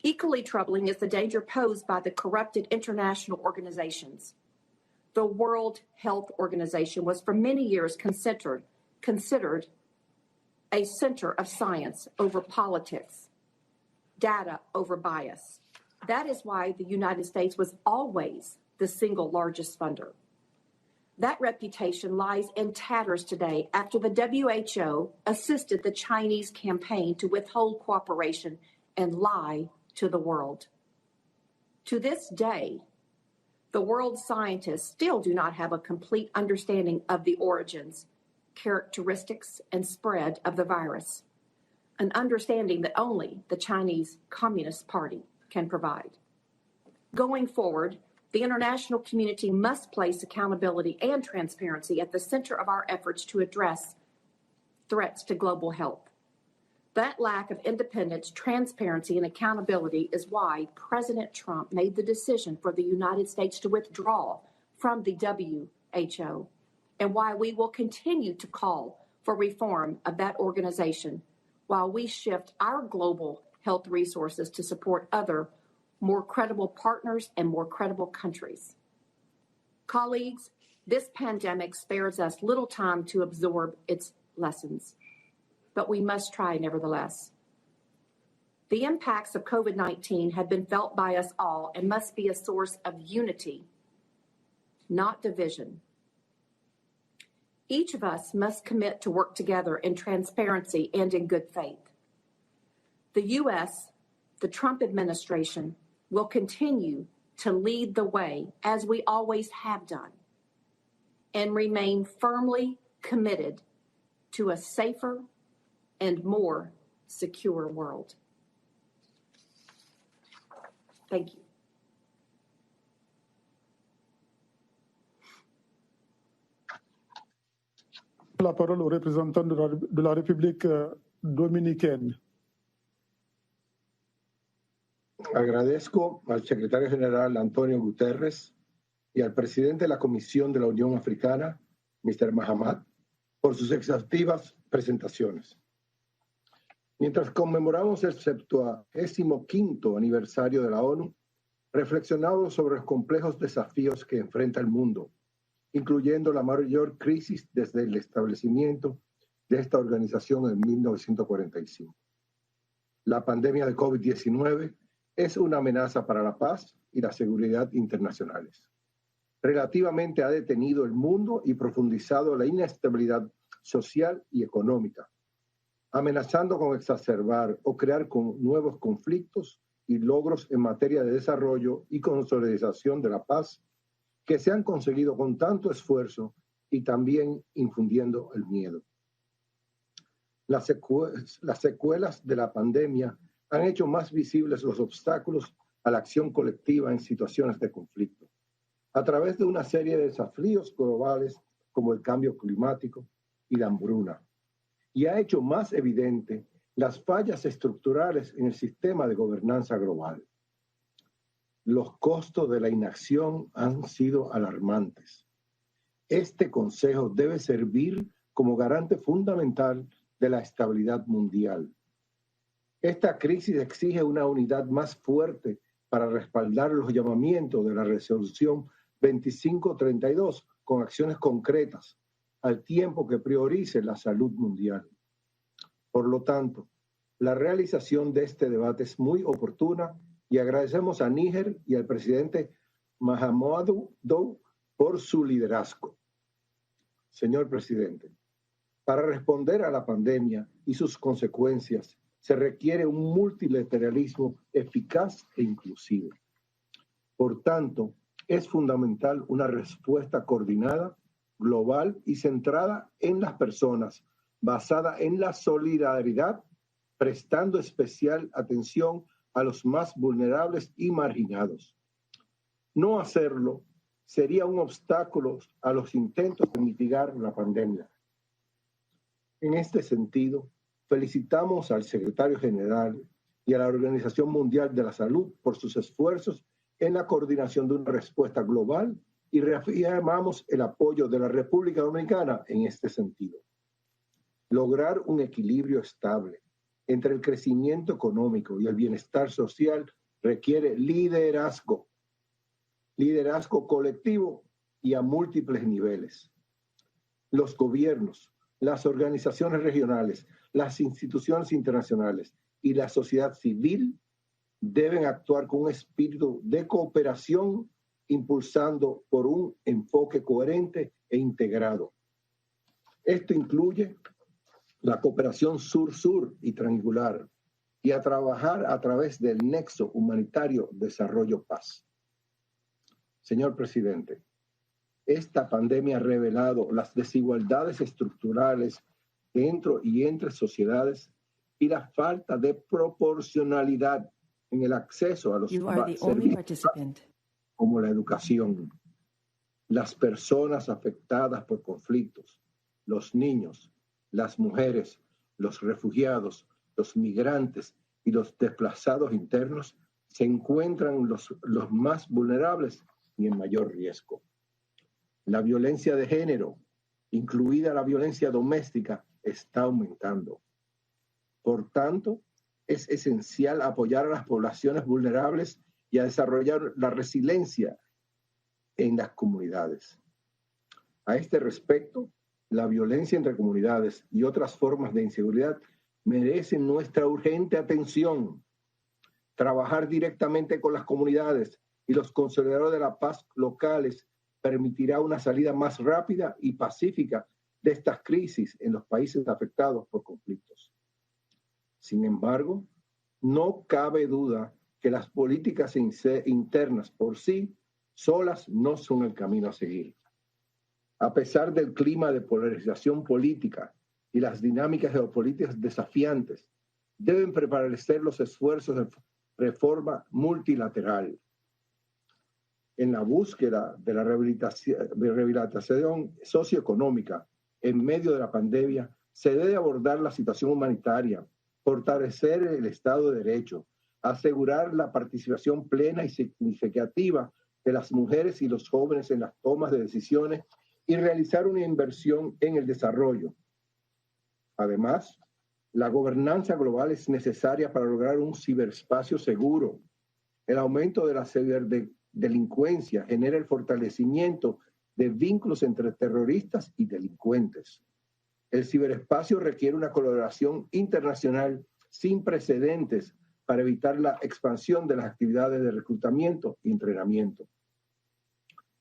Equally troubling is the danger posed by the corrupted international organizations. The World Health Organization was for many years considered a center of science over politics, data over bias. That is why the United States was always the single largest funder. That reputation lies in tatters today after the WHO assisted the Chinese campaign to withhold cooperation and lie to the world. To this day, the world's scientists still do not have a complete understanding of the origins, characteristics, and spread of the virus, an understanding that only the Chinese Communist Party can provide. Going forward, the international community must place accountability and transparency at the center of our efforts to address threats to global health. That lack of independence, transparency, and accountability is why President Trump made the decision for the United States to withdraw from the WHO, and why we will continue to call for reform of that organization while we shift our global health resources to support other, more credible partners and more credible countries. Colleagues, this pandemic spares us little time to absorb its lessons, but we must try nevertheless. The impacts of COVID-19 have been felt by us all and must be a source of unity, not division. Each of us must commit to work together in transparency and in good faith. The U.S., the Trump administration, will continue to lead the way, as we always have done, and remain firmly committed to a safer and more secure world. Thank you. La parole au représentant de la République dominicaine. Agradezco al secretario general Antonio Guterres y al presidente de la Comisión de la Unión Africana, Mr. Mahamat, por sus exhaustivas presentaciones. Mientras conmemoramos el 75º aniversario de la ONU, reflexionamos sobre los complejos desafíos que enfrenta el mundo, incluyendo la mayor crisis desde el establecimiento de esta organización en 1945. La pandemia de COVID-19 es una amenaza para la paz y la seguridad internacionales. Relativamente ha detenido el mundo y profundizado la inestabilidad social y económica, amenazando con exacerbar o crear nuevos conflictos y logros en materia de desarrollo y consolidación de la paz que se han conseguido con tanto esfuerzo y también infundiendo el miedo. Las secuelas de la pandemia han hecho más visibles los obstáculos a la acción colectiva en situaciones de conflicto, a través de una serie de desafíos globales como el cambio climático y la hambruna, y ha hecho más evidente las fallas estructurales en el sistema de gobernanza global. Los costos de la inacción han sido alarmantes. Este Consejo debe servir como garante fundamental de la estabilidad mundial. Esta crisis exige una unidad más fuerte para respaldar los llamamientos de la Resolución 2532 con acciones concretas, al tiempo que priorice la salud mundial. Por lo tanto, la realización de este debate es muy oportuna y agradecemos a Níger y al presidente Mahamadou por su liderazgo. Señor presidente, para responder a la pandemia y sus consecuencias, se requiere un multilateralismo eficaz e inclusivo. Por tanto, es fundamental una respuesta coordinada, global y centrada en las personas, basada en la solidaridad, prestando especial atención a los más vulnerables y marginados. No hacerlo sería un obstáculo a los intentos de mitigar la pandemia. En este sentido, felicitamos al secretario general y a la Organización Mundial de la Salud por sus esfuerzos en la coordinación de una respuesta global y reafirmamos el apoyo de la República Dominicana en este sentido. Lograr un equilibrio estable entre el crecimiento económico y el bienestar social requiere liderazgo colectivo y a múltiples niveles. Los gobiernos, las organizaciones regionales, las instituciones internacionales y la sociedad civil deben actuar con un espíritu de cooperación, impulsando por un enfoque coherente e integrado. Esto incluye la cooperación sur-sur y triangular y a trabajar a través del nexo humanitario desarrollo-paz. Señor presidente, esta pandemia ha revelado las desigualdades estructurales dentro y entre sociedades y la falta de proporcionalidad en el acceso a los servicios como la educación. Las personas afectadas por conflictos, los niños, las mujeres, los refugiados, los migrantes y los desplazados internos se encuentran los más vulnerables y en mayor riesgo. La violencia de género, incluida la violencia doméstica, está aumentando. Por tanto, es esencial apoyar a las poblaciones vulnerables y a desarrollar la resiliencia en las comunidades. A este respecto, la violencia entre comunidades y otras formas de inseguridad merecen nuestra urgente atención. Trabajar directamente con las comunidades y los conservadores de la paz locales permitirá una salida más rápida y pacífica de estas crisis en los países afectados por conflictos. Sin embargo, no cabe duda que las políticas internas por sí solas no son el camino a seguir. A pesar del clima de polarización política y las dinámicas geopolíticas desafiantes, deben prevalecer los esfuerzos de reforma multilateral. En la búsqueda de la rehabilitación socioeconómica en medio de la pandemia, se debe abordar la situación humanitaria, fortalecer el Estado de Derecho, asegurar la participación plena y significativa de las mujeres y los jóvenes en las tomas de decisiones y realizar una inversión en el desarrollo. Además, la gobernanza global es necesaria para lograr un ciberespacio seguro. El aumento de la ciberdelincuencia genera el fortalecimiento de vínculos entre terroristas y delincuentes. El ciberespacio requiere una colaboración internacional sin precedentes para evitar la expansión de las actividades de reclutamiento y entrenamiento.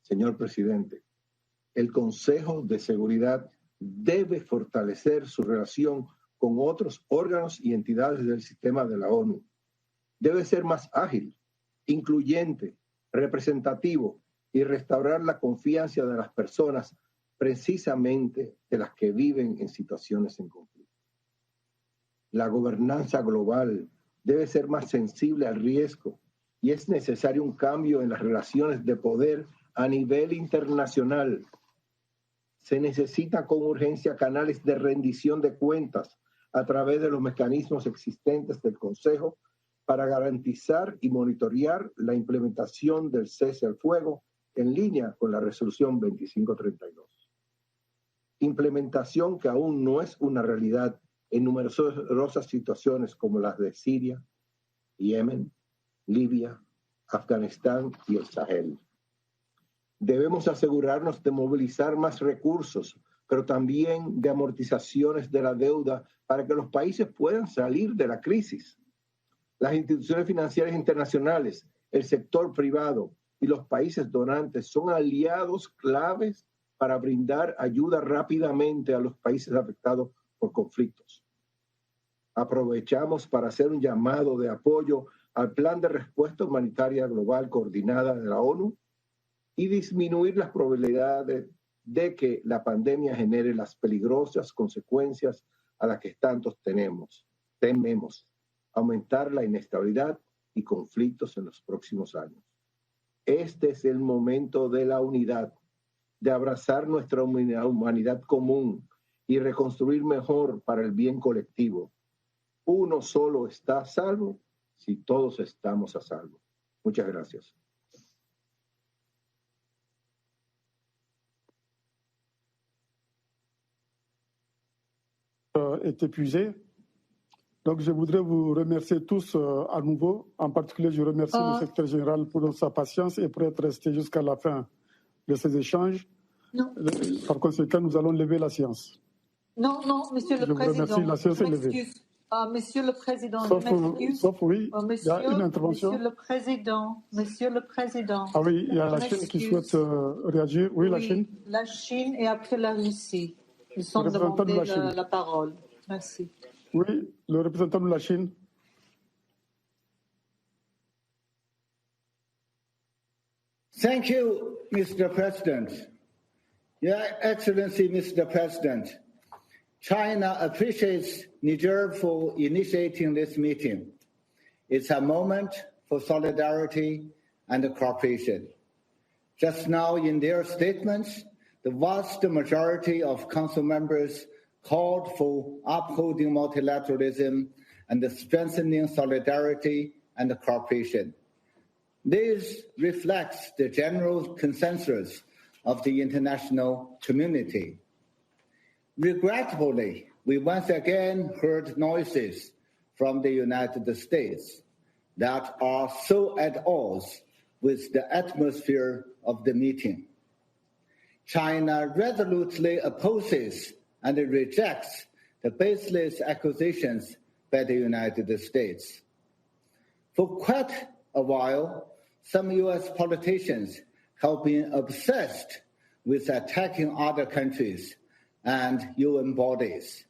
Señor presidente, el Consejo de Seguridad debe fortalecer su relación con otros órganos y entidades del sistema de la ONU. Debe ser más ágil, incluyente, representativo y restaurar la confianza de las personas, precisamente de las que viven en situaciones en conflicto. La gobernanza global debe ser más sensible al riesgo y es necesario un cambio en las relaciones de poder a nivel internacional. Se necesita con urgencia canales de rendición de cuentas a través de los mecanismos existentes del Consejo para garantizar y monitorear la implementación del cese al fuego en línea con la resolución 2532. Implementación que aún no es una realidad en numerosas situaciones como las de Siria, Yemen, Libia, Afganistán y el Sahel. Debemos asegurarnos de movilizar más recursos, pero también de amortizaciones de la deuda para que los países puedan salir de la crisis. Las instituciones financieras internacionales, el sector privado y los países donantes son aliados claves para brindar ayuda rápidamente a los países afectados por conflictos. Aprovechamos para hacer un llamado de apoyo al Plan de Respuesta Humanitaria Global Coordinada de la ONU y disminuir las probabilidades de que la pandemia genere las peligrosas consecuencias a las que tantos tememos, aumentar la inestabilidad y conflictos en los próximos años. Este es el momento de la unidad, de abrazar nuestra humanidad común y reconstruir mejor para el bien colectivo. Uno solo está a salvo si todos estamos a salvo. Muchas gracias. est épuisé. Donc, je voudrais vous remercier tous à nouveau. En particulier, je remercie le secrétaire général pour sa patience et pour être resté jusqu'à la fin de ces échanges. Non. Par conséquent, nous allons lever la séance. Non, Monsieur le Président. Je vous remercie, la séance est levée. Monsieur le Président, sauf oui, il y a une intervention. Monsieur le Président. Ah oui, il y a la Chine qui souhaite réagir. Oui, la Chine. La Chine et après la Russie. Ils sont demandés la parole. Merci. Oui, le représentant de la Chine. Thank you, Mr. President. Your Excellency, Mr. President, China appreciates Niger for initiating this meeting. It's a moment for solidarity and cooperation. Just now in their statements, the vast majority of Council members called for upholding multilateralism and strengthening solidarity and cooperation. This reflects the general consensus of the international community. Regrettably, we once again heard noises from the United States that are so at odds with the atmosphere of the meeting. China resolutely opposes and rejects the baseless accusations by the United States. For quite a while, some U.S. politicians have been obsessed with attacking other countries and UN bodies,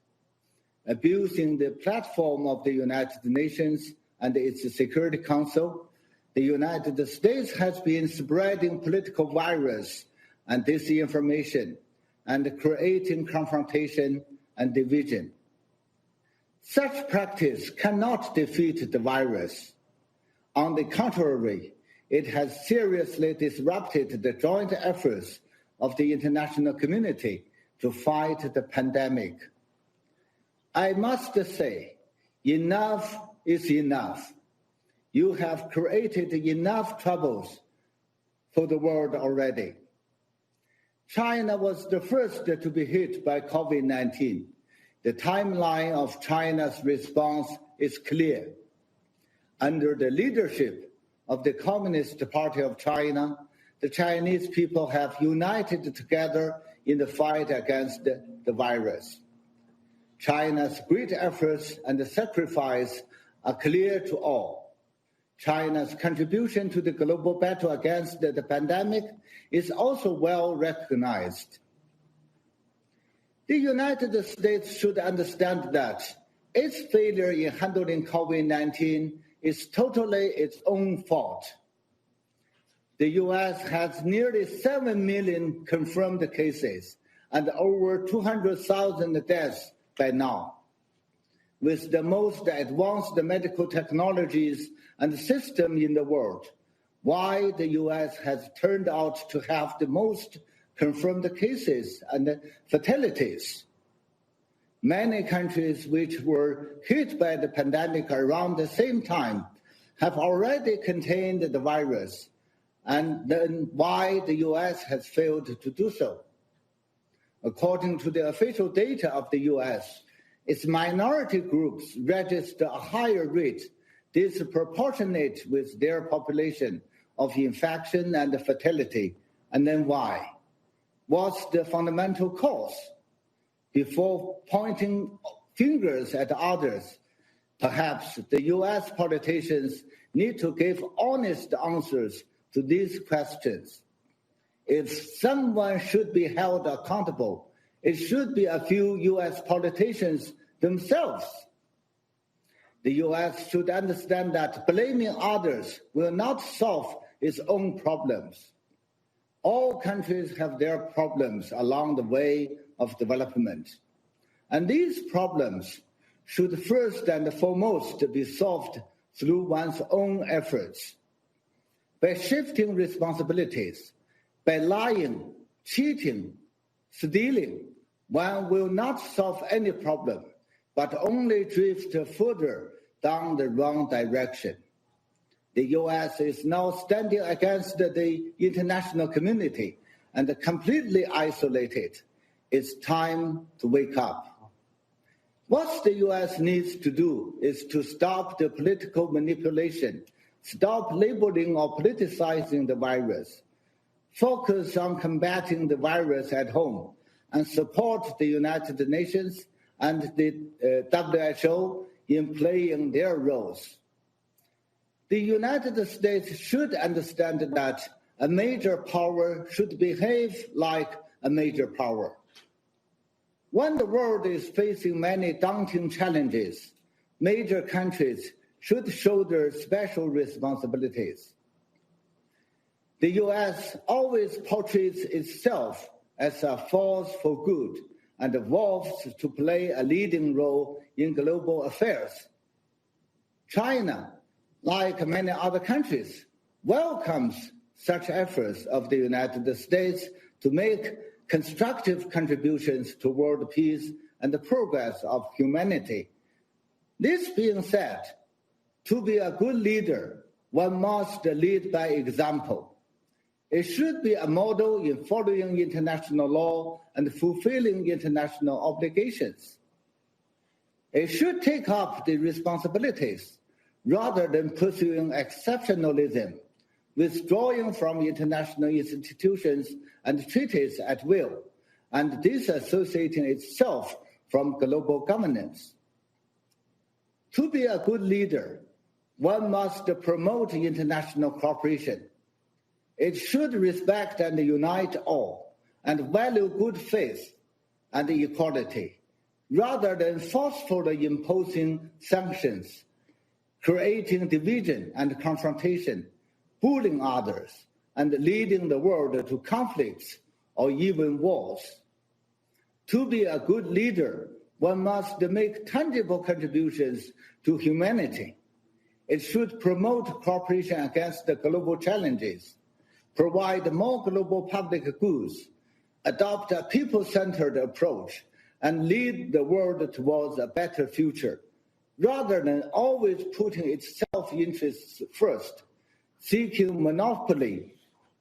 abusing the platform of the United Nations and its Security Council. The United States has been spreading political virus and disinformation and creating confrontation and division. Such practice cannot defeat the virus. On the contrary, it has seriously disrupted the joint efforts of the international community to fight the pandemic. I must say, enough is enough. You have created enough troubles for the world already. China was the first to be hit by COVID-19. The timeline of China's response is clear. Under the leadership of the Communist Party of China, the Chinese people have united together in the fight against the virus. China's great efforts and sacrifice are clear to all. China's contribution to the global battle against the pandemic is also well recognized. The United States should understand that its failure in handling COVID-19 is totally its own fault. The U.S. has nearly 7 million confirmed cases and over 200,000 deaths by now. With the most advanced medical technologies and system in the world, why the U.S. has turned out to have the most confirmed cases and fatalities. Many countries which were hit by the pandemic around the same time have already contained the virus, and then why the U.S. has failed to do so. According to the official data of the U.S., its minority groups register a higher rate disproportionate with their population of infection and fatality. And then why? What's the fundamental cause? Before pointing fingers at others, perhaps the U.S. politicians need to give honest answers to these questions. If someone should be held accountable, it should be a few U.S. politicians themselves. The U.S. should understand that blaming others will not solve its own problems. All countries have their problems along the way of development. And these problems should first and foremost be solved through one's own efforts. By shifting responsibilities, by lying, cheating, stealing, one will not solve any problem, but only drift further down the wrong direction. The U.S. is now standing against the international community and completely isolated. It's time to wake up. What the US needs to do is to stop the political manipulation, stop labeling or politicizing the virus, focus on combating the virus at home, and support the United Nations and the WHO in playing their roles. The United States should understand that a major power should behave like a major power. When the world is facing many daunting challenges, major countries should shoulder special responsibilities. The US always portrays itself as a force for good and evolves to play a leading role in global affairs. China, like many other countries, welcomes such efforts of the United States to make constructive contributions to world peace and the progress of humanity. This being said, to be a good leader, one must lead by example. It should be a model in following international law and fulfilling international obligations. It should take up the responsibilities rather than pursuing exceptionalism, withdrawing from international institutions and treaties at will, and disassociating itself from global governance. To be a good leader, one must promote international cooperation. It should respect and unite all, and value good faith and equality, rather than forcefully imposing sanctions, creating division and confrontation, bullying others, and leading the world to conflicts or even wars. To be a good leader, one must make tangible contributions to humanity. It should promote cooperation against the global challenges, provide more global public goods, adopt a people-centered approach, and lead the world towards a better future, rather than always putting its self-interests first, seeking monopoly,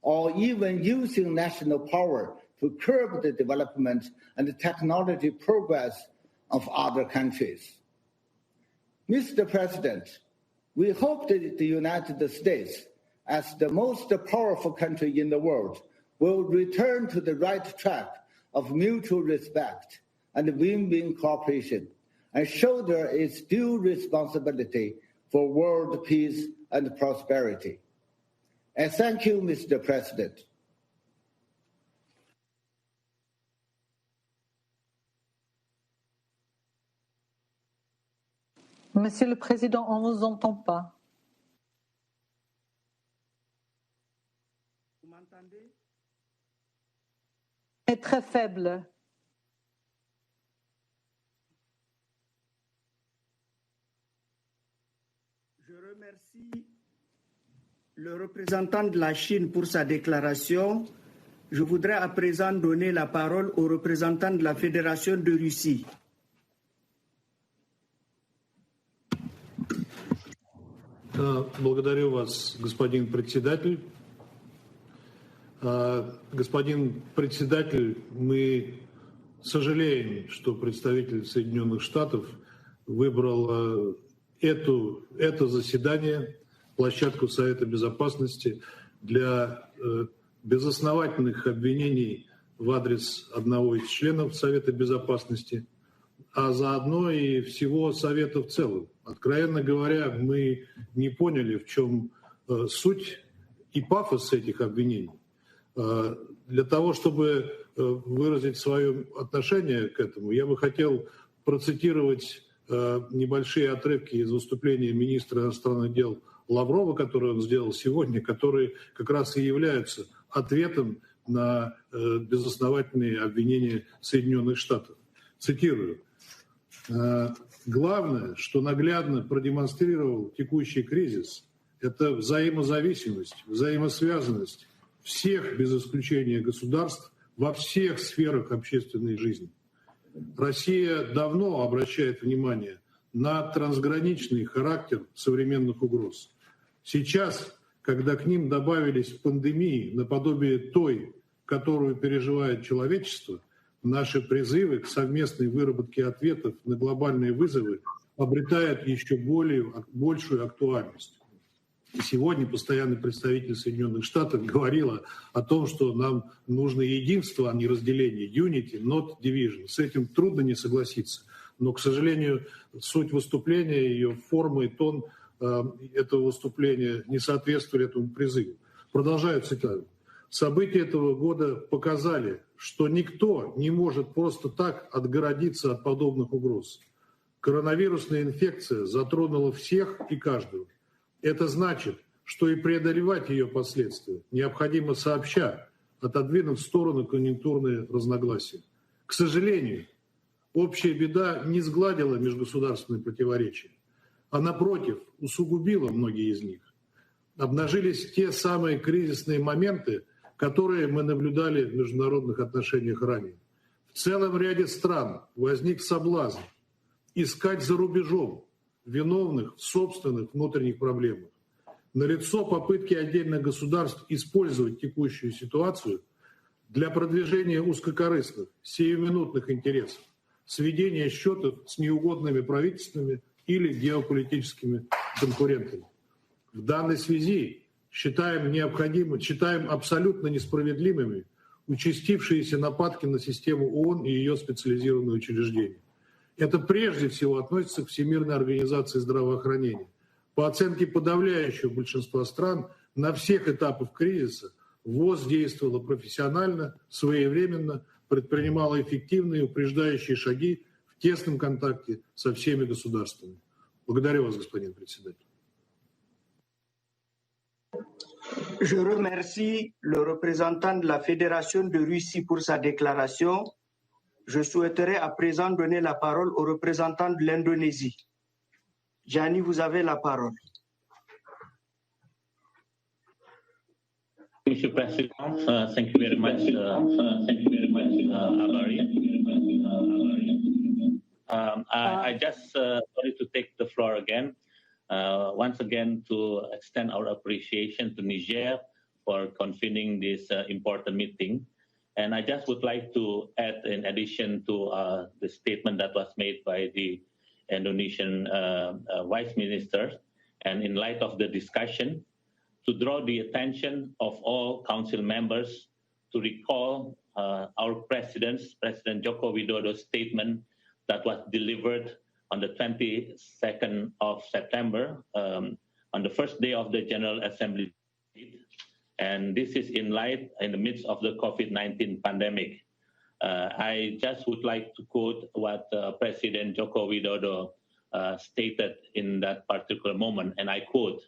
or even using national power to curb the development and the technology progress of other countries. Mr. President, we hope that the United States, as the most powerful country in the world, will return to the right track of mutual respect and win-win cooperation, and shoulder its due responsibility for world peace and prosperity. And thank you, Mr. President. Monsieur le Président, on ne vous entend pas. Vous m'entendez? C'est très faible. Je remercie le représentant de la Chine pour sa déclaration. Je voudrais à présent donner la parole au représentant de la Fédération de Russie. Благодарю вас, господин председатель. Господин председатель, мы сожалеем, что представитель Соединенных Штатов выбрал это заседание, площадку Совета Безопасности, для безосновательных обвинений в адрес одного из членов Совета Безопасности, а заодно и всего Совета в целом. Откровенно говоря, мы не поняли, в чем суть и пафос этих обвинений. Для того, чтобы выразить свое отношение к этому, я бы хотел процитировать небольшие отрывки из выступления министра иностранных дел Лаврова, которое он сделал сегодня, которые как раз и являются ответом на безосновательные обвинения Соединенных Штатов. Цитирую. «Главное, что наглядно продемонстрировал текущий кризис, это взаимозависимость, взаимосвязанность всех без исключения государств во всех сферах общественной жизни. Россия давно обращает внимание на трансграничный характер современных угроз. Сейчас, когда к ним добавились пандемии наподобие той, которую переживает человечество, наши призывы к совместной выработке ответов на глобальные вызовы обретают еще большую актуальность. И сегодня постоянный представитель Соединенных Штатов говорила о том, что нам нужно единство, а не разделение. Unity, not division. С этим трудно не согласиться. Но, к сожалению, суть выступления, ее форма и тон этого выступления не соответствовали этому призыву. Продолжаю цитату. События этого года показали, что никто не может просто так отгородиться от подобных угроз. Коронавирусная инфекция затронула всех и каждого. Это значит, что и преодолевать ее последствия необходимо сообща, отодвинув в сторону конъюнктурные разногласия. К сожалению, общая беда не сгладила межгосударственные противоречия, а напротив, усугубила многие из них. Обнажились те самые кризисные моменты, которые мы наблюдали в международных отношениях ранее. В целом ряде стран возник соблазн искать за рубежом виновных в собственных внутренних проблемах. Налицо попытки отдельных государств использовать текущую ситуацию для продвижения узкокорыстных, сиюминутных интересов, сведения счетов с неугодными правительствами или геополитическими конкурентами. В данной связи считаем абсолютно несправедливыми участившиеся нападки на систему ООН и ее специализированные учреждения. Это прежде всего относится к Всемирной организации здравоохранения. По оценке подавляющего большинства стран, на всех этапах кризиса ВОЗ действовала профессионально, своевременно, предпринимала эффективные упреждающие шаги в тесном контакте со всеми государствами. Благодарю вас, господин председатель. Je remercie le représentant de la Fédération de Russie pour sa déclaration. Je souhaiterais à présent donner la parole au représentant de l'Indonésie. Gianni, vous avez la parole. Mr. President, thank you very much, Abari. I just wanted to take the floor again, once again to extend our appreciation to Niger for convening this important meeting. And I just would like to add, in addition to the statement that was made by the Indonesian Vice Minister, and in light of the discussion, to draw the attention of all Council members to recall our President Joko Widodo's statement that was delivered on the 22nd of September, on the first day of the General Assembly. And this is in the midst of the COVID-19 pandemic. I just would like to quote what President Joko Widodo stated in that particular moment, and I quote,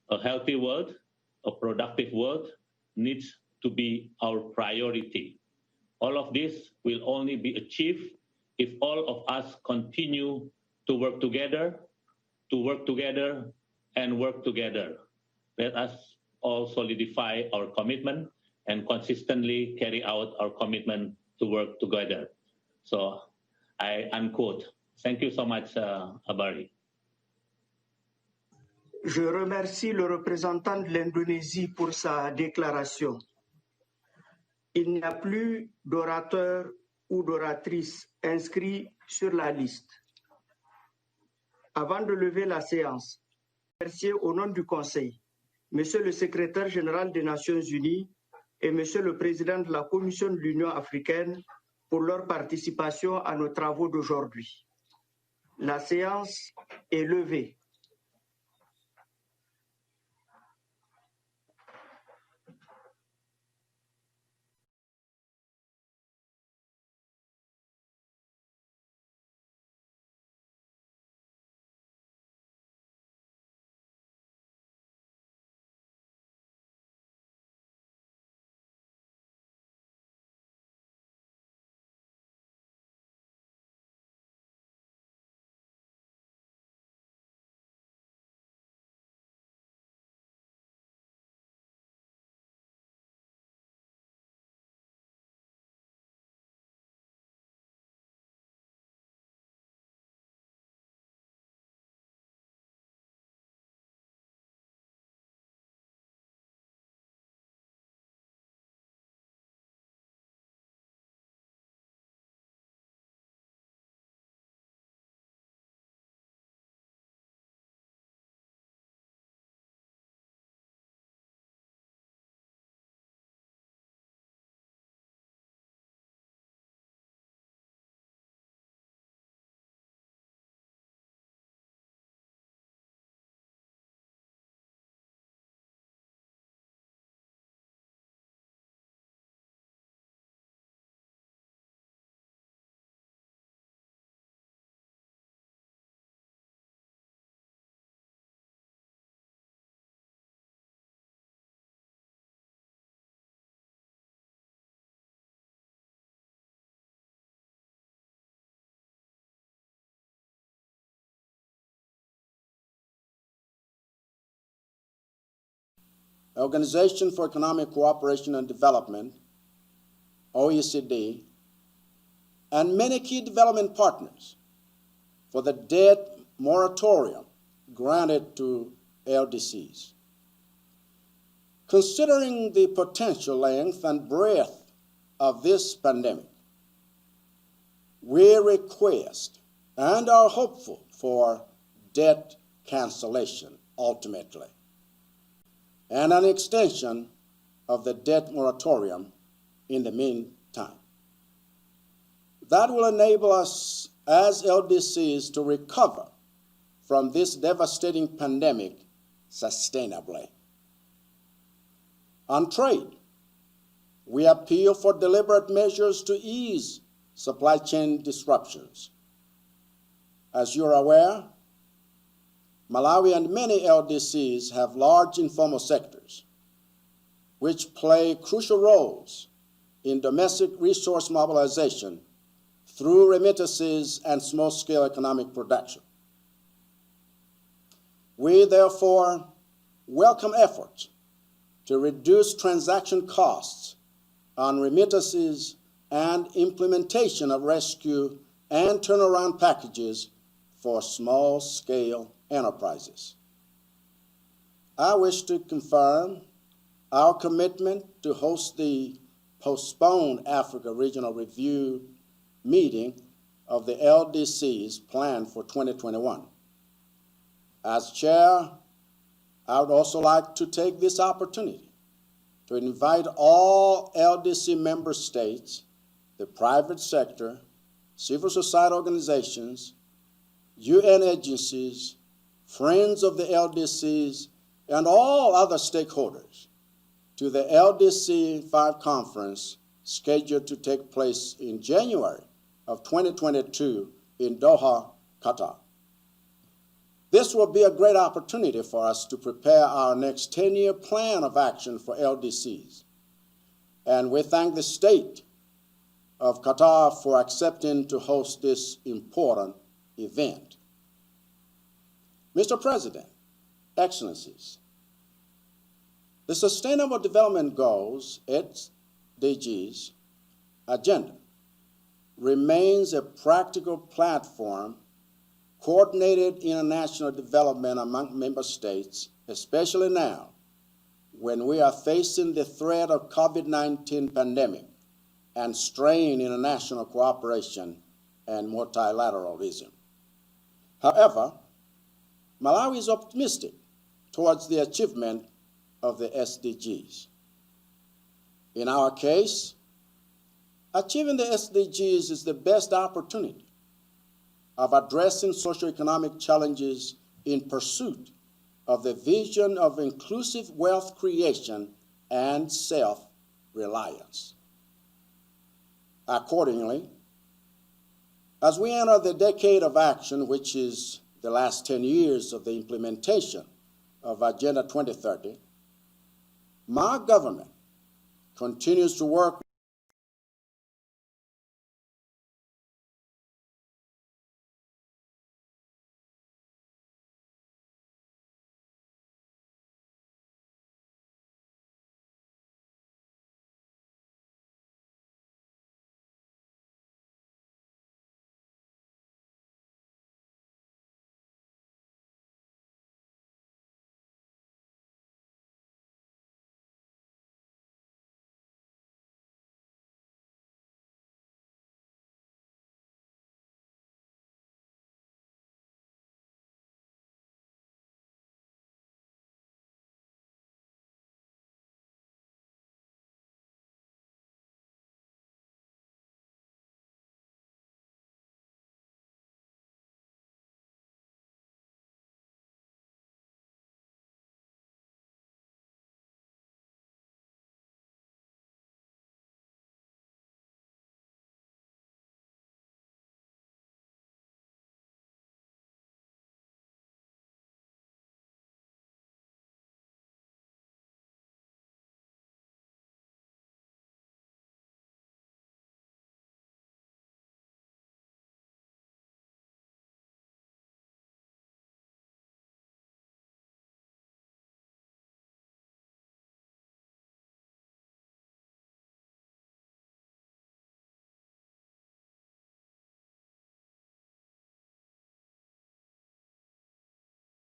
"A healthy world, a productive world needs to be our priority. All of this will only be achieved if all of us continue to work together, and work together. Let us all solidify our commitment and consistently carry out our commitment to work together." So I unquote. Thank you so much, Abari. Je remercie le représentant de l'Indonésie pour sa déclaration. Il n'y a plus d'orateurs ou d'oratrices inscrits sur la liste. Avant de lever la séance, je remercie au nom du Conseil Monsieur le Secrétaire général des Nations Unies et Monsieur le Président de la Commission de l'Union africaine pour leur participation à nos travaux d'aujourd'hui. La séance est levée. Organization for Economic Cooperation and Development, OECD, and many key development partners for the debt moratorium granted to LDCs. Considering the potential length and breadth of this pandemic, we request and are hopeful for debt cancellation ultimately, and an extension of the debt moratorium in the meantime. That will enable us as LDCs to recover from this devastating pandemic sustainably. On trade, we appeal for deliberate measures to ease supply chain disruptions. As you're aware, Malawi and many LDCs have large informal sectors, which play crucial roles in domestic resource mobilization through remittances and small-scale economic production. We therefore welcome efforts to reduce transaction costs on remittances and implementation of rescue and turnaround packages for small-scale enterprises. I wish to confirm our commitment to host the postponed Africa Regional Review meeting of the LDCs planned for 2021. As chair, I would also like to take this opportunity to invite all LDC member states, the private sector, civil society organizations, UN agencies, friends of the LDCs, and all other stakeholders to the LDC 5 conference scheduled to take place in January of 2022 in Doha, Qatar. This will be a great opportunity for us to prepare our next 10-year plan of action for LDCs. And we thank the state of Qatar for accepting to host this important event. Mr. President, Excellencies, the Sustainable Development Goals, SDGs, agenda remains a practical platform coordinated international development among member states, especially now when we are facing the threat of COVID-19 pandemic and strain international cooperation and multilateralism. However, Malawi is optimistic towards the achievement of the SDGs. In our case, achieving the SDGs is the best opportunity of addressing socioeconomic challenges in pursuit of the vision of inclusive wealth creation and self-reliance. Accordingly, as we enter the decade of action, which is the last 10 years of the implementation of Agenda 2030, my government continues to work